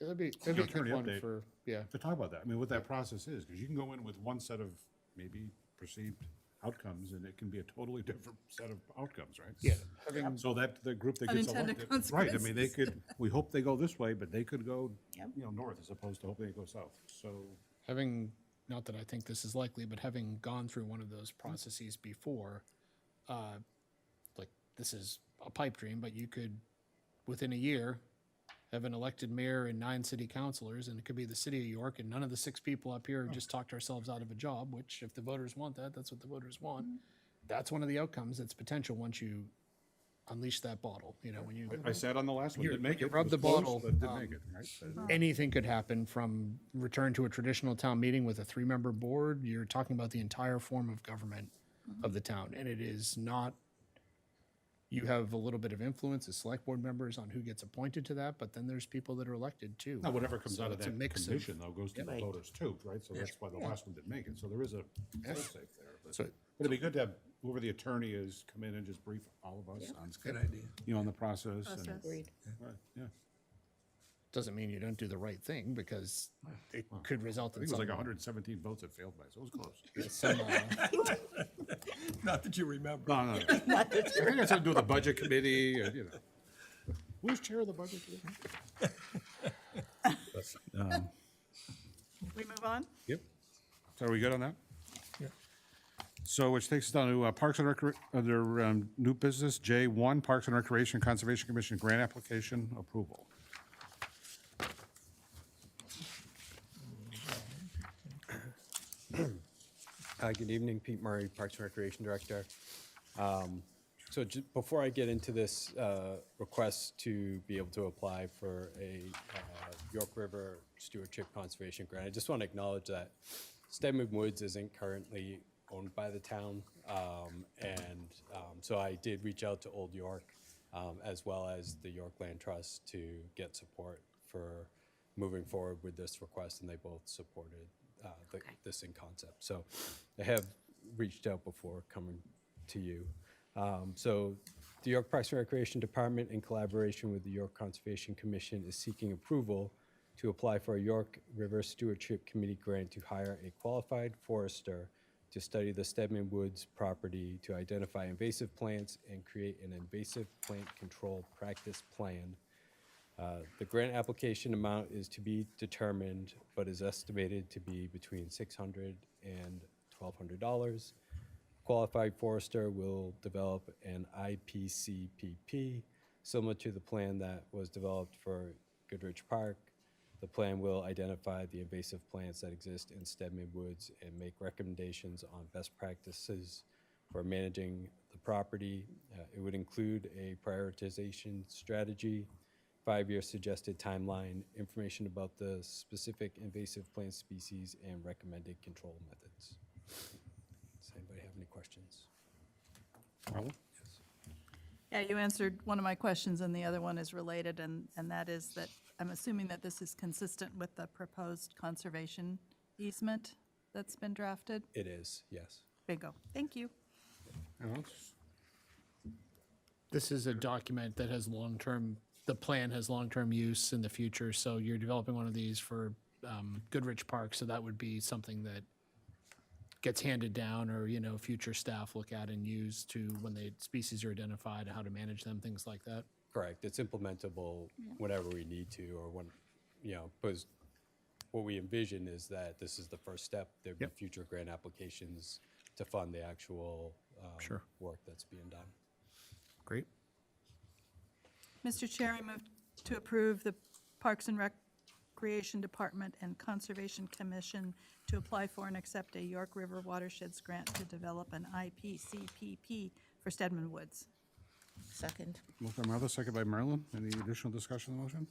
that'd be a attorney good one update for, yeah. to talk about that. I mean, what that process is, because you can go in with one set of maybe perceived outcomes, and it can be a totally different set of outcomes, right? Yeah. So that the group that gets Unintended elected, right? I mean, they consequences. we hope they go this way, but they could go, north as opposed to hoping they go south. So Not that I think this is likely, but having gone through one of those processes before, like this is a pipe dream, but you could, within a year, have an elected mayor and 9 city councilors, and it could be the city of York, and none of the 6 people up here just talked ourselves out of a job, which if the voters want that, that's what the voters want. That's one of the outcomes that's potential once you unleash that bottle, when you. I sat on the last one, didn't make it. Rub Was the close, bottle. but didn't make it, right? Anything could happen from return to a traditional town meeting with a 3-member board. You're talking about the entire form of government of the town. And it is not, you have a little bit of influence as select board members on who gets appointed to that, but then there's people that are elected too. Now, whatever comes So out of it's a that mix of- commission, though, goes to the Right. voters too, right? So that's why the last one didn't make it. So there is a safe there. But So- it'd be good to have whoever the attorney is come in and just brief all of us on. Good idea. On the process. and- Process. Agreed. Right, yeah. Doesn't mean you don't do the right thing because it could result I in think it was like some. 117 votes it failed by, so it was close. some, Not that you remember. No. I think it's something to do with the budget committee, and, Who's chair of the budget committee? We move on? Yep. So are we good on that? So which takes us down to Parks and under new business, J1, Parks and Recreation Conservation Commission grant application approval. Good evening, Pete Murray, Parks and Recreation Director. So before I get into this request to be able to apply for a York River Stewardship Conservation Grant, I just want to acknowledge that Stedman Woods isn't currently owned by the town. So I did reach out to Old York as well as the York Land Trust to get support for moving forward with this request, and they both supported this in concept. So I have reached out before coming to you. So the York Parks and Recreation Department, in collaboration with the York Conservation Commission, is seeking approval to apply for a York River Stewardship Committee grant to hire a qualified forester to study the Stedman Woods property to identify invasive plants and create an invasive plant control practice plan. The grant application amount is to be determined, but is estimated to be between $600 and $1,200. Qualified forester will develop an IPCPP Similar to the plan that was developed for Goodrich Park, the plan will identify the invasive plants that exist in Stedman Woods and make recommendations on best practices for managing the property. It would include a prioritization strategy, 5-year suggested timeline, information about the specific invasive plant species, and recommended control methods. Does anybody have any questions? Marla? Yeah, you answered one of my questions, and the other one is related, and that is that I'm assuming that this is consistent with the proposed conservation easement that's been drafted? It is, yes. Bingo. Thank you. Anyone else? This is a document that has long-term, the plan has long-term use in the future, so you're developing one of these for Goodrich Park, so that would be something that gets handed down or, future staff look at and use to when the species are identified, how to manage them, things like that. Correct. It's implementable whenever we need to, or when, because what we envision is that this is the first step. There'd be future grant applications to fund the actual work that's being done. Great. Mr. Chair, I move to approve the Parks and Recreation Department and Conservation Commission to apply for and accept a York River Watersheds grant to develop an IPCPP for Stedman Woods. Second. Motion by Marla, second by Marilyn. Any additional discussion on the motion?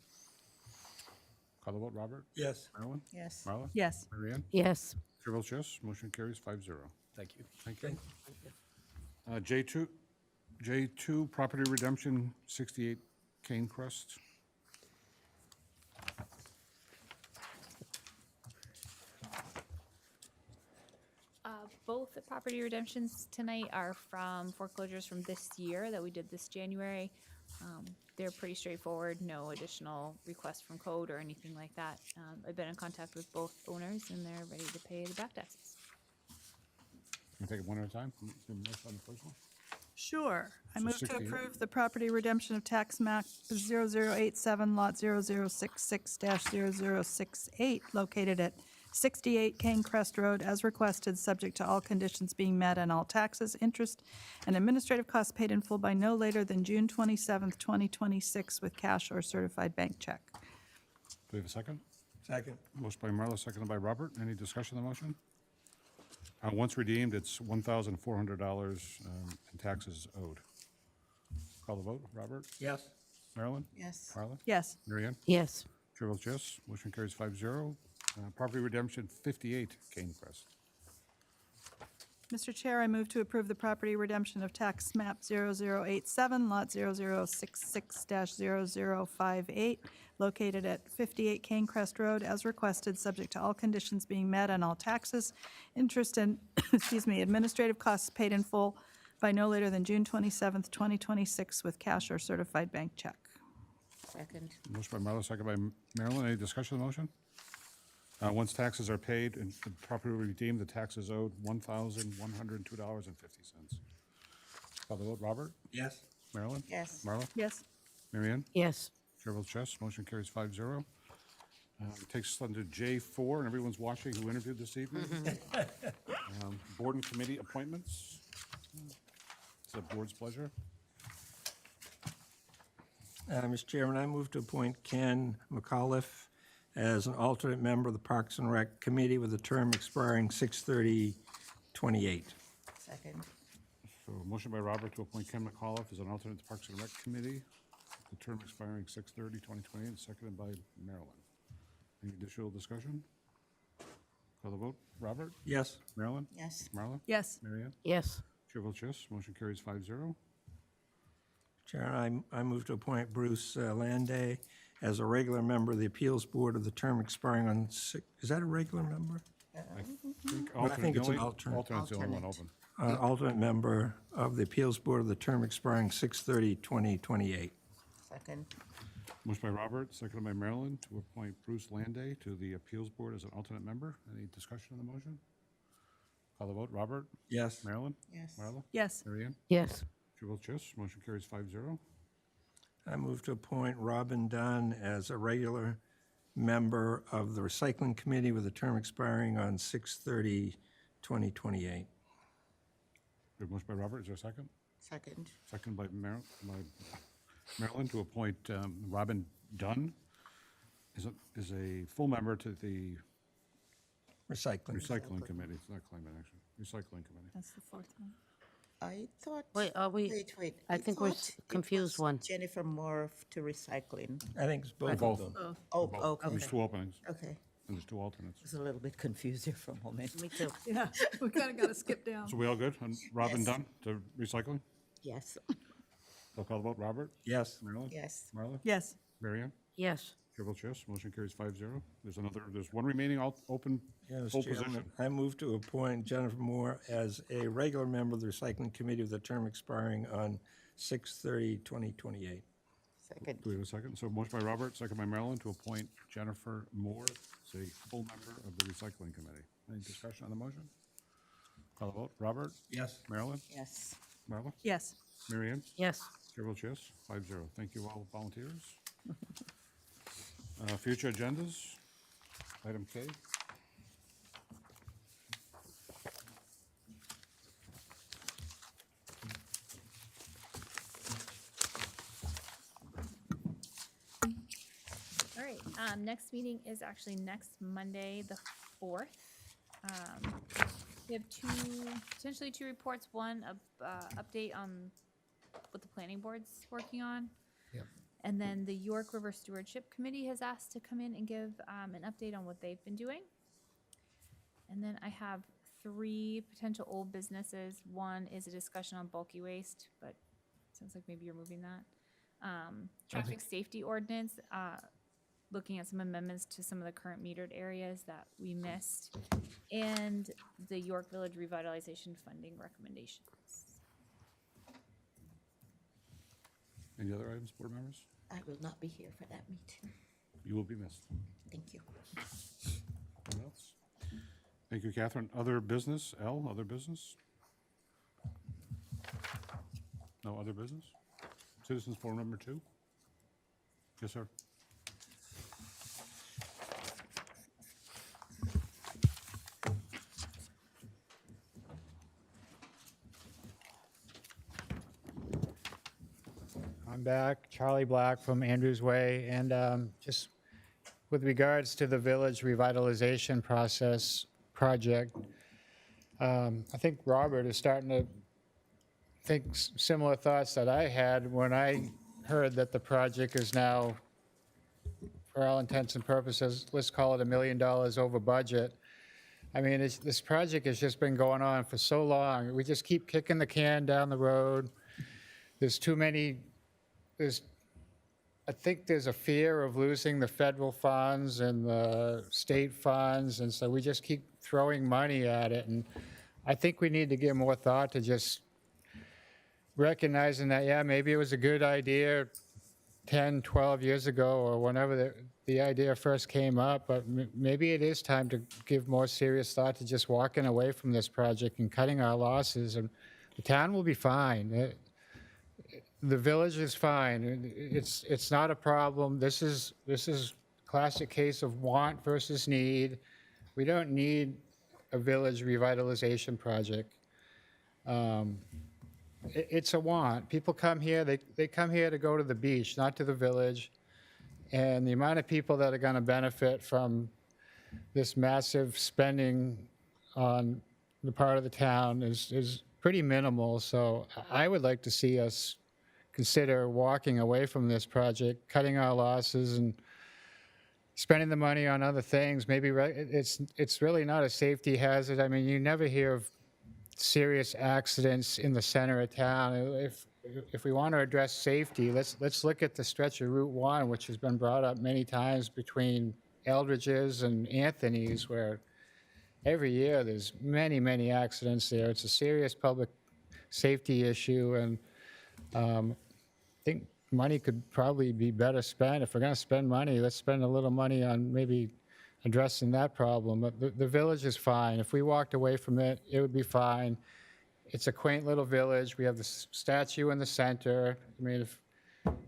Call the vote. Robert? Yes. Marilyn? Yes. Marla? Yes. Marianne? Yes. Chair votes yes. Motion carries 5-0. Thank you. Thank you. J2, property redemption, 68 Cane Crest. Both the property redemptions tonight are from foreclosures from this year that we did this January. They're pretty straightforward, no additional requests from code or anything like that. I've been in contact with both owners and they're ready to pay the back taxes. Can we take it one at a time? On the first one? Sure. I So move to 68. approve the property redemption of tax map 0087, lot 0066-0068, located at 68 Cane Crest Road, as requested, subject to all conditions being met and all taxes, interest, and administrative costs paid in full by no later than June 27th, 2026, with cash or certified bank check. Do we have a second? Second. Motion by Marla, seconded by Robert. Any discussion on the motion? Once redeemed, it's $1,400 in taxes owed. Call the vote. Robert? Yes. Marilyn? Yes. Marla? Yes. Marianne? Yes. Chair votes yes. Motion carries 5-0. Property redemption, 58 Cane Crest. Mr. Chair, I move to approve the property redemption of tax map 0087, lot 0066-0058, located at 58 Cane Crest Road, as requested, subject to all conditions being met and all taxes, interest, and, administrative costs paid in full by no later than June 27th, 2026, with cash or certified bank check. Second. Motion by Marla, second by Marilyn. Any discussion on the motion? Once taxes are paid and the property redeemed, the taxes owed $1,102.50. Call the vote. Robert? Yes. Marilyn? Yes. Marla? Yes. Marianne? Yes. Chair votes yes. Motion carries 5-0. Takes us on to J4, and everyone's watching who interviewed this evening. Board and committee appointments. It's the board's pleasure. Mr. Chairman, I move to appoint Ken McAuliffe as an alternate member of the Parks and Rec Committee with a term expiring 6/30/28. Second. So motion by Robert to appoint Ken McAuliffe as an alternate to Parks and Rec Committee, the term expiring 6/30/2028, seconded by Marilyn. Any additional discussion? Call the vote. Robert? Yes. Marilyn? Yes. Marla? Yes. Marianne? Yes. Chair votes yes. Motion carries 5-0. Chair, I move to appoint Bruce Landay as a regular member of the Appeals Board of the term expiring on is that a regular member? I think I think it's an alternate. Alternate's the only one Alternate. open. Alternate member of the Appeals Board of the term expiring 6/30/2028. Second. Motion by Robert, seconded by Marilyn, to appoint Bruce Landay to the Appeals Board as an alternate member. Any discussion on the motion? Call the vote. Robert? Yes. Marilyn? Yes. Marla? Yes. Marianne? Yes. Chair votes yes. Motion carries 5-0. I move to appoint Robin Dunn as a regular member of the Recycling Committee with a term expiring on 6/30/2028. We have a motion by Robert. Is there a second? Second. Second by Maryland, to appoint Robin Dunn as a full member to the Recycling. Recycling Committee. It's not climate action. Recycling Committee. That's the fourth one. I thought. Wait, are we? Wait. I think we're confused one. Jennifer Moore to recycling. I think it's both Both. of them. Oh, Both. okay. There's two openings, Okay. and there's two alternates. I was a little bit confused here for a moment. Me too. Yeah, we kind of got to skip down. So we all good on Robin Yes. Dunn to recycling? Yes. Roll call vote. Robert? Yes. Marilyn? Yes. Marla? Yes. Marianne? Yes. Chair votes yes. Motion carries 5-0. There's one remaining open Yes, full Chairman, position. I move to appoint Jennifer Moore as a regular member of the Recycling Committee with a term expiring on 6/30/2028. Second. Do we have a second? So motion by Robert, second by Marilyn, to appoint Jennifer Moore as a full member of the Recycling Committee. Any discussion on the motion? Call the vote. Robert? Yes. Marilyn? Yes. Marla? Yes. Marianne? Yes. Chair votes yes. 5-0. Thank you all volunteers. Future agendas, item K. All right, next meeting is actually next Monday, the 4th. We have potentially two reports. One, update on what the planning board's working on. Yep. And then the York River Stewardship Committee has asked to come in and give an update on what they've been doing. And then I have 3 potential old businesses. One is a discussion on bulky waste, but sounds like maybe you're moving that. Traffic safety ordinance, looking at some amendments to some of the current metered areas that we missed, and the York Village Revitalization Funding recommendations. Any other items, board members? I will not be here for that meeting. You will be missed. Thank you. Anyone else? Thank you, Catherine. Other business? L, other business? No other business? Citizens Forum number 2? Yes, sir. I'm back, Charlie Black from Andrews Way, and just with regards to the village revitalization project, I think Robert is starting to think similar thoughts that I had when I heard that the project is now, for all intents and purposes, let's call it $1 million over budget. I mean, this project has just been going on for so long. We just keep kicking the can down the road. There's too many. I think there's a fear of losing the federal funds and the state funds, and so we just keep throwing money at it. And I think we need to give more thought to just recognizing that, yeah, maybe it was a good idea 10, 12 years ago or whenever the idea first came up, but maybe it is time to give more serious thought to just walking away from this project and cutting our losses, and the town will be fine. The village is fine. It's not a problem. This is classic case of want versus need. We don't need a village revitalization project. It's a want. People come here, they come here to go to the beach, not to the village. And the amount of people that are going to benefit from this massive spending on the part of the town is pretty minimal. So I would like to see us consider walking away from this project, cutting our losses and spending the money on other things. Maybe it's really not a safety hazard. I mean, you never hear of serious accidents in the center of town. If we want to address safety, let's look at the stretch of Route 1, which has been brought up many times between Eldridge's and Anthony's, where every year there's many accidents there. It's a serious public safety issue, and I think money could probably be better spent. If we're going to spend money, let's spend a little money on maybe addressing that problem. But the village is fine. If we walked away from it, it would be fine. It's a quaint little village. We have the statue in the center. I mean,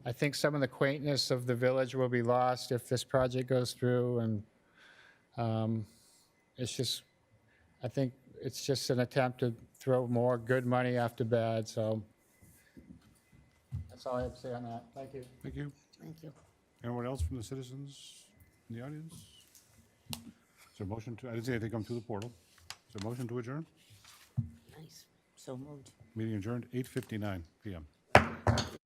I think some of the quaintness of the village will be lost if this project goes through, and I think it's just an attempt to throw more good money after bad. So That's all I have to say on that. Thank you. Thank you. Thank you. Anyone else from the citizens in the audience? Is there a motion to, I didn't see anything come through the portal. Is there a motion to adjourn? Nice. So moved. Meeting adjourned, 8:59 PM.